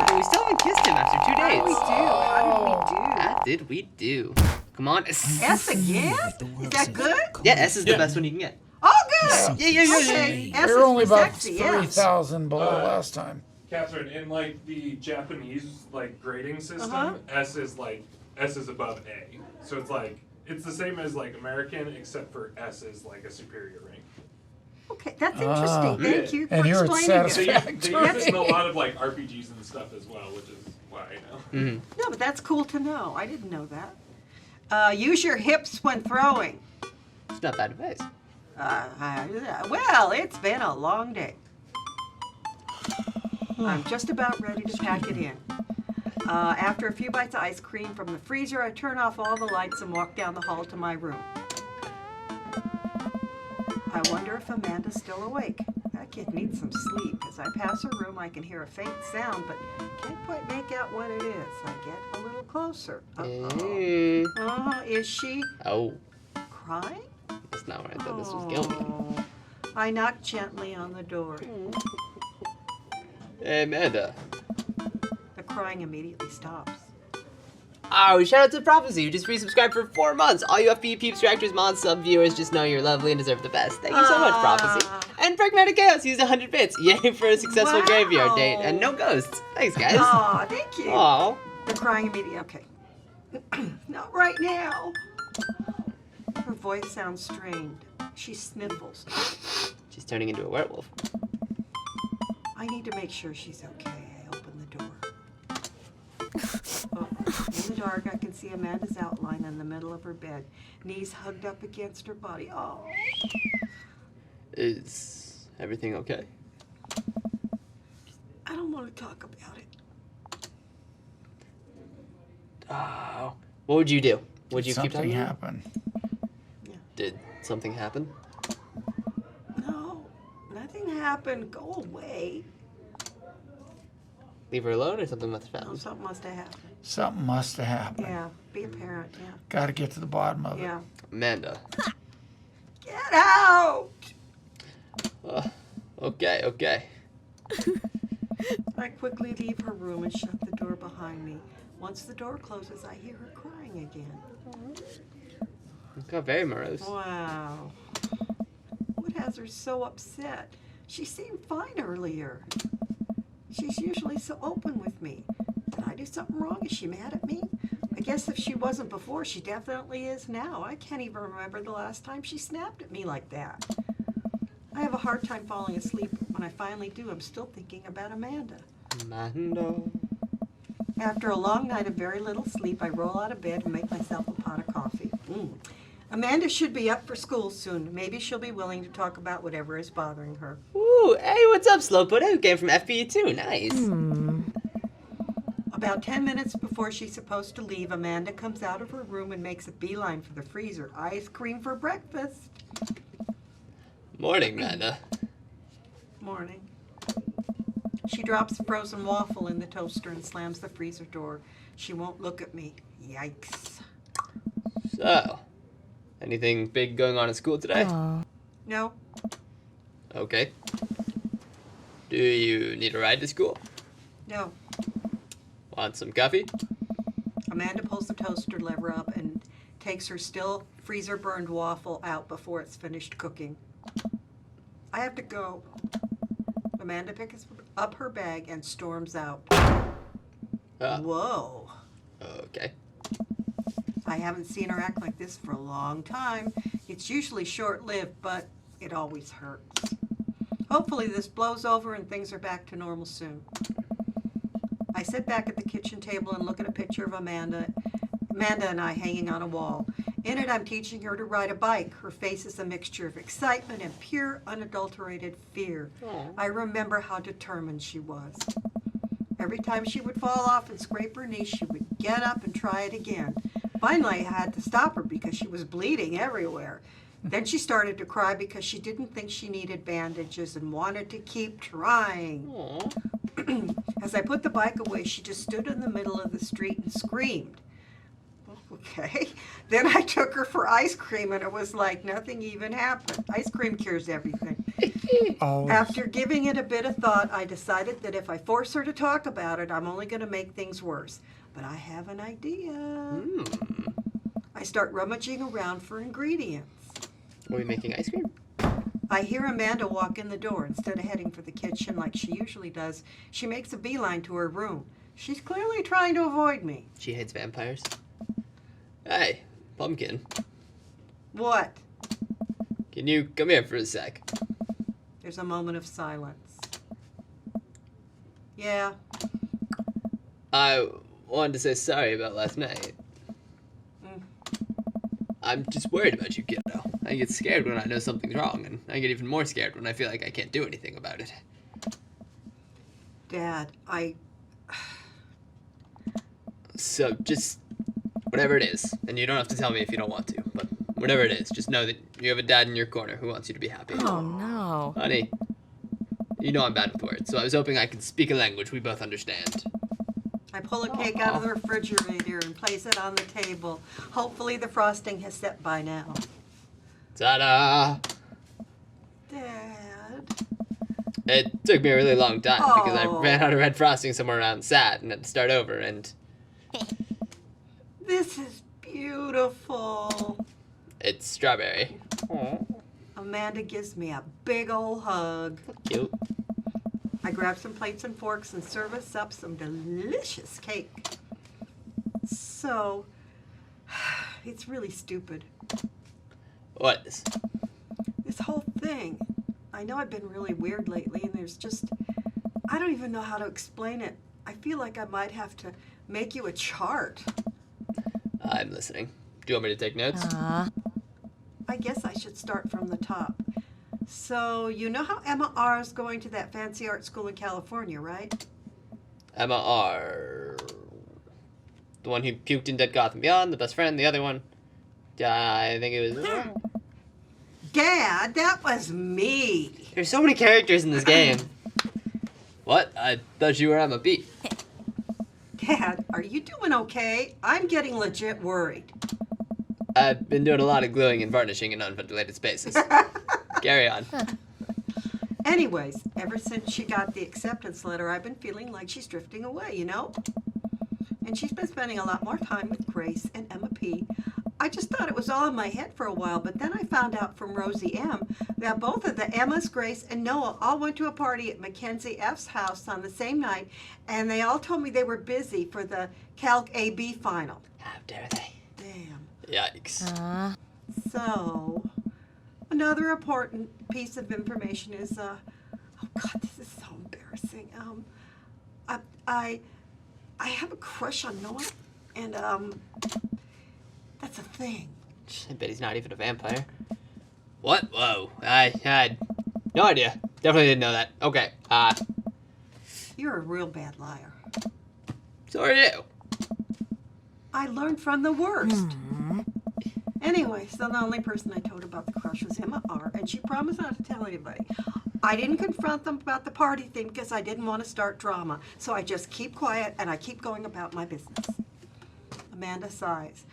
But we still haven't kissed him after 2 How did we dates. do? How did we do? Come on. S again? Is that good? Yeah, S is the best one you can get. Oh, good. Yeah. Okay. S They're is only for about sexy, yes. 3,000 below last time. Catherine, in like the Japanese like grading system, Uh-huh. S is above A. So it's the same as like American, except for S is like a superior rank. Okay, that's interesting. Thank you for And here it's explaining They it. use this in a lot of like RPGs and stuff as well, which is why I know. No, but that's cool to know. I didn't know that. Use your hips when throwing. It's not bad advice. Well, it's been a long day. I'm just about ready to pack it in. After a few bites of ice cream from the freezer, I turn off all the lights and walk down the hall to my room. I wonder if Amanda's still awake. That kid needs some sleep. As I pass her room, I can hear a faint sound, but can't quite make out what it is. I get a little closer. Is she Oh, crying? that's not where I thought this was going. Oh. I knock gently on the door. Hey, Amanda. The crying immediately stops. Oh, shout out to Prophecy, who just resubscribed for 4 months. All you FBE peeps, reactors, mods, sub viewers, just know you're lovely and deserve the best. Thank you so much, Prophecy. And Pragmatic Chaos used 100 bits. Yay for a successful graveyard date and no ghosts. Thanks, guys. Aw, thank you. Aw. They're crying immediately. Okay. Not right now. Her voice sounds strained. She sniffles. She's turning into a werewolf. I need to make sure she's okay. I open the door. Oh, in the dark, I can see Amanda's outline in the middle of her bed, knees hugged up against her body. Oh. Is everything okay? I don't want to talk about it. Oh. What would you do? Would you keep Something talking? happen? Did something happen? No, nothing happened. Go away. Leave her alone or something must have Oh, happened? something must have happened. Something must have happened. Yeah, be a parent. Yeah. Got to get to the bottom of it. Yeah. Amanda. Get out! Okay. I quickly leave her room and shut the door behind me. Once the door closes, I hear her crying again. You got very morose. Wow. What has her so upset? She seemed fine earlier. She's usually so open with me. Did I do something wrong? Is she mad at me? I guess if she wasn't before, she definitely is now. I can't even remember the last time she snapped at me like that. I have a hard time falling asleep. When I finally do, I'm still thinking about Amanda. Amanda. After a long night of very little sleep, I roll out of bed and make myself a pot of coffee. Amanda should be up for school soon. Maybe she'll be willing to talk about whatever is bothering her. Ooh, hey, what's up, Slowput? Who came from FBE too? Nice. About 10 minutes before she's supposed to leave, Amanda comes out of her room and makes a beeline for the freezer. Ice cream for breakfast. Morning, Amanda. Morning. She drops a frozen waffle in the toaster and slams the freezer door. She won't look at me. Yikes. So, anything big going on at school today? No, Okay. Do you need a ride to school? no. Want some coffee? Amanda pulls the toaster lever up and takes her still freezer burned waffle out before it's finished cooking. I have to go. Amanda picks up her bag and storms out. Whoa. Okay. I haven't seen her act like this for a long time. It's usually short-lived, but it always hurts. Hopefully this blows over and things are back to normal soon. I sit back at the kitchen table and look at a picture of Amanda and I hanging on a wall. In it, I'm teaching her to ride a bike. Her face is a mixture of excitement and pure, unadulterated fear. I remember how determined she was. Every time she would fall off and scrape her knee, she would get up and try it again. Finally, I had to stop her because she was bleeding everywhere. Then she started to cry because she didn't think she needed bandages and wanted to keep trying. As I put the bike away, she just stood in the middle of the street and screamed. Okay. Then I took her for ice cream and it was like nothing even happened. Ice cream cures everything. After giving it a bit of thought, I decided that if I force her to talk about it, I'm only going to make things worse. But I have an idea. I start rummaging around for ingredients. Are we making ice cream? I hear Amanda walk in the door. Instead of heading for the kitchen like she usually does, she makes a beeline to her room. She's clearly trying to avoid me. She hates vampires. Hey, Pumpkin. What? Can you come here for a sec? There's a moment of silence. Yeah. I wanted to say sorry about last night. I'm just worried about you, kiddo. I get scared when I know something's wrong, and I get even more scared when I feel like I can't do anything about it. Dad, So just whatever it is, and you don't have to tell me if you don't want to, but whatever it is, just know that you have a dad in your corner who wants you to be happy. Oh no. Honey, you know I'm bad with words, so I was hoping I could speak a language we both understand. I pull a cake out of the refrigerator and place it on the table. Hopefully the frosting has set by now. Ta-da! Dad. It took me a really long time because I Oh. ran out of red frosting somewhere around SAT and had to start over, and This is beautiful. It's strawberry. Amanda gives me a big old hug. Cute. I grab some plates and forks and serve us up some delicious cake. So, it's really stupid. What is? This whole thing. I know I've been really weird lately, and there's just, I don't even know how to explain it. I feel like I might have to make you a chart. I'm listening. Do you want me to take notes? I guess I should start from the top. So, you know how Emma R. is going to that fancy art school in California, right? Emma R. The one who puked in Dead Gotham Beyond, the best friend, the other one. I think it was... Dad, that was me. There's so many characters in this game. What? I thought you were Emma B. Dad, are you doing okay? I'm getting legit worried. I've been doing a lot of gluing and varnishing in unventilated spaces. Carry on. Anyways, ever since she got the acceptance letter, I've been feeling like she's drifting away, you know? And she's been spending a lot more time with Grace and Emma P. I just thought it was all in my head for a while, but then I found out from Rosie M. that both of the Emmas, Grace, and Noah all went to a party at Mackenzie F's house on the same night, and they all told me they were busy for the Calc AB final. How dare they? Damn. Yikes. So, another important piece of information is, oh God, this is so embarrassing. I have a crush on Noah, and, that's a thing. I bet he's not even a vampire. What? Whoa. I had no idea. Definitely didn't know that. Okay. You're a real bad liar. So are you. I learned from the worst. Anyway, so the only person I told about the crush was Emma R., and she promised not to tell anybody. I didn't confront them about the party thing because I didn't want to start drama, so I just keep quiet and I keep going about my business. Amanda sighs.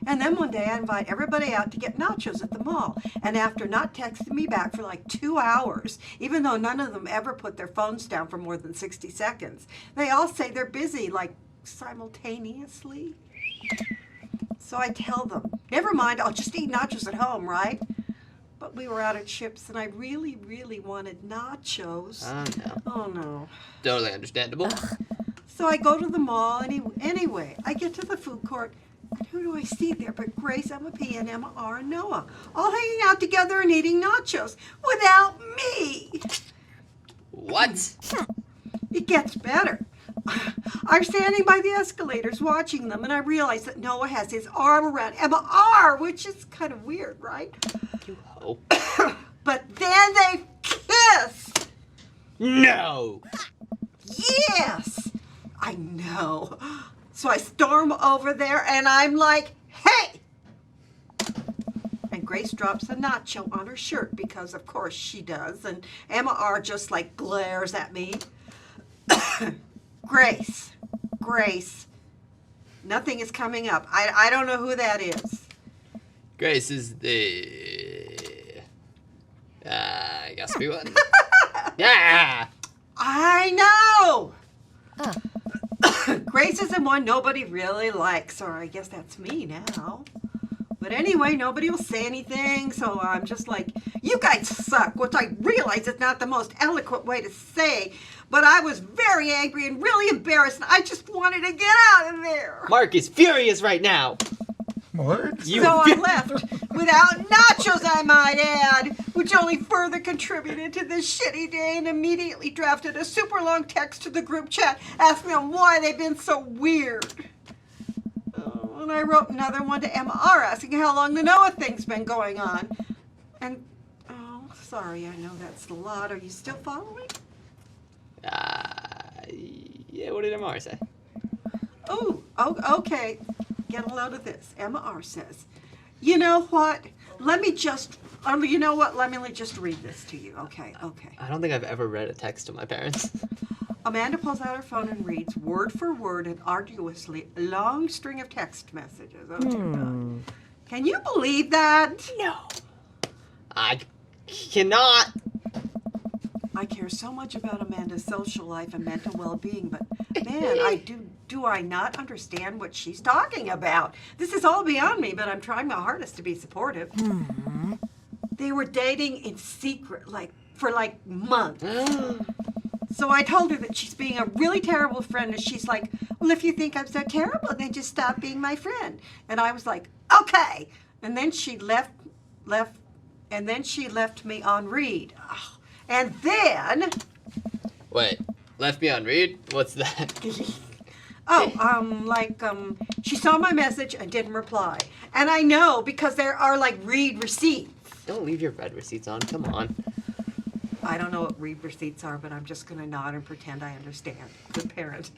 And then one day I invite everybody out to get nachos at the mall, and after not texting me back for like 2 hours, even though none of them ever put their phones down for more than 60 seconds, they all say they're busy, like simultaneously. So I tell them, never mind, I'll just eat nachos at home, right? But we were out of chips, and I really, really wanted nachos. Oh, no. Oh, no. Totally understandable. So I go to the mall, anyway, I get to the food court, and who do I see there but Grace, Emma P, and Emma R, and Noah, all hanging out together and eating nachos, without me. What? It gets better. I'm standing by the escalators watching them, and I realize that Noah has his arm around Emma R, which is kind of weird, right? You hope. But then they kiss. No! Yes, I know. So I storm over there, and I'm like, hey! And Grace drops a nacho on her shirt, because of course she does, and Emma R just like glares at me. Grace, nothing is coming up. I don't know who that is. Grace is the... I guess we won. Yeah! I know! Grace is the one nobody really likes, or I guess that's me now. But anyway, nobody will say anything, so I'm just like, you guys suck, which I realize is not the most eloquent way to say, but I was very angry and really embarrassed, and I just wanted to get out of there. Marc is furious right now. What? You So I left without nachos, I might add, which only further contributed to this shitty day, and immediately drafted a super long text to the group chat asking them why they've been so weird. And I wrote another one to Emma R. asking how long the Noah thing's been going on. And, oh, sorry, I know that's a lot. Are you still following? Yeah, what did MR say? Oh, okay. Get a load of this. Emma R. says, you know what? Let me just read this to you. Okay. I don't think I've ever read a text to my parents. Amanda pulls out her phone and reads word for word and arduously a long string of text messages. Oh, dear God. Can you believe that? No. I cannot. I I care so much about Amanda's social life and mental well-being, but man, do I not understand what she's talking about? This is all beyond me, but I'm trying my hardest to be supportive. They were dating in secret, for months. So I told her that she's being a really terrible friend, and she's like, well, if you think I'm so terrible, then just stop being my friend. And I was like, okay. And then she left me on read. And then... Wait, left me on read? What's that? She saw my message and didn't reply. And I know because there are read receipts. Don't leave your read receipts on, come on. I don't know what read receipts are, but I'm just gonna nod and pretend I understand. Good parent.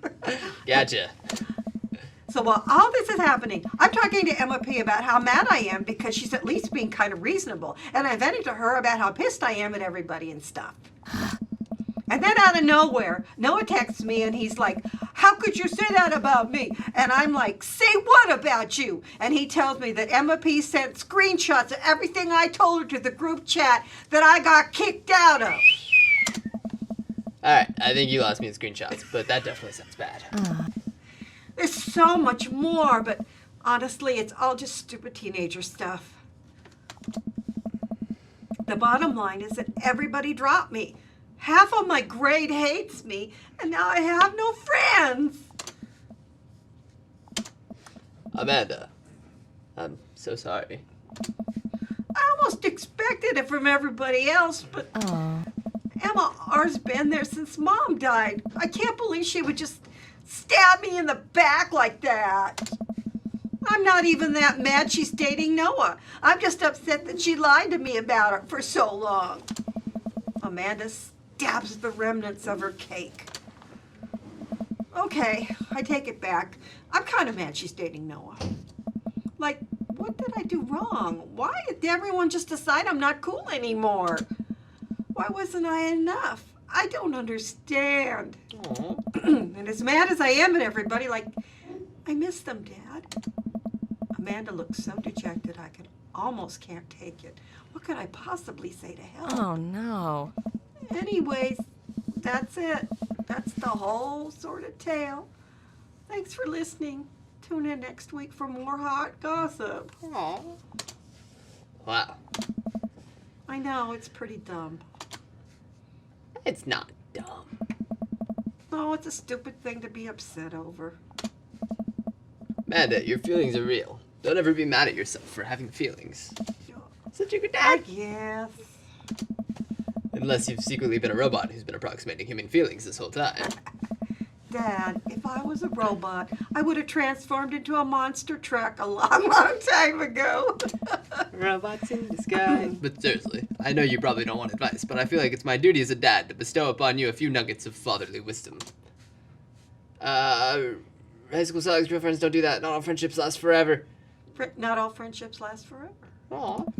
Gotcha. So while all this is happening, I'm talking to Emma P about how mad I am because she's at least being kind of reasonable. And I'm venting to her about how pissed I am at everybody and stuff. And then out of nowhere, Noah texts me and he's like, how could you say that about me? And I'm like, say what about you? And he tells me that Emma P sent screenshots of everything I told her to the group chat that I got kicked out of. Alright, I think you lost me in screenshots, but that definitely sounds bad. There's so much more, but honestly, it's all just stupid teenager stuff. The bottom line is that everybody dropped me. Half of my grade hates me, and now I have no friends. Amanda, I'm so sorry. I almost expected it from everybody else, but Emma R's been there since Mom died. I can't believe she would just stab me in the back like that. I'm not even that mad she's dating Noah. I'm just upset that she lied to me about it for so long. Amanda stabs the remnants of her cake. Okay, I take it back. I'm kind of mad she's dating Noah. What did I do wrong? Why did everyone just decide I'm not cool anymore? Why wasn't I enough? I don't understand. And as mad as I am at everybody, I miss them, Dad. Amanda looks so dejected I almost can't take it. What could I possibly say to help? Oh, no. Anyways, that's it. That's the whole sort of tale. Thanks for listening. Tune in next week for more hot gossip. Aww. Wow. I know, it's pretty dumb. It's not dumb. Oh, it's a stupid thing to be upset over. Amanda, your feelings are real. Don't ever be mad at yourself for having feelings. Such a good dad. Yes. Unless you've secretly been a robot who's been approximating human feelings this whole time. Dad, if I was a robot, I would have transformed into a monster truck a long, long time ago. Robots in disguise. But seriously, I know you probably don't want advice, but I feel like it's my duty as a dad to bestow upon you a few nuggets of fatherly wisdom. High school solace girlfriends don't do that. Not all friendships last forever. Not all friendships last forever. Aww.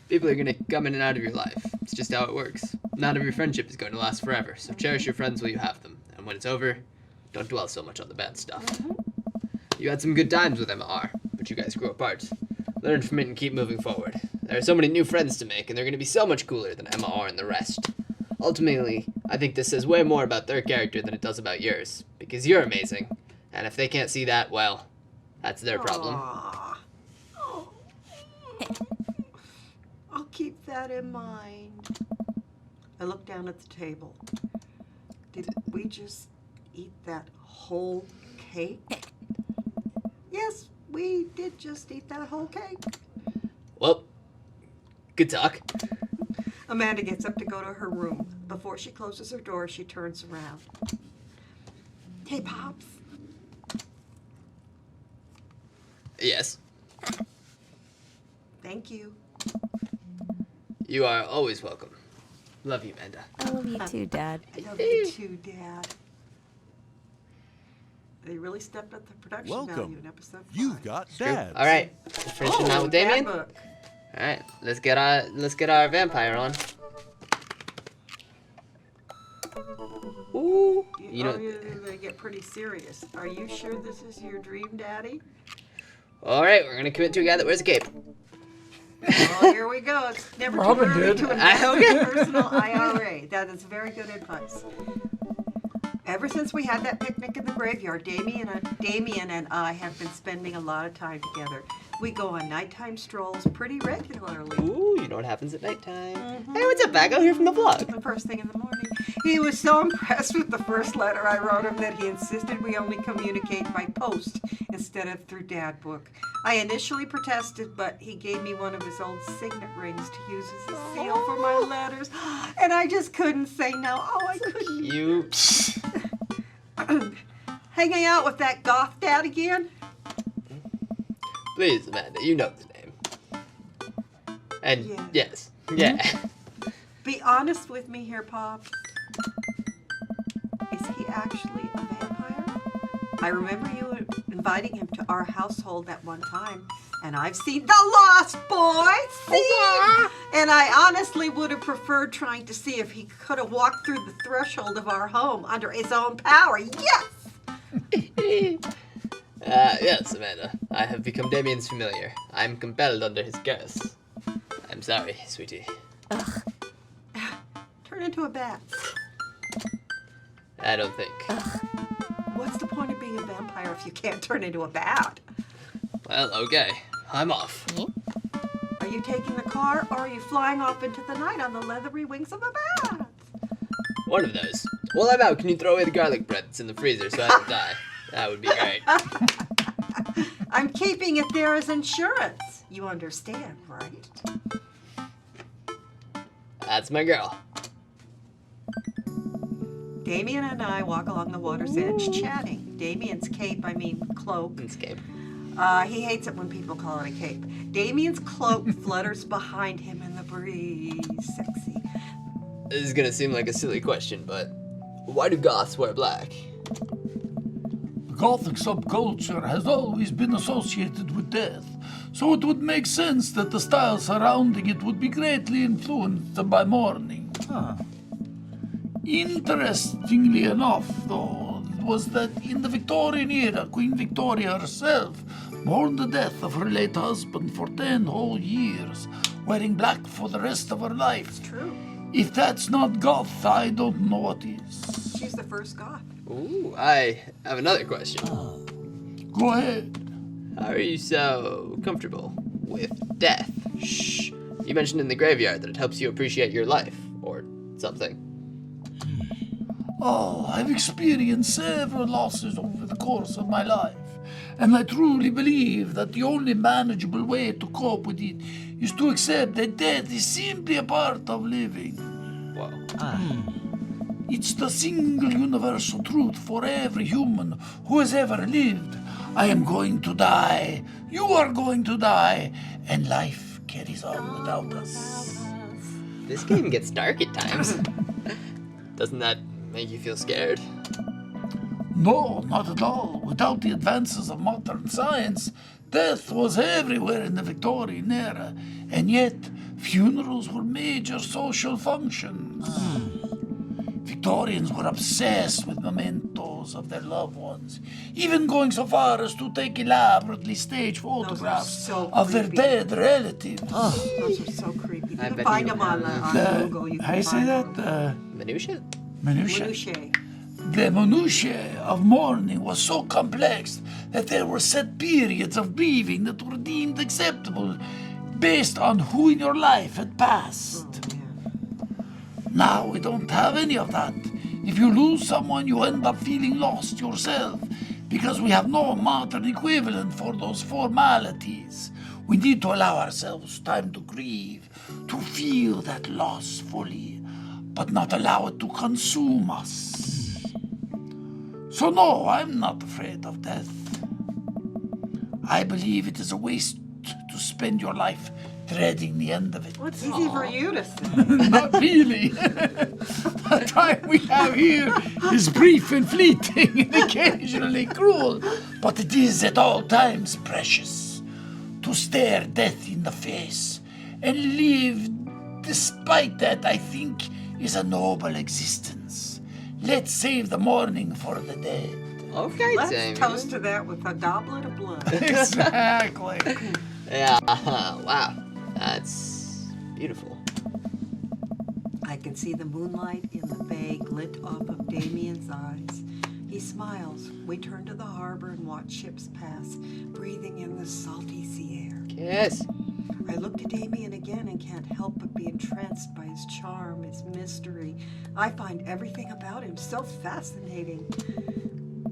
People are gonna come in and out of your life. It's just how it works. Not every friendship is going to last forever, so cherish your friends while you have them. And when it's over, don't dwell so much on the bad stuff. You had some good times with MR, but you guys grew apart. Learn from it and keep moving forward. There are so many new friends to make, and they're gonna be so much cooler than MR and the rest. Ultimately, I think this says way more about their character than it does about yours, because you're amazing. And if they can't see that, well, that's their problem. Aww. Oh. I'll keep that in mind. I looked down at the table. Did we just eat that whole cake? Yes, we did just eat that whole cake. Well, good talk. Amanda gets up to go to her room. Before she closes her door, she turns around. Hey, Pops. Yes. Thank you. You are always welcome. Love you, Amanda. I love you too, Dad. I love you too, Dad. They really stepped up the production value in episode 5. You've got dads. All right, finishing out with Damien. Dad book. All right, let's get our vampire on. Ooh, you know. They get pretty serious. Are you sure this is your dream, Daddy? All right, we're gonna commit to a guy that wears a cape. Well, here we go. It's never too Robin early did. to invest in a personal IRA. That is very good advice. Ever since we had that picnic in the graveyard, Damien and I have been spending a lot of time together. We go on nighttime strolls pretty regularly. Ooh, you know what happens at nighttime. Hey, what's up, Bago? Here from the vlog. The first thing in the morning. He was so impressed with the first letter I wrote him that he insisted we only communicate by post instead of through Dad Book. I initially protested, but he gave me one of his old signet rings to use as a seal for my letters. And I just couldn't say no. Oh, I couldn't. You... Hanging out with that goth dad again? Please, Amanda, you know the name. And Yeah. yes, yeah. Be honest with me here, Pop. Is he actually a vampire? I remember you inviting him to our household that one time, and I've seen The Lost Boys. See? And I honestly would have preferred trying to see if he could have walked through the threshold of our home under his own power. Yes! Yes, Amanda. I have become Damien's familiar. I'm compelled under his curse. I'm sorry, sweetie. Turn into a bat. I don't think. What's the point of being a vampire if you can't turn into a bat? Well, okay. I'm off. Are you taking the car, or are you flying off into the night on the leathery wings of a bat? One of those. While I'm out, can you throw away the garlic bread that's in the freezer so I don't die? That would be great. I'm keeping it there as insurance. You understand, right? That's my girl. Damien and I walk along the water's edge chatting. Damien's cloak. Escape. He hates it when people call it a cape. Damien's cloak flutters behind him in the breeze. Sexy. This is gonna seem like a silly question, but why do goths wear black? The Gothic subculture has always been associated with death, so it would make sense that the style surrounding it would be greatly influenced by mourning. Interestingly enough, though, was that in the Victorian era, Queen Victoria herself mourned the death of her late husband for 10 whole years, wearing black for the rest of her life. True. If that's not goth, I don't know what is. She's the first goth. Ooh, I have another question. Go ahead. How are you so comfortable with death? Shh. You mentioned in the graveyard that it helps you appreciate your life, or something. Oh, I've experienced several losses over the course of my life, and I truly believe that the only manageable way to cope with it is to accept that death is simply a part of living. Whoa. It's the single universal truth for every human who has ever lived. I am going to die, you are going to die, and life carries on without us. This game gets dark at times. Doesn't that make you feel scared? No, not at all. Without the advances of modern science, death was everywhere in the Victorian era, and yet funerals were major social functions. Victorians were obsessed with mementos of their loved ones, even going so far as to take elaborately staged photographs so of their creepy. dead relatives. Those are so creepy. You I can bet find you them on Google. You can How you say find that? them. Minutia? Minutiae. Minutiae. The minutiae of mourning was so complex that there were set periods of grieving that were deemed acceptable based on who in your life had passed. Now we don't have any of that. If you lose someone, you end up feeling lost yourself because we have no modern equivalent for those formalities. We need to allow ourselves time to grieve, to feel that loss fully, but not allow it to consume us. So no, I'm not afraid of death. I believe it is a waste to spend your life dreading the end of it. What's easy for you to say? Not really. The time we have here is brief and fleeting and occasionally cruel, but it is at all times precious. To stare death in the face and live despite that, I think, is a noble existence. Let's save the mourning for the dead. Okay, Let's Damien. toast to that with a goblet of blood. Exactly. Yeah, wow. That's beautiful. I can see the moonlight in the bay glint off of Damien's eyes. He smiles. We turn to the harbor and watch ships pass, breathing in the salty sea air. Yes. I look to Damien again and can't help but be entranced by his charm, his mystery. I find everything about him so fascinating.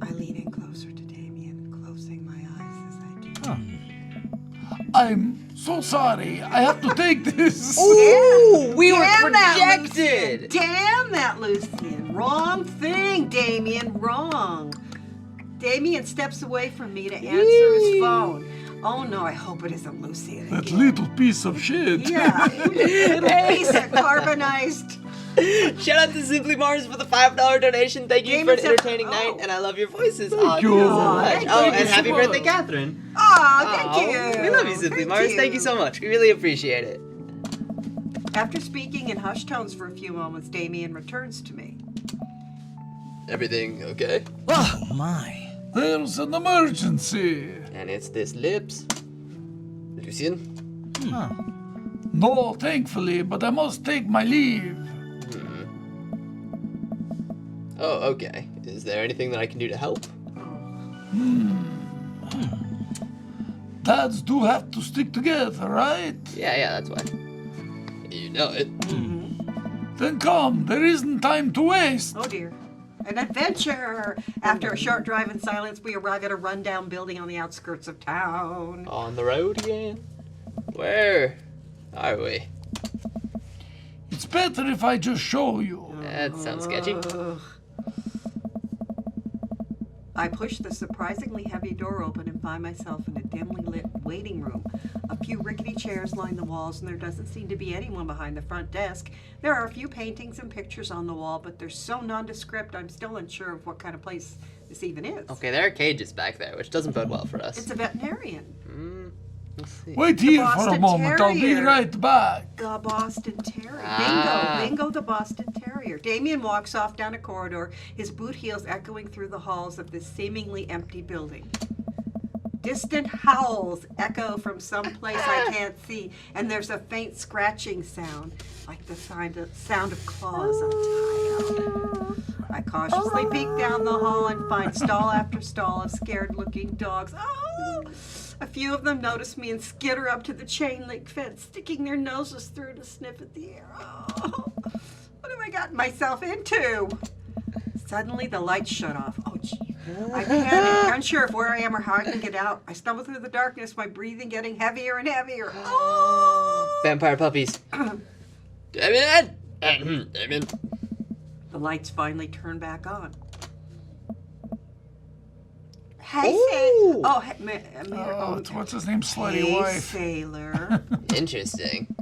I lean in closer to Damien, closing my eyes as I do. I'm so sorry. I have to take this. Ooh, we were Damn that, projected. Lucien. Damn that, Lucien. Wrong thing, Damien. Wrong. Damien steps away from me to answer his phone. Oh no, I hope it isn't Lucien That again. little piece of shit. Yeah, little piece of carbonized. Shout out to Simply Mars for the $5 donation. Thank you for an entertaining night, and I love your voices. Thank you. so much. Thank Oh, you and so happy much. birthday, Catherine. Aw, thank you. We love you, Simply Mars. Thank you so much. We really appreciate it. After speaking in hushed tones for a few moments, Damien returns to me. Everything okay? Oh, my. There's an emergency. And it's this lips. Lucien? Huh. No, thankfully, but I must take my leave. Oh, okay. Is there anything that I can do to help? Dads do have to stick together, right? Yeah, that's why. You know it. Then come, there isn't time to waste. Oh dear. An adventure! After a short drive in silence, we arrive at a rundown building on the outskirts of town. On the road again? Where are we? It's better if I just show you. That sounds sketchy. I push the surprisingly heavy door open and find myself in a dimly lit waiting room. A few rickety chairs line the walls, and there doesn't seem to be anyone behind the front desk. There are a few paintings and pictures on the wall, but they're so nondescript I'm still unsure of what kind of place this even is. Okay, there are cages back there, which doesn't bode well for us. It's a veterinarian. Let's see. Wait here for a Boston moment, I'll be Terrier. right back. The Boston Terrier. Ah. Bingo the Boston Terrier. Damien walks off down a corridor, his boot heels echoing through the halls of this seemingly empty building. Distant howls echo from some place I can't see, and there's a faint scratching sound, like the sound of claws on tile. I cautiously peek down the hall and find stall after stall of scared-looking dogs. Oh! A few of them notice me and skitter up to the chain link fence, sticking their noses through to sniff at the air. Oh, what have I gotten myself into? Suddenly, the lights shut off. Oh, gee. I panic, unsure of where I am or how I can get out. I stumble through the darkness, my breathing getting heavier and heavier. Oh! Vampire puppies. Damien! Damien. The lights finally turn back on. Hey, Ooh. oh, hey, What's his name? Slutty hey, wife. sailor. Interesting.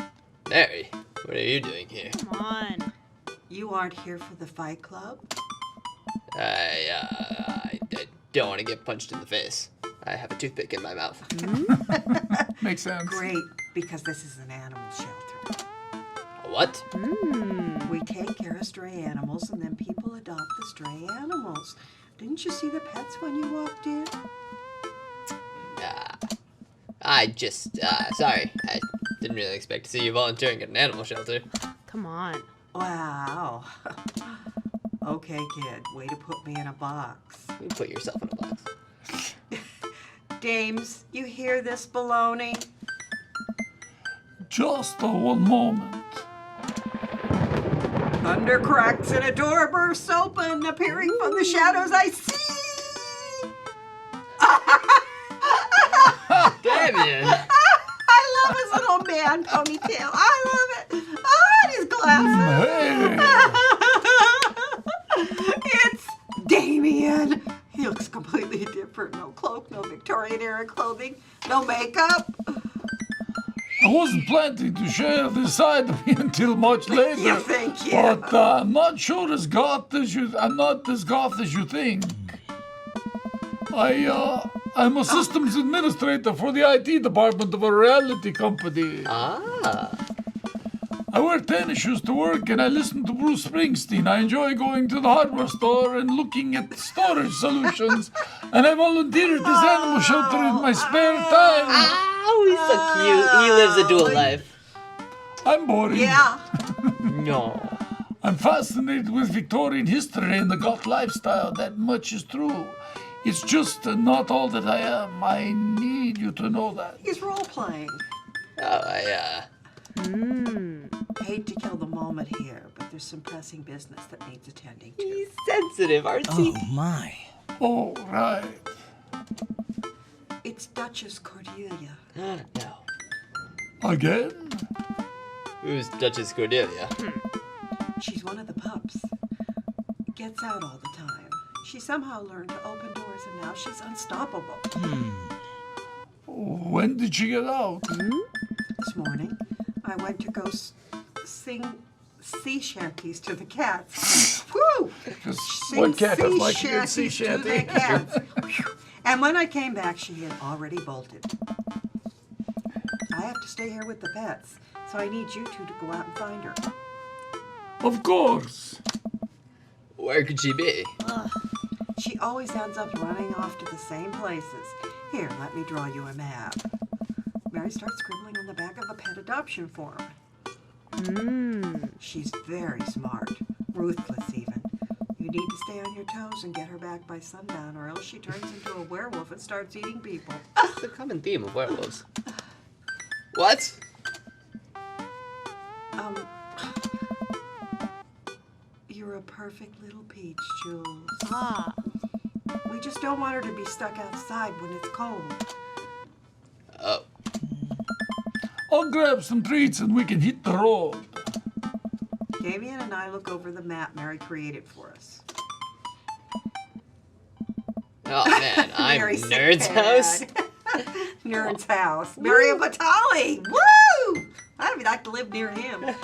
Mary, what are you doing here? Come on. You aren't here for the fight club? I don't want to get punched in the face. I have a toothpick in my mouth. Makes sense. Great, because this is an animal shelter. What? We take care of stray animals and then people adopt the stray animals. Didn't you see the pets when you walked in? Sorry. I didn't really expect to see you volunteering at an animal shelter. Come on. Wow. Okay, kid, way to put me in a box. You put yourself in a box. Dames, you hear this baloney? Just a one moment. Thunder cracks and a door bursts open, appearing from the shadows I see. Damien! I love his little man ponytail. I love it. Oh, and his glasses. Hey, It's Damien. He looks completely different. No cloak, no Victorian era clothing, no makeup. I wasn't planning to share this side of me until much later. You think, yeah. But I'm not sure as goth as you. I'm not as goth as you think. I'm a systems administrator for the IT department of a reality company. Ah. I wear tennis shoes to work and I listen to Bruce Springsteen. I enjoy going to the hardware store and looking at storage solutions. And I volunteer at this animal shelter in my spare time. Oh, he's so cute. He lives a dual life. I'm boring. Yeah. No. I'm fascinated with Victorian history and the Goth lifestyle. That much is true. It's just not all that I am. I need you to know that. He's role-playing. Oh, Hate to kill the moment here, but there's some pressing business that needs attending to. He's sensitive, Artsy. Oh my. Oh, right. It's Duchess Cordelia. No. Again? Who's Duchess Cordelia? She's one of the pups. Gets out all the time. She somehow learned to open doors and now she's unstoppable. When did she get out? This morning, I went to go sing sea shanties to the cats. Woo! What cat does like a sea good sea shanties to the shanty? cats. And when I came back, she had already bolted. I have to stay here with the pets, so I need you two to go out and find her. Of course. Where could she be? She always ends up running off to the same places. Here, let me draw you a map. Mary starts scribbling on the back of a pet adoption form. She's very smart, ruthless even. You need to stay on your toes and get her back by sundown, or else she turns into a werewolf and starts eating people. It's a common theme of werewolves. What? You're a perfect little peach, Jules. Ah. We just don't want her to be stuck outside when it's cold. Oh. I'll grab some treats and we can hit the road. Damien and I look over the map Mary created for us. Oh man, I'm Mary's Nerd's sick house. dad. Nerd's house. Mario Batali. Woo! I'd like to live near him.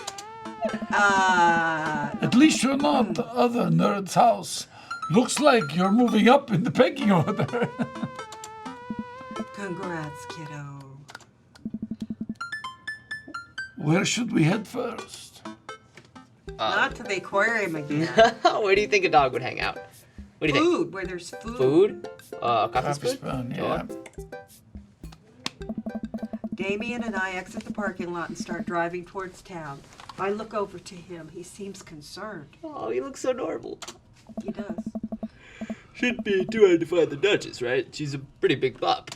At least you're not the other nerd's house. Looks like you're moving up in the pecking order. Congrats, kiddo. Where should we head first? Not to the aquarium again. Where do you think a dog would hang out? What do you think? Food, where there's food. Food? Coffee Coffee spoon? spoon, yeah. Damien and I exit the parking lot and start driving towards town. I look over to him. He seems concerned. Oh, he looks so adorable. He does. Shouldn't be too hard to find the Duchess, right? She's a pretty big pup.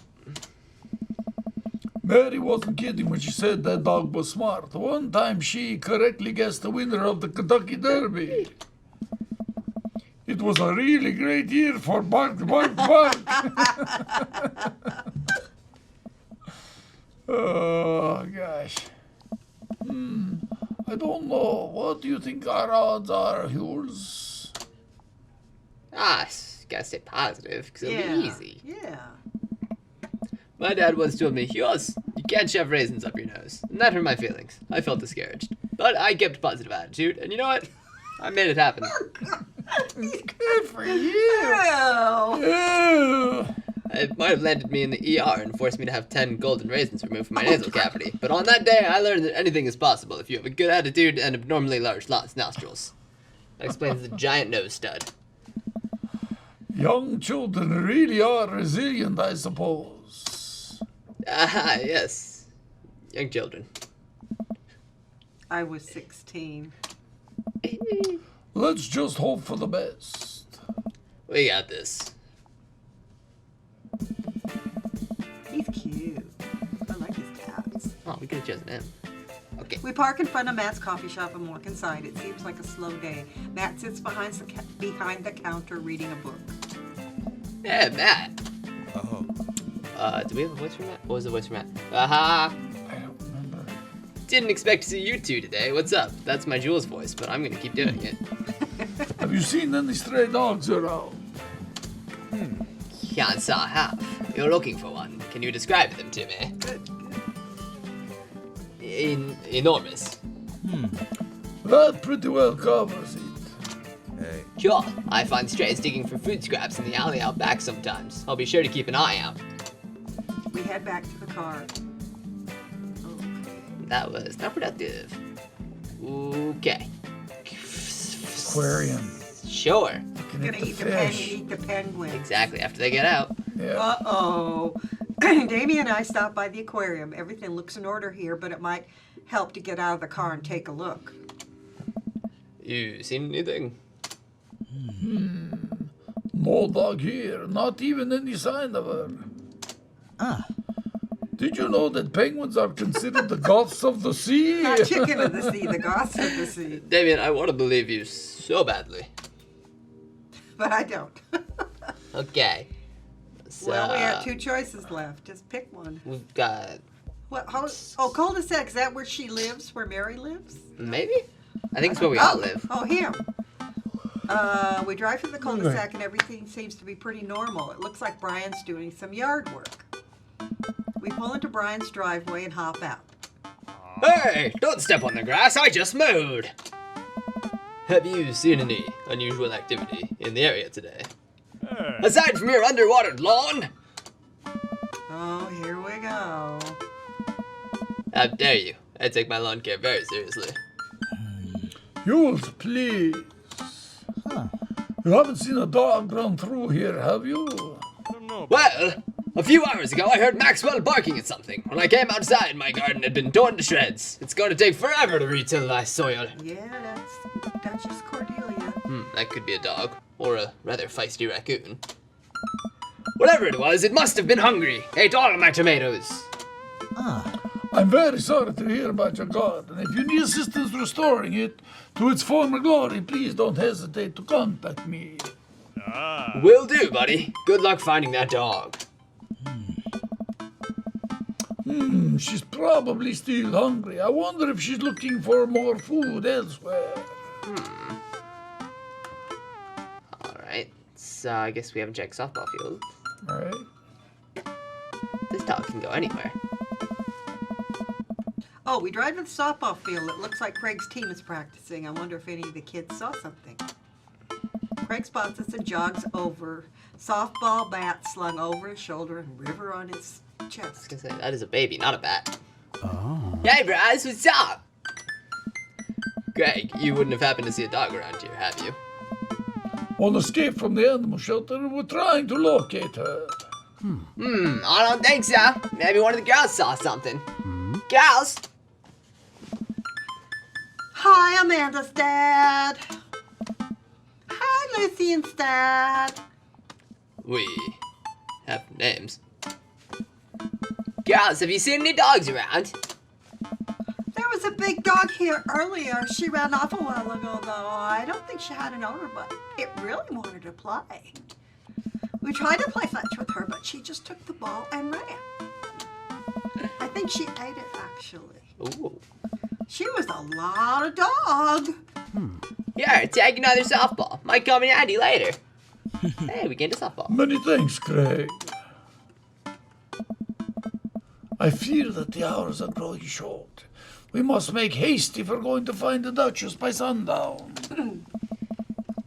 Mary wasn't kidding when she said that dog was smart. One time she correctly guessed the winner of the Kentucky Derby. It was a really great year for Bark. Oh, gosh. I don't know. What do you think our odds are, Jules? Gotta stay positive, because it'll be easy. Yeah. My dad once told me, Hughes, you can't shove raisins up your nose. And that hurt my feelings. I felt discouraged. But I kept a positive attitude, and you know what? I made it happen. Good for you. Ew. It might have landed me in the ER and forced me to have 10 golden raisins removed from my nasal cavity. But on that day, I learned that anything is possible if you have a good attitude and abnormally large nostrils. That explains the giant nose stud. Young children really are resilient, I suppose. Ah, yes. Young children. I was 16. Let's just hope for the best. We got this. He's cute. I like his tats. Oh, we could have chosen him. Okay. We park in front of Matt's coffee shop and walk inside. It seems like a slow day. Matt sits behind the counter reading a book. Yeah, Matt. Oh. Do we have a voice for Matt? What was the voice for Matt? Aha! I don't remember. Didn't expect to see you two today. What's up? That's my Jules voice, but I'm gonna keep doing it. Have you seen any stray dogs around? Can't say I have. You're looking for one. Can you describe them to me? Good. Enormous. That pretty well covers it. Hey. Sure. I find strays digging for food scraps in the alley out back sometimes. I'll be sure to keep an eye out. We head back to the car. That was not productive. Okay. Aquarium. Sure. Looking Gonna at the eat the fish. penguin. Exactly after they get out. Yeah. Uh-oh. Damien and I stopped by the aquarium. Everything looks in order here, but it might help to get out of the car and take a look. You seen anything? No dog here, not even any sign of her. Did you know that penguins are considered the goths of the sea? Not chicken of the sea, the goths of the sea. Damien, I want to believe you so badly. But I don't. Okay. So, Well, we have 2 choices left. Just pick one. we've got Cul-de-sac. Is that where she lives? Where Mary lives? maybe? I think it's where we all live. Oh, here. We drive through the cul-de-sac and everything seems to be pretty normal. It looks like Brian's doing some yard work. We pull into Brian's driveway and hop out. Hey, don't step on the grass. I just mowed. Have you seen any unusual activity in the area today? Aside from your underwater lawn? Oh, here we go. How dare you? I take my lawn care very seriously. Jules, please. You haven't seen a dog run through here, have you? Well, a few hours ago I heard Maxwell barking at something. When I came outside, my garden had been torn to shreds. It's going to take forever to retill my soil. Yeah, that's Duchess Cordelia. That could be a dog, or a rather feisty raccoon. Whatever it was, it must have been hungry. Ate all of my tomatoes. I'm very sorry to hear about your garden. If you need assistance restoring it to its former glory, please don't hesitate to contact me. Will do, buddy. Good luck finding that dog. She's probably still hungry. I wonder if she's looking for more food elsewhere. Alright, so I guess we haven't checked softball field. Right? This dog can go anywhere. Oh, we drive to the softball field. It looks like Craig's team is practicing. I wonder if any of the kids saw something. Craig spots us and jogs over. Softball bat slung over his shoulder and River on his chest. I was gonna say, that is a baby, not a bat. Oh. Hey, Bryce, what's up? Greg, you wouldn't have happened to see a dog around here, have you? On escape from the animal shelter, we're trying to locate her. I don't think so. Maybe one of the girls saw something. Girls? Hi, Amanda's dad. Hi, Lucien's dad. We have names. Girls, have you seen any dogs around? There was a big dog here earlier. She ran off a while ago, though. I don't think she had an owner, but it really wanted to play. We tried to play fetch with her, but she just took the ball and ran. I think she ate it, actually. Ooh. She was a lot of dog. Here, take another softball. Might come in handy later. Hey, we gained a softball. Many thanks, Craig. I fear that the hours are growing short. We must make haste if we're going to find the Duchess by sundown.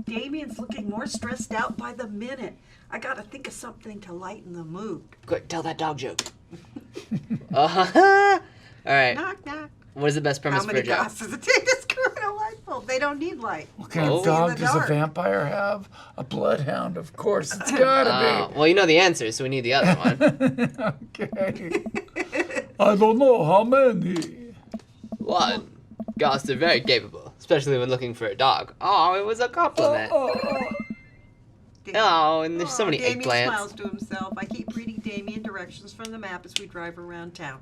Damien's looking more stressed out by the minute. I gotta think of something to lighten the mood. Quick, tell that dog joke. Alright, Knock, knock. what is the best premise How for many a joke? goss does it take to screw in a light bulb? They don't need light. What kind Oh. of dog In the does a dark. vampire have? A bloodhound, of course. It's gotta Well, you know the answer, so we need the other one. be. Okay. I don't know how many. One. Ghosts are very capable, especially when looking for a dog. Oh, it was a compliment. Oh, and there's so many Damien eggplants. smiles to himself. I keep reading Damien directions from the map as we drive around town.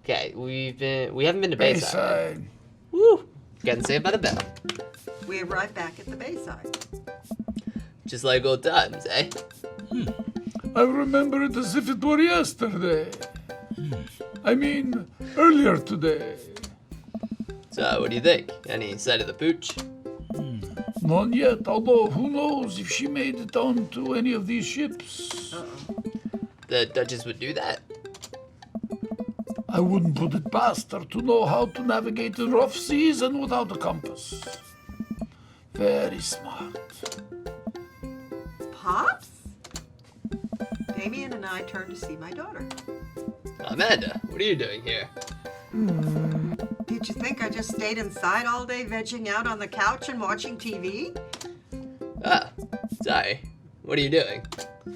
Okay, we haven't been to Bayside. Bayside. Woo! Getting saved by the bell. We arrive back at the Bayside. Just like old times, eh? I remember it as if it were yesterday. I mean, earlier today. So, what do you think? Any sight of the pooch? None yet, although who knows if she made it onto any of these ships. The Duchess would do that? I wouldn't put it past her to know how to navigate in rough seas and without a compass. Very smart. Pops? Damien and I turn to see my daughter. Amanda, what are you doing here? Did you think I just stayed inside all day vegging out on the couch and watching TV? Ah, sorry. What are you doing?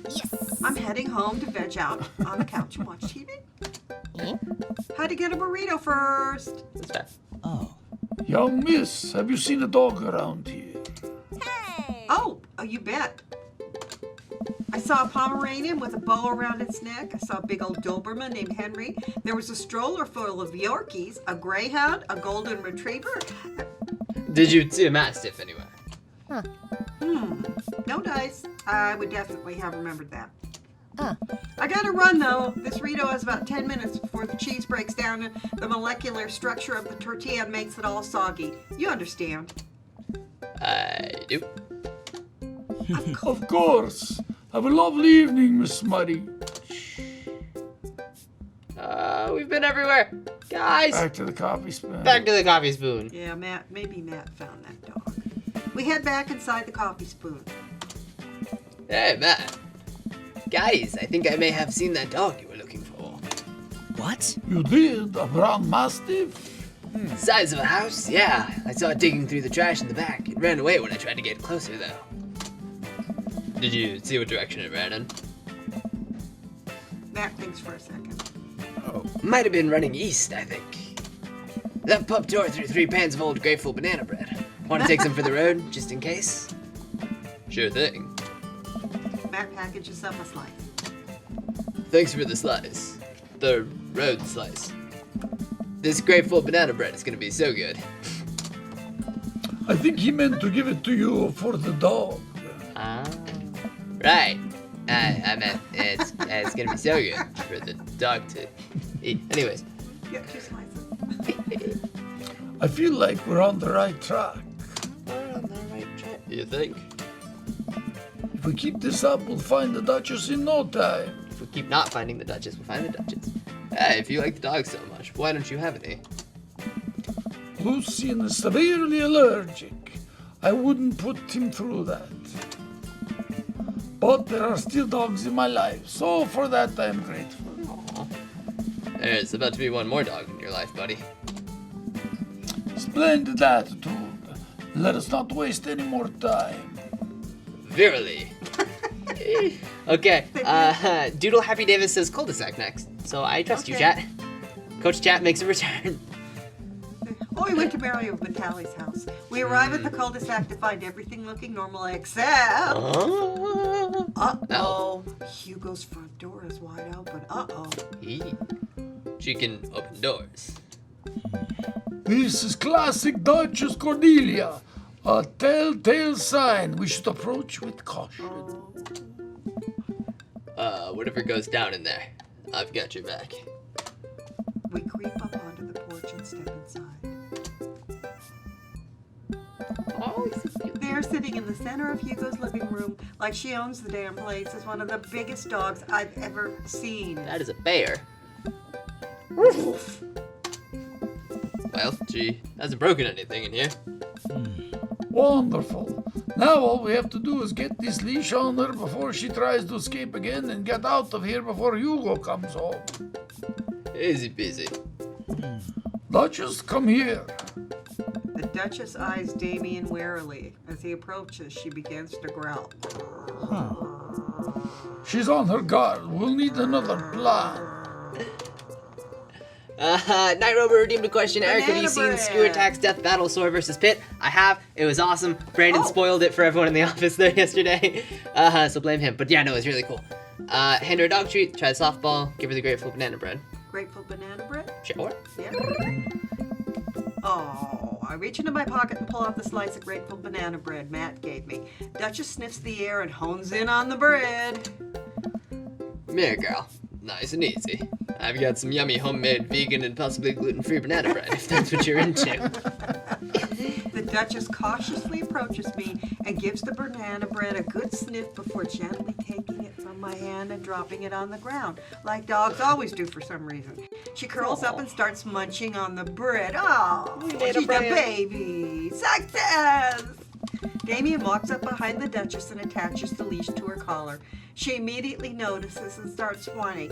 Yes. I'm heading home to veg out on the couch and watch TV. Had to get a burrito first. Oh. Young miss, have you seen a dog around here? Oh, you bet. I saw a Pomeranian with a bow around its neck. I saw a big old Doberman named Henry. There was a stroller full of Yorkies, a Greyhound, a Golden Retriever. Did you see a Mastiff anywhere? No dice. I would definitely have remembered that. I gotta run though. This Rito has about 10 minutes before the cheese breaks down and the molecular structure of the tortilla and makes it all soggy. You understand? I do. Of course. Have a lovely evening, Miss Muddy. We've been everywhere. Guys! Back to the coffee spoon. Back to the coffee spoon. Yeah, maybe Matt found that dog. We head back inside the coffee spoon. Hey, Matt. Guys, I think I may have seen that dog you were looking for. What? You did? A brown mastiff? Size of a house? Yeah. I saw it digging through the trash in the back. It ran away when I tried to get closer, though. Did you see what direction it ran in? Matt thinks for a second. Might have been running east, I think. That pup tore through 3 pans of old grateful banana bread. Want to take some for the road, just in case? Sure thing. Matt packages up a slice. Thanks for the slice. The road slice. This grateful banana bread is gonna be so good. I think he meant to give it to you for the dog. Ah, right. I meant it's gonna be so good for the dog to eat. Anyways. Get 2 slices. I feel like we're on the right track. We're on the right track. You think? If we keep this up, we'll find the Duchess in no time. If we keep not finding the Duchess, we'll find the Duchess. Hey, if you like the dog so much, why don't you have any? Lucien is severely allergic. I wouldn't put him through that. But there are still dogs in my life, so for that I'm grateful. Aww. There's about to be one more dog in your life, buddy. Splendid attitude. Let us not waste any more time. Virally. Okay, Doodle Happy Davis says cul-de-sac next, so I trust you, Okay. chat. Coach Chat makes a return. Oh, we went to Mario Vitale's house. We arrive at the cul-de-sac to find everything looking normal except... Uh-oh. Hugo's front door is wide open. Uh-oh. She can open doors. This is classic Duchess Cordelia. A telltale sign we should approach with caution. Whatever goes down in there, I've got your back. We creep up onto the porch and step inside. Oh, There, sitting in the center of Hugo's living room, like she owns the damn place, is one of the biggest dogs I've ever seen. that is a bear. Well, she hasn't broken anything in here. Wonderful. Now all we have to do is get this leash on her before she tries to escape again and get out of here before Hugo comes home. Easy peasy. Duchess, come here. The Duchess eyes Damien warily. As he approaches, she begins to growl. She's on her guard. We'll need another plan. Night Rover redeemed a question. Eric, have you Banana seen bread. Skewer Attack's Death Battle Sword versus Pit? I have. It was awesome. Brandon Oh. spoiled it for everyone in the office there yesterday. So blame him. But yeah, no, it was really cool. Hand her a dog treat, try the softball, give her the grateful banana bread. Grateful banana bread? Sure. Yeah. Oh, I reach into my pocket and pull out the slice of grateful banana bread Matt gave me. Duchess sniffs the air and hones in on the bread. Come here, girl. Nice and easy. I've got some yummy homemade vegan and possibly gluten-free banana bread, if that's what you're into. The Duchess cautiously approaches me and gives the banana bread a good sniff before gently taking it from my hand and dropping it on the ground, like dogs always do for some reason. She curls up and starts munching on the bread. Oh, made a she's a bread. baby. Success! Damien walks up behind the Duchess and attaches the leash to her collar. She immediately notices and starts whining.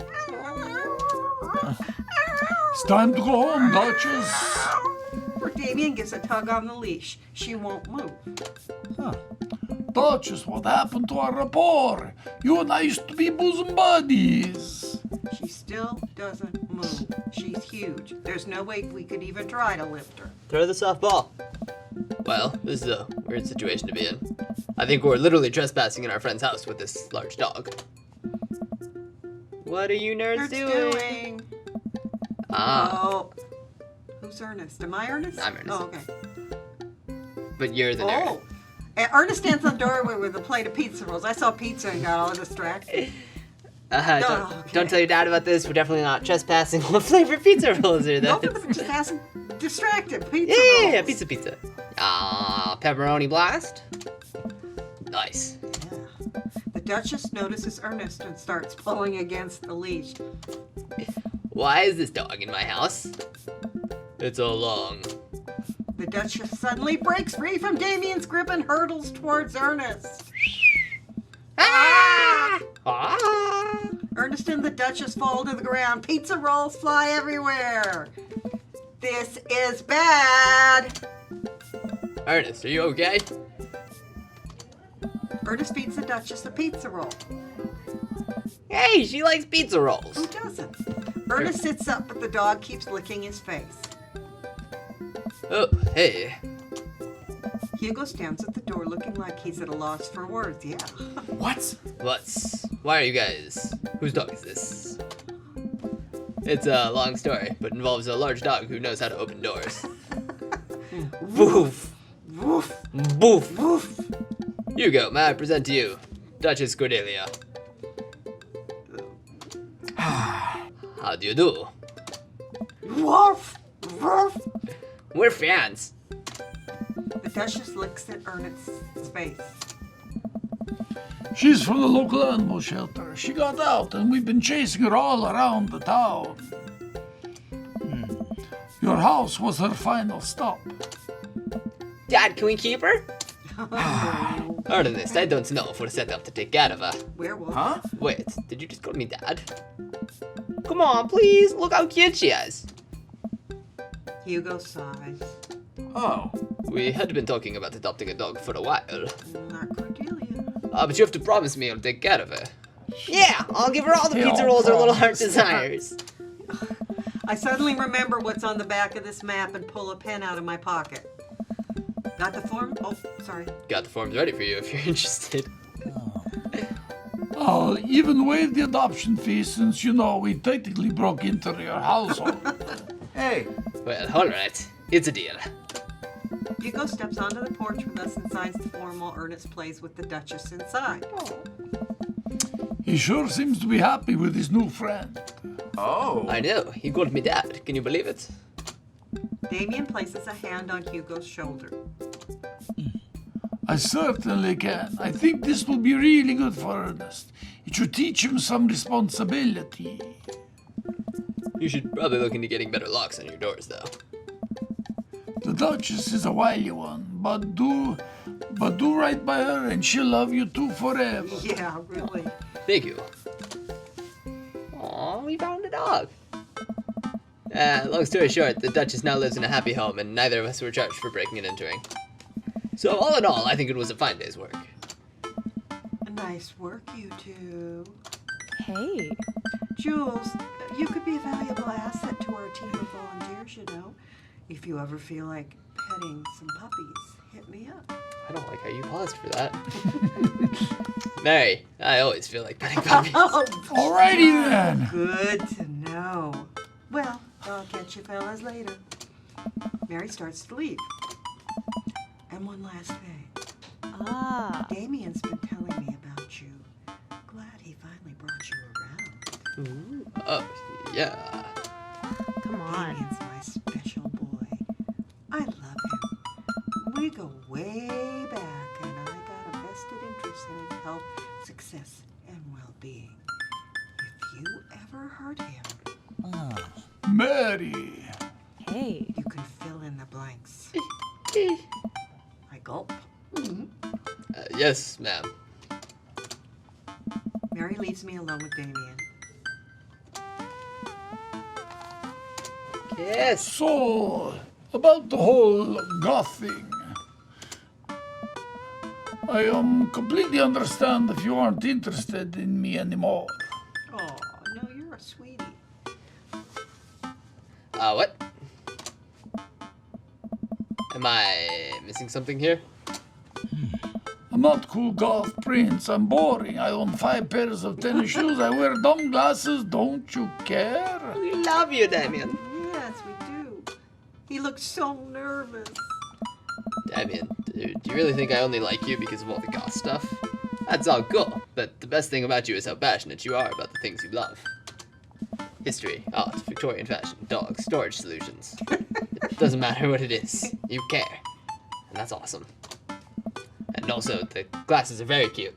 It's time to go home, Duchess. Damien gives a tug on the leash. She won't move. Duchess, what happened to our rapport? You and I used to be bosom buddies. She still doesn't move. She's huge. There's no way we could even try to lift her. Throw the softball. Well, this is a weird situation to be in. I think we're literally trespassing in our friend's house with this large dog. What are you nerds doing? Ah. Oh. Who's Ernest? Am I Ernest? I'm Ernest. Oh, okay. But you're the nerd. Oh. Ernest stands in the doorway with a plate of pizza rolls. I saw pizza and got all distracted. Don't tell your dad about this. We're definitely not trespassing. What flavor pizza rolls are No, those? just asking distracted. Pizza rolls. Yeah, pizza. Ah, pepperoni blast. Nice. Yeah. The Duchess notices Ernest and starts pulling against the leash. Why is this dog in my house? It's all long. The Duchess suddenly breaks free from Damien's grip and hurtles towards Ernest. Ah! Ah! Ernest and the Duchess fall to the ground. Pizza rolls fly everywhere. This is bad. Ernest, are you okay? Ernest feeds the Duchess a pizza roll. Hey, she likes pizza rolls. Who doesn't? Ernest sits up, but the dog keeps licking his face. Oh, hey. Hugo stands at the door looking like he's at a loss for words. Yeah. What? Why are you guys? Whose dog is this? It's a long story, but involves a large dog who knows how to open doors. Woof! Woof. Boof! Woof. Hugo, may I present to you, Duchess Cordelia. How do you do? Woof. Woof. We're fans. The Duchess looks at Ernest's face. She's from the local animal shelter. She got out and we've been chasing her all around the town. Your house was her final stop. Dad, can we keep her? Ernest, I don't know if we're set up to take care of her. Werewolf. Huh? Wait, did you just call me Dad? Come on, please. Look how cute she is. Hugo sighs. Oh. We had been talking about adopting a dog for a while. Not Cordelia. But you have to promise me you'll take care of her. Yeah, I'll give her all the They pizza all rolls her little heart promise. desires. I suddenly remember what's on the back of this map and pull a pen out of my pocket. Got the form? Oh, sorry. Got the forms ready for you if you're interested. I'll even waive the adoption fee since, we technically broke into your household. Hey. Well, alright. It's a deal. Hugo steps onto the porch with us and signs the form while Ernest plays with the Duchess inside. He sure seems to be happy with his new friend. Oh. I know. He called me Dad. Can you believe it? Damien places a hand on Hugo's shoulder. I certainly can. I think this will be really good for Ernest. It should teach him some responsibility. You should probably look into getting better locks on your doors, though. The Duchess is a wily one, but do right by her and she'll love you too forever. Yeah, really. Thank you. Aw, we found a dog. Long story short, the Duchess now lives in a happy home, and neither of us were charged for breaking and entering. So all in all, I think it was a fine day's work. Nice work, you two. Hey. Jules, you could be a valuable asset to our team of volunteers, If you ever feel like petting some puppies, hit me up. I don't like how you paused for that. Mary, I always feel like petting puppies. Alrighty then. Good to know. Well, I'll catch you fellas later. Mary starts to leave. And one last thing. Ah. Damien's been telling me about you. Glad he finally brought you around. Ooh. Oh, yeah. Come on. Damien's my special boy. I love him. We go way back, and I got a vested interest in his health, success, and well-being. If you ever hurt him, Mary. Hey. you can fill in the blanks. I gulp. Yes, ma'am. Mary leaves me alone with Damien. Yes. So, about the whole goth thing. I completely understand if you aren't interested in me anymore. Oh, no, you're a sweetie. What? Am I missing something here? I'm not cool golf prince. I'm boring. I own 5 pairs of tennis shoes. I wear dumb glasses. Don't you care? We love you, Damien. Yes, we do. He looks so nervous. Damien, dude, do you really think I only like you because of all the goth stuff? That's all cool, but the best thing about you is how passionate you are about the things you love. History, art, Victorian fashion, dogs, storage solutions. It doesn't matter what it is, you care. And that's awesome. And also, the glasses are very cute.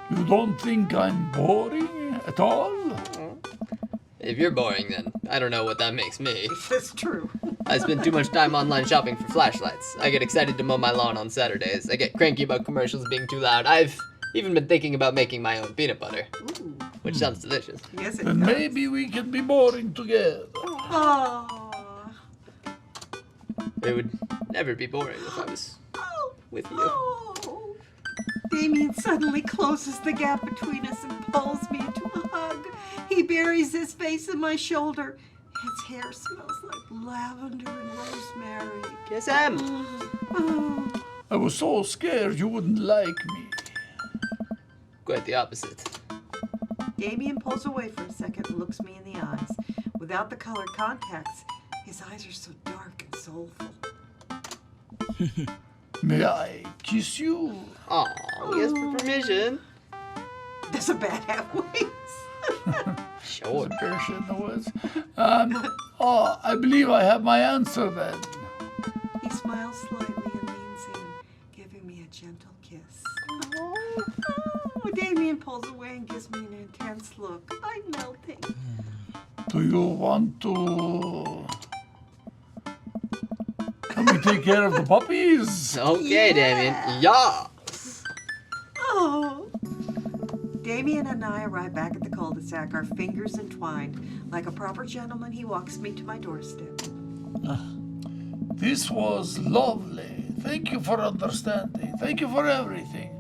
You don't think I'm boring at all? If you're boring, then I don't know what that makes me. That's true. I spend too much time online shopping for flashlights. I get excited to mow my lawn on Saturdays. I get cranky about commercials being too loud. I've even been thinking about making my own peanut butter, Ooh. which sounds delicious. Yes, it Then does. maybe we can be boring together. Oh. It would never be boring if I was with you. Oh. Damien suddenly closes the gap between us and pulls me into a hug. He buries his face in my shoulder. His hair smells like lavender and rosemary. Kiss him! Oh. I was so scared you wouldn't like me. Quite the opposite. Damien pulls away for a second and looks me in the eyes. Without the colored contacts, his eyes are so dark and soulful. May I kiss you? Aw, he asked for permission. Does a bat have wings? Sure. Fish in the woods. I believe I have my answer then. He smiles slightly and leans in, giving me a gentle kiss. Oh, Damien pulls away and gives me an intense look. I'm melting. Do you want to... Can we take care of the puppies? Okay, Damien. Yes! Oh. Damien and I arrive back at the cul-de-sac, our fingers entwined. Like a proper gentleman, he walks me to my doorstep. This was lovely. Thank you for understanding. Thank you for everything.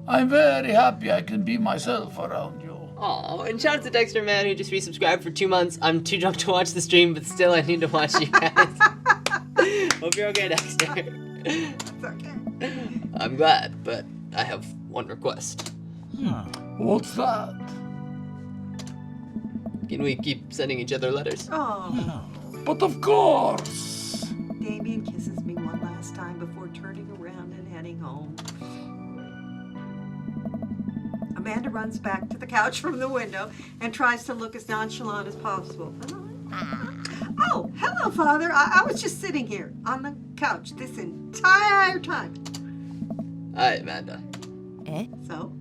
I'm very happy I can be myself around you. Aw, and shout out to Dexter, man, who just resubscribed for 2 months. I'm too drunk to watch the stream, but still I need to watch you guys. Hope you're okay, Dexter. It's okay. I'm glad, but I have one request. What's that? Can we keep sending each other letters? Oh. But of course. Damien kisses me one last time before turning around and heading home. Amanda runs back to the couch from the window and tries to look as nonchalant as possible. Oh, hello, Father. I was just sitting here on the couch this entire time. Hi, Amanda. So,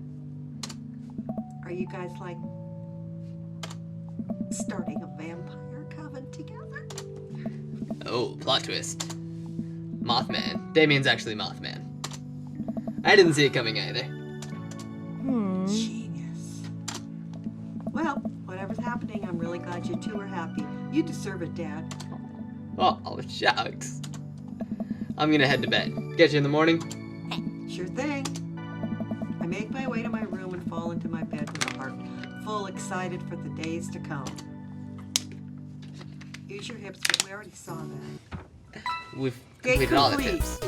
are you guys like starting a vampire coven together? Oh, plot twist. Mothman. Damien's actually Mothman. I didn't see it coming either. Genius. Well, whatever's happening, I'm really glad you two are happy. You deserve it, Dad. Oh, shucks. I'm gonna head to bed. Catch you in the morning. Sure thing. I make my way to my room and fall into my bed with a heart full excited for the days to come. Use your hips, but we already saw that. We've Day completed all the complete. tips.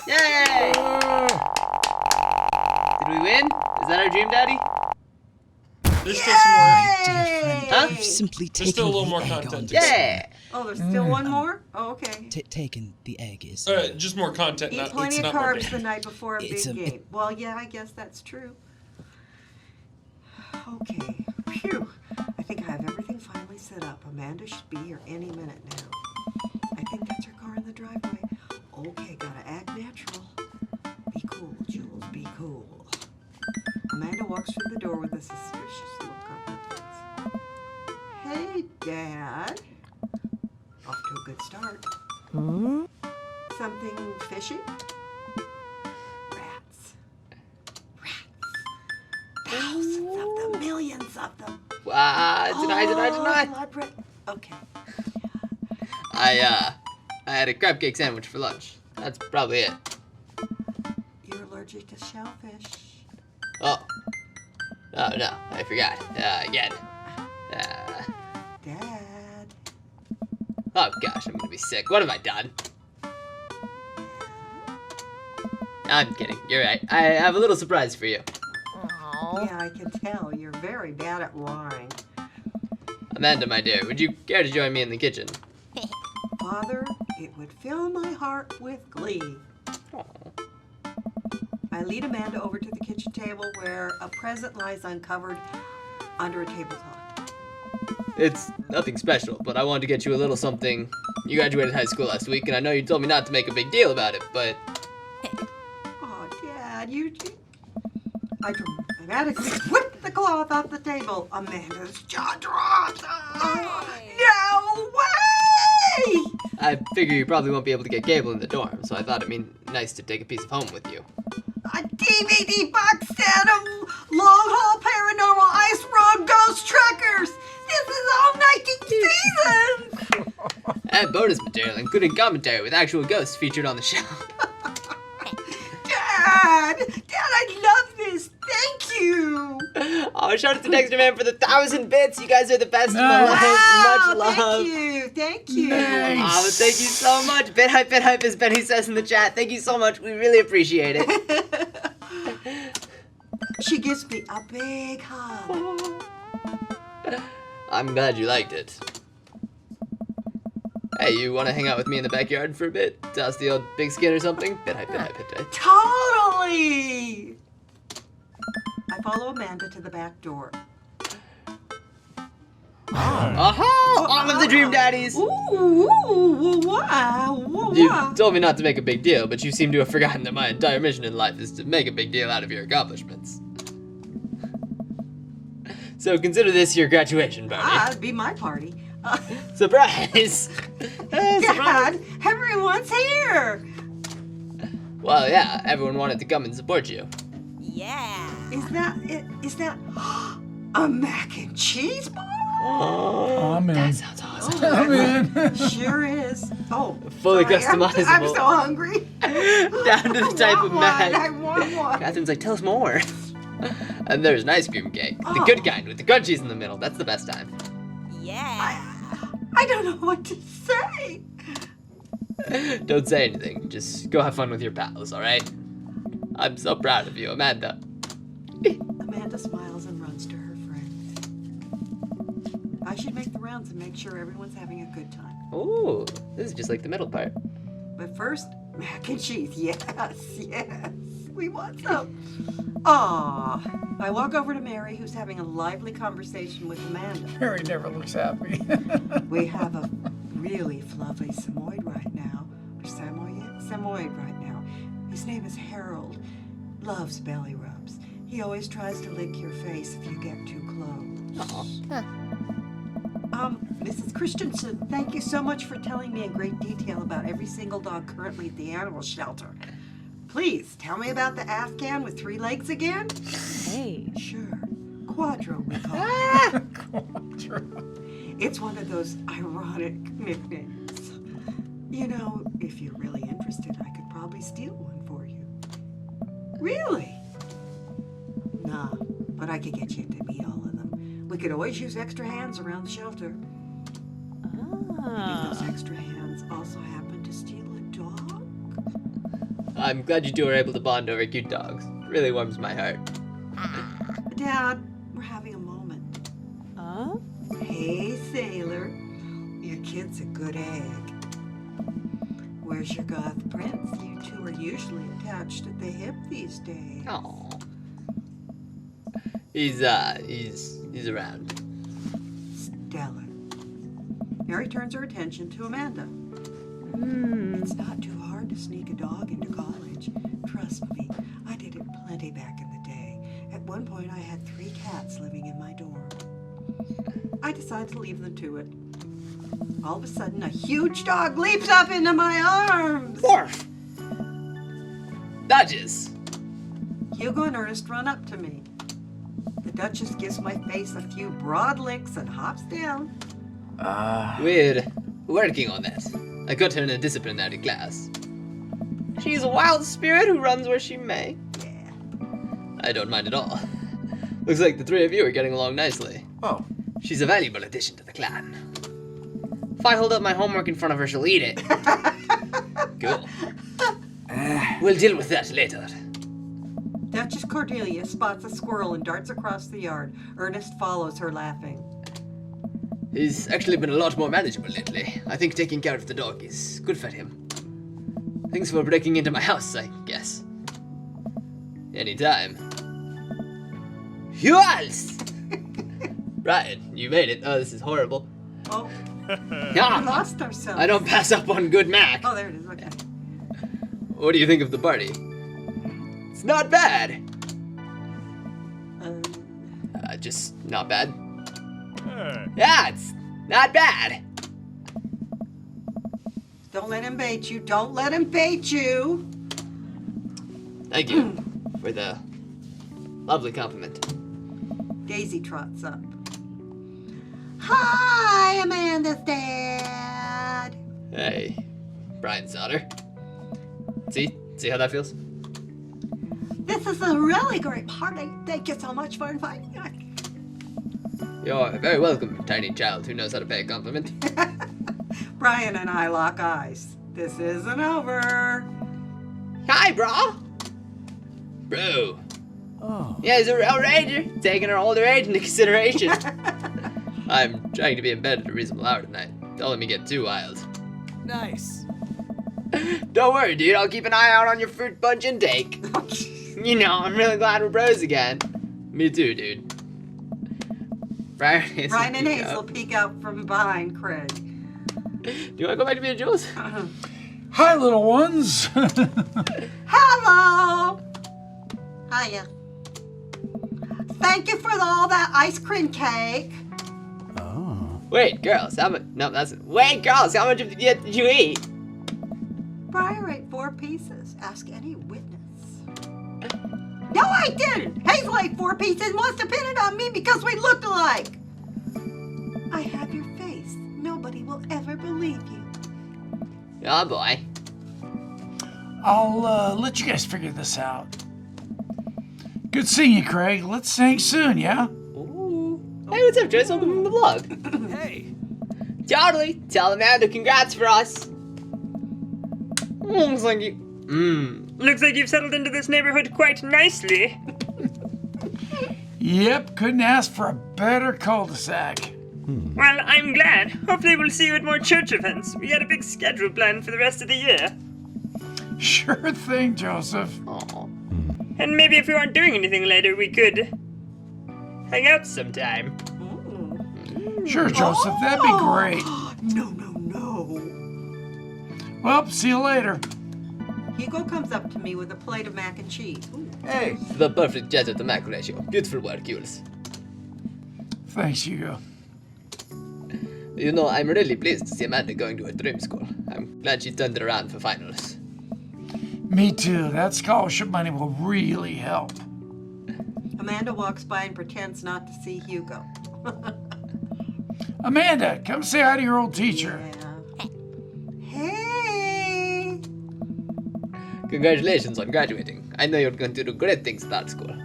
Yay! Did we win? Is that our dream, Daddy? There's still some more. Dear friend, Huh? you've simply There's taken still a little the more egg content on to this. Yeah! Oh, there's still one more? Oh, okay. Taken the egg is... Just more content. Eat Not, plenty it's of not more carbs the damage. night before a It's big a- game. Well, yeah, I guess that's true. Okay. Phew. I think I have everything finally set up. Amanda should be here any minute now. I think that's her car in the driveway. Okay, gotta act natural. Be cool, Jules, be cool. Amanda walks through the door with a suspicious look on her face. Hey, Dad. Off to a good start. Something fishy? Rats. Thousands of them, millions of them. Deny. Blood red. Okay. I had a crab cake sandwich for lunch. That's probably it. You're allergic to shellfish. Oh. Oh, no. I forgot. Again. Dad. Oh, gosh. I'm gonna be sick. What have I done? I'm kidding. You're right. I have a little surprise for you. Yeah, I can tell. You're very bad at lying. Amanda, my dear, would you care to join me in the kitchen? Father, it would fill my heart with glee. Aw. I lead Amanda over to the kitchen table where a present lies uncovered under a tabletop. It's nothing special, but I wanted to get you a little something. You graduated high school last week, and I know you told me not to make a big deal about it, but... Oh, Dad, I dramatically whipped the cloth off the table. Amanda's jaw dropped. Oh, no way! I figure you probably won't be able to get cable in the dorm, so I thought it'd be nice to take a piece of home with you. A DVD box set of long-haul paranormal ice road ghost truckers. This is all 19 seasons. And bonus material, including commentary with actual ghosts featured on the show. Dad, I love this. Thank you. Oh, shout out to Dexter Man for the 1,000 bits. You guys are the best in my life. Wow, Much love. Thank you. Nice. Oh, thank you so much. Bit hype, as Benny says in the chat. Thank you so much. We really appreciate it. She gives me a big hug. I'm glad you liked it. Hey, you want to hang out with me in the backyard for a bit? Toss the old big skin or something? Bit hype. Totally. I follow Amanda to the back door. Aha! All of the Dream Daddies! Ooh, wow. You told me not to make a big deal, but you seem to have forgotten that my entire mission in life is to make a big deal out of your accomplishments. So consider this your graduation party. It'd be my party. Surprise! Dad, everyone's here. Well, yeah, everyone wanted to come and support you. Yeah. Is that a mac and cheese bar? Oh, man. That sounds awesome. Oh, man. Sure is. Oh, Fully sorry, customizable. I'm so hungry. Down to the type of I man. want one. Catherine's like, tell us more. And there's an ice cream cake. The Oh. good kind with the crunchies in the middle. That's the best time. Yeah. I don't know what to say. Don't say anything. Just go have fun with your pals, alright? I'm so proud of you, Amanda. Amanda smiles and runs to her friends. I should make the rounds and make sure everyone's having a good time. Ooh, this is just like the middle part. But first, mac and cheese. Yes. We want some. Aw. I walk over to Mary, who's having a lively conversation with Amanda. Mary never looks happy. We have a really lovely Samoyed right now. Samoyed right now. His name is Harold. Loves belly rubs. He always tries to lick your face if you get too close. Mrs. Christensen, thank you so much for telling me in great detail about every single dog currently at the animal shelter. Please, tell me about the Afghan with 3 legs again? Hey. Sure. Quadro, we call it. Quadro. It's one of those ironic nicknames. You know, if you're really interested, I could probably steal one for you. Really? Nah, but I could get you to meet all of them. We could always use extra hands around the shelter. Maybe those extra hands also happen to steal a dog? I'm glad you two are able to bond over cute dogs. Really warms my heart. Dad, we're having a moment. Hey, Sailor. Your kid's a good egg. Where's your goth prince? You two are usually attached at the hip these days. Aww. He's around. Stellar. Mary turns her attention to Amanda. It's not too hard to sneak a dog into college. Trust me, I did it plenty back in the day. At one point, I had 3 cats living in my dorm. I decided to leave them to it. All of a sudden, a huge dog leaps up into my arms. Morph! Dodges! Hugo and Ernest run up to me. The Duchess gives my face a few broad licks and hops down. We're working on that. I got her in a disciplinary class. She's a wild spirit who runs where she may. Yeah. I don't mind at all. Looks like the three of you are getting along nicely. Oh. She's a valuable addition to the clan. If I hold up my homework in front of her, she'll eat it. Cool. We'll deal with that later. Duchess Cordelia spots a squirrel and darts across the yard. Ernest follows her, laughing. He's actually been a lot more manageable lately. I think taking care of the dog is good for him. Thanks for breaking into my house, I guess. Anytime. Yours! Brian, you made it. Oh, this is horrible. Oh, we Yeah, lost ourselves. I don't pass up on good Mac. Oh, there it is. Okay. What do you think of the party? It's not bad. Just not bad. Yeah, it's not bad. Don't let him bait you. Don't let him bait you. Thank you for the lovely compliment. Daisy trots up. Hi, Amanda's dad. Hey, Brian's daughter. See how that feels? This is a really great party. Thank you so much for inviting us. You're very welcome, tiny child who knows how to pay a compliment. Brian and I lock eyes. This isn't over. Hi, bro. Bro. Oh. Yeah, he's a real ranger, taking her older age into consideration. I'm trying to be in bed at a reasonable hour tonight. Don't let me get too wild. Nice. Don't worry, dude. I'll keep an eye out on your fruit punch intake. You know, I'm really glad we're bros again. Me too, dude. Brian Brian and Hazel peek out from behind Craig. Do you want to go back to being Jules? Hi, little ones. Hello. Hiya. Thank you for all that ice cream cake. Oh. Wait, girls, how much? No, that's. Wait, girls, how much did you eat? Brian ate 4 pieces. Ask any witness. No, I didn't. Hazel ate 4 pieces and wants to pin it on me because we look alike. I have your face. Nobody will ever believe you. Oh boy. I'll let you guys figure this out. Good seeing you, Craig. Let's hang soon, yeah? Ooh. Hey, what's up, Joyce? Welcome from the vlog. Hey. Totally. Tell Amanda congrats for us. Looks like you. Looks like you've settled into this neighborhood quite nicely. Yep, couldn't ask for a better cul-de-sac. Well, I'm glad. Hopefully we'll see you at more church events. We got a big schedule planned for the rest of the year. Sure thing, Joseph. Aw. And maybe if we aren't doing anything later, we could hang out sometime. Sure, Joseph, that'd be great. No, no, no. Well, see you later. Hugo comes up to me with a plate of mac and cheese. Ooh. Hey. The perfect Jezza to Mac ratio. Beautiful work, Jules. Thanks, Hugo. You know, I'm really pleased to see Amanda going to a dream school. I'm glad she turned it around for finals. Me too. That scholarship money will really help. Amanda walks by and pretends not to see Hugo. Amanda, come say hi to your old teacher. Yeah. Hey. Congratulations on graduating. I know you're going to do great things at art school.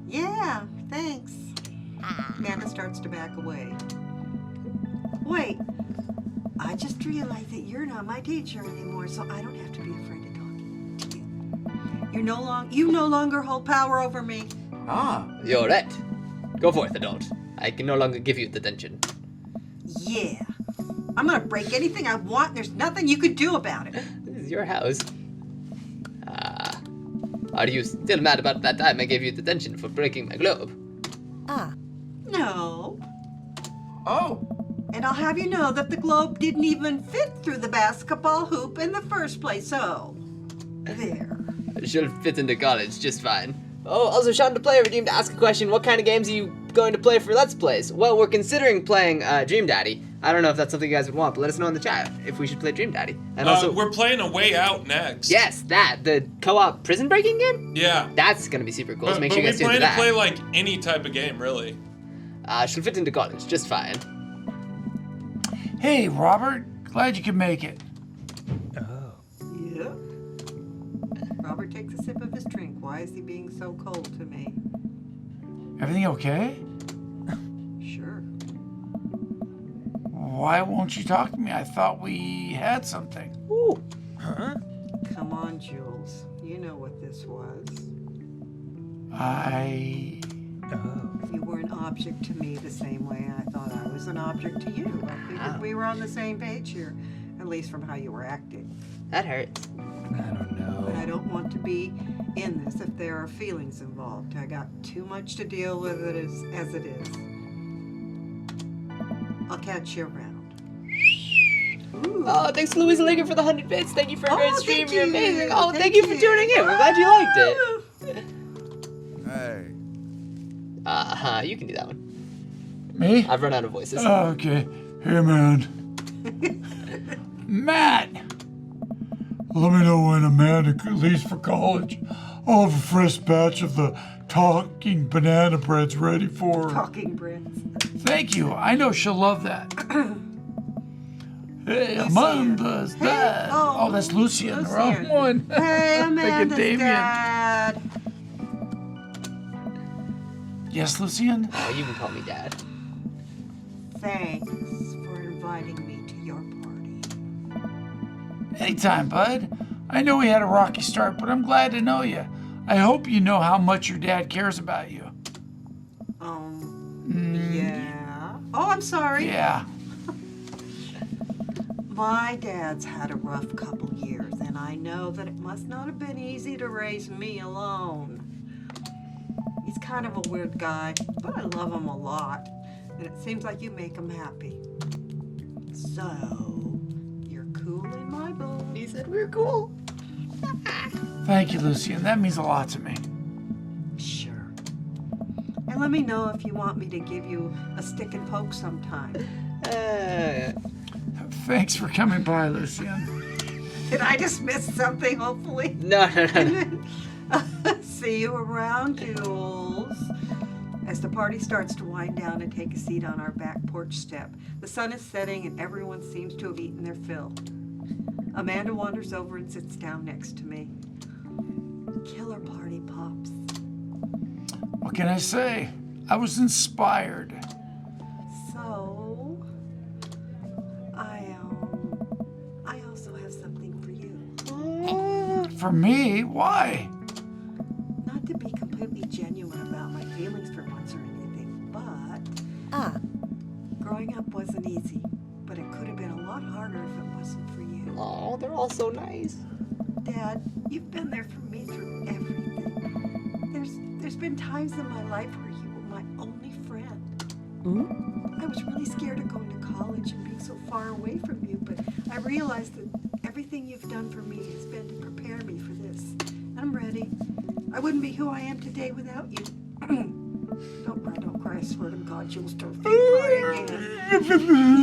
Yeah, thanks. Amanda starts to back away. Wait, I just realized that you're not my teacher anymore, so I don't have to be afraid of talking to you. You no longer hold power over me. Ah. You're right. Go forth, adult. I can no longer give you detention. Yeah. I'm gonna break anything I want, and there's nothing you could do about it. This is your house. Are you still mad about that time I gave you detention for breaking my globe? No. Oh. And I'll have you know that the globe didn't even fit through the basketball hoop in the first place, so there. She'll fit into college just fine. Oh, also, Sean, the player redeemed to ask a question. What kind of games are you going to play for Let's Plays? Well, we're considering playing Dream Daddy. I don't know if that's something you guys would want, but let us know in the chat if we should play Dream Daddy. And also, we're playing A Way Out next. yes, the co-op prison breaking game? Yeah. That's gonna be super cool, so But, make but sure you we guys tune plan into to that. play like any type of game, really. She'll fit into college just fine. Hey, Robert. Glad you could make it. Oh. Yeah. Robert takes a sip of his drink. Why is he being so cold to me? Everything okay? Sure. Why won't you talk to me? I thought we had something. Ooh. Huh? Come on, Jules. You know what this was. Oh. You were an object to me the same way I thought I was an object to you. I figured we were on the same page here, at least from how you were acting. That hurts. I don't know. But I don't want to be in this if there are feelings involved. I got too much to deal with it as it is. I'll catch you around. Ooh. Oh, thanks to Louisa Lincoln for the 100 bits. Thank you for a great stream. thank You're you. amazing. Oh, thank Thank you for you. tuning in. We're glad you liked it. Hey. You can do that one. Me? I've run out of voices. Okay. Hey, man. Matt! Let me know when Amanda leaves for college. I'll have a fresh batch of the talking banana breads ready for her. Talking breads. Thank you. I know she'll love that. Hey, Amanda's dad. Oh, that's Lucien. The wrong one. Hey, Amanda's Damien. dad. Yes, Lucien? Oh, you can call me Dad. Thanks for inviting me to your party. Anytime, bud. I know we had a rocky start, but I'm glad to know you. I hope you know how much your dad cares about you. Yeah. Oh, I'm sorry. Yeah. My dad's had a rough couple years, and I know that it must not have been easy to raise me alone. He's kind of a weird guy, but I love him a lot, and it seems like you make him happy. So, you're cool in my book. He said we were cool. Thank you, Lucien. That means a lot to me. Sure. And let me know if you want me to give you a stick and poke sometime. Thanks for coming by, Lucien. Did I just miss something, hopefully? No. See you around, Jules. As the party starts to wind down and take a seat on our back porch step, the sun is setting and everyone seems to have eaten their fill. Amanda wanders over and sits down next to me. Killer party, Pops. What can I say? I was inspired. So, I also have something for you. For me? Why? Not to be completely genuine about my feelings for once or anything, but growing up wasn't easy, but it could have been a lot harder if it wasn't for you. Oh, they're all so nice. Dad, you've been there for me through everything. There's been times in my life where you were my only friend. I was really scared of going to college and being so far away from you, but I realized that everything you've done for me has been to prepare me for this. I'm ready. I wouldn't be who I am today without you. Don't cry, I swear to God, you'll start crying again.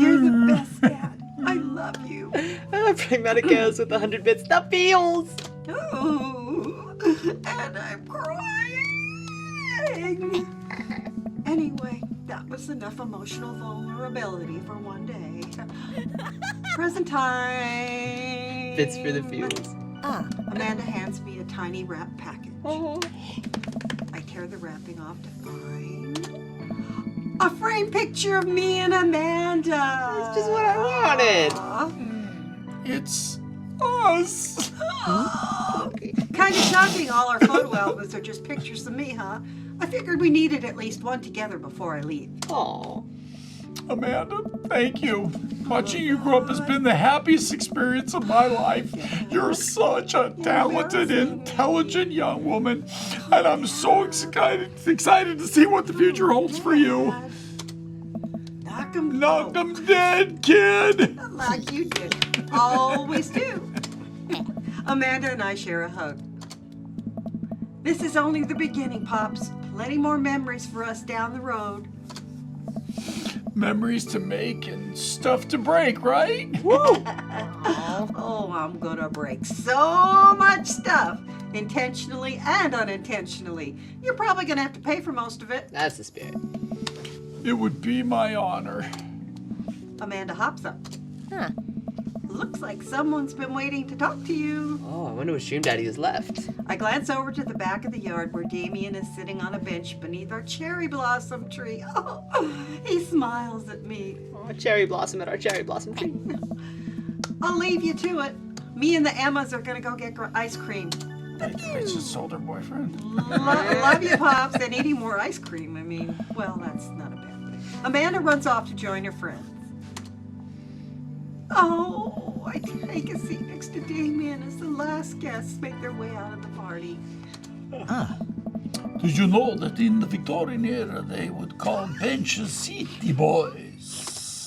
You're the best, Dad. I love you. Pragmatic Chaos with 100 bits. The feels! Oh, and I'm crying. Anyway, that was enough emotional vulnerability for one day. Present time. Bits for the feels. Amanda hands me a tiny wrap package. Oh. I tear the wrapping off to find a framed picture of me and Amanda. That's just what I wanted. It's us. Kind of shocking all our photo albums are just pictures of me, huh? I figured we needed at least one together before I leave. Aw. Amanda, thank you. Watching you grow up has been the happiest experience of my life. You're such a talented, intelligent young woman, and I'm so excited to see what the future holds for you. Knock 'em dead, kid. Like you did. Always do. Amanda and I share a hug. This is only the beginning, Pops. Plenty more memories for us down the road. Memories to make and stuff to break, right? Oh, I'm gonna break so much stuff, intentionally and unintentionally. You're probably gonna have to pay for most of it. That's the spirit. It would be my honor. Amanda hops up. Huh. Looks like someone's been waiting to talk to you. Oh, I wonder which Dream Daddy is left. I glance over to the back of the yard where Damien is sitting on a bench beneath our cherry blossom tree. Oh, he smiles at me. Oh, cherry blossom at our cherry blossom tree. I'll leave you to it. Me and the Emmas are gonna go get ice cream. That bitch just sold her boyfriend. Love you, Pops, and eating more ice cream. I mean, well, that's not a bad thing. Amanda runs off to join her friends. Oh, I take a seat next to Damien as the last guests make their way out of the party. Did you know that in the Victorian era they would call benches city boys?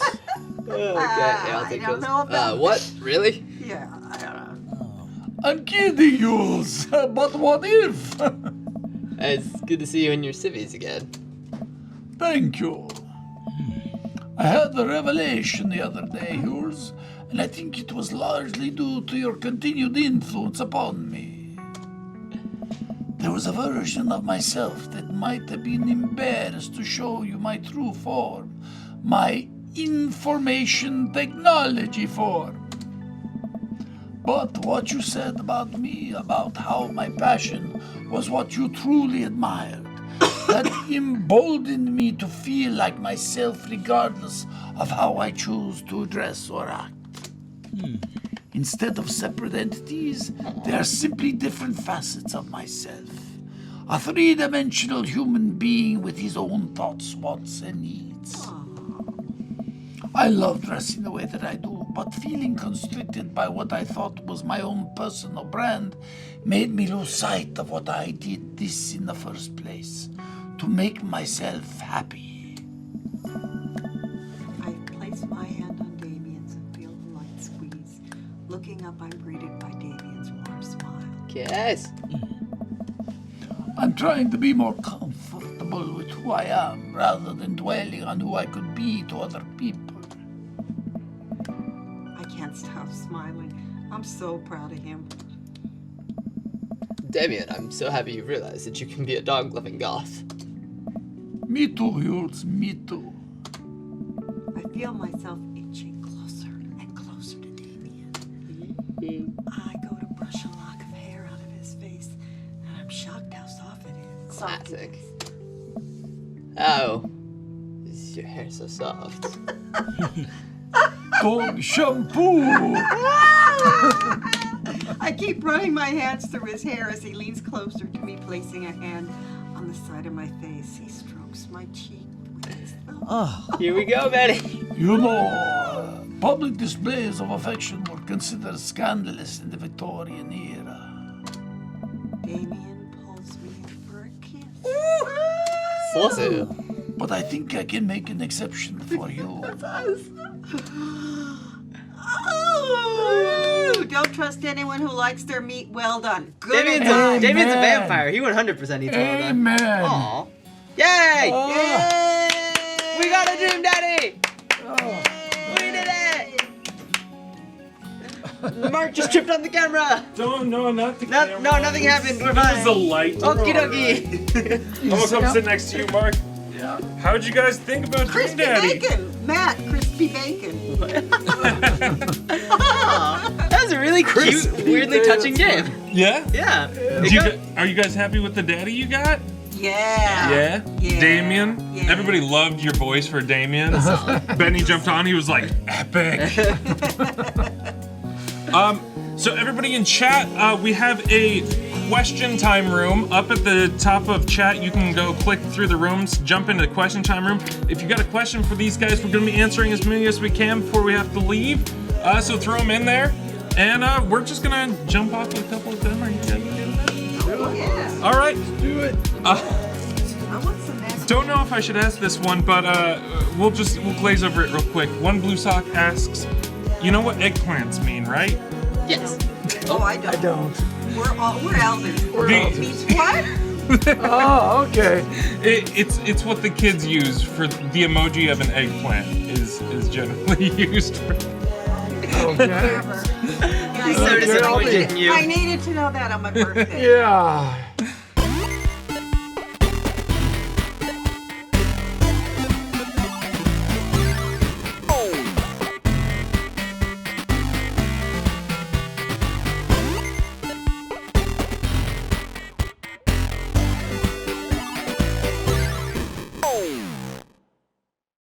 Okay, yeah, I'll take I don't those. know about What? Really? Yeah, I don't know. I'm kidding you, but what if? It's good to see you in your civvies again. Thank you. I had a revelation the other day, yours, and I think it was largely due to your continued influence upon me. There was a version of myself that might have been embarrassed to show you my true form, my information technology form. But what you said about me, about how my passion was what you truly admired, that emboldened me to feel like myself regardless of how I choose to dress or act. Instead of separate entities, they are simply different facets of myself. A three-dimensional human being with his own thoughts, wants, and needs. I love dressing the way that I do, but feeling constricted by what I thought was my own personal brand made me lose sight of what I did this in the first place, to make myself happy. I place my hand on Damien's and feel the light squeeze. Looking up, I'm greeted by Damien's warm smile. Yes. I'm trying to be more comfortable with who I am rather than dwelling on who I could be to other people. I can't stop smiling. I'm so proud of him. Damien, I'm so happy you realized that you can be a dog-loving goth. Me too, Hilton, me too. I feel myself inching closer and closer to Damien. I go to brush a lock of hair out of his face, and I'm shocked how soft it is. Classic. Oh. Is your hair so soft? Dog shampoo! I keep running my hands through his hair as he leans closer to me, placing a hand on the side of my face. He strokes my cheek with his thumb. Here we go, Betty. You know, public displays of affection were considered scandalous in the Victorian era. Damien pulls me in for a kiss. Also, But I think I can make an exception for you. Oh, don't trust anyone who likes their meat well done. Good Damien's advice. a vampire. He 100% eats well done. Amen. Aw. Yay! Oh. Yay! We got a Dream Daddy! We did it! Mark just tripped on the camera! No, not the No, camera. no, nothing happened. We're It was fine. the light. Okie dokie. I'm gonna come sit next to you, Mark. How'd you guys think about Dream Crispy Daddy? bacon. Matt, crispy bacon. That was a really cute, weirdly touching game. Yeah? Yeah. Are you guys happy with the daddy you got? Yeah. Yeah? Damien? Yeah. Everybody loved your voice for Damien. Benny jumped on, he was like, epic. So everybody in chat, we have a question time room up at the top of chat. You can go click through the rooms, jump into the question time room. If you got a question for these guys, we're gonna be answering as many as we can before we have to leave. So throw them in there. And we're just gonna jump off with a couple of them. Are you guys doing that? Yeah. All right. Do it. I want some mashed Don't know if I should ask this one, but we'll glaze over it real quick. One blue sock asks, you know what eggplants mean, right? Yes. Oh, I don't. We're elders. Means what? Oh, okay. It's what the kids use for the emoji of an eggplant is generally used for. He's so disappointed in you. I needed to know that on my birthday. Yeah.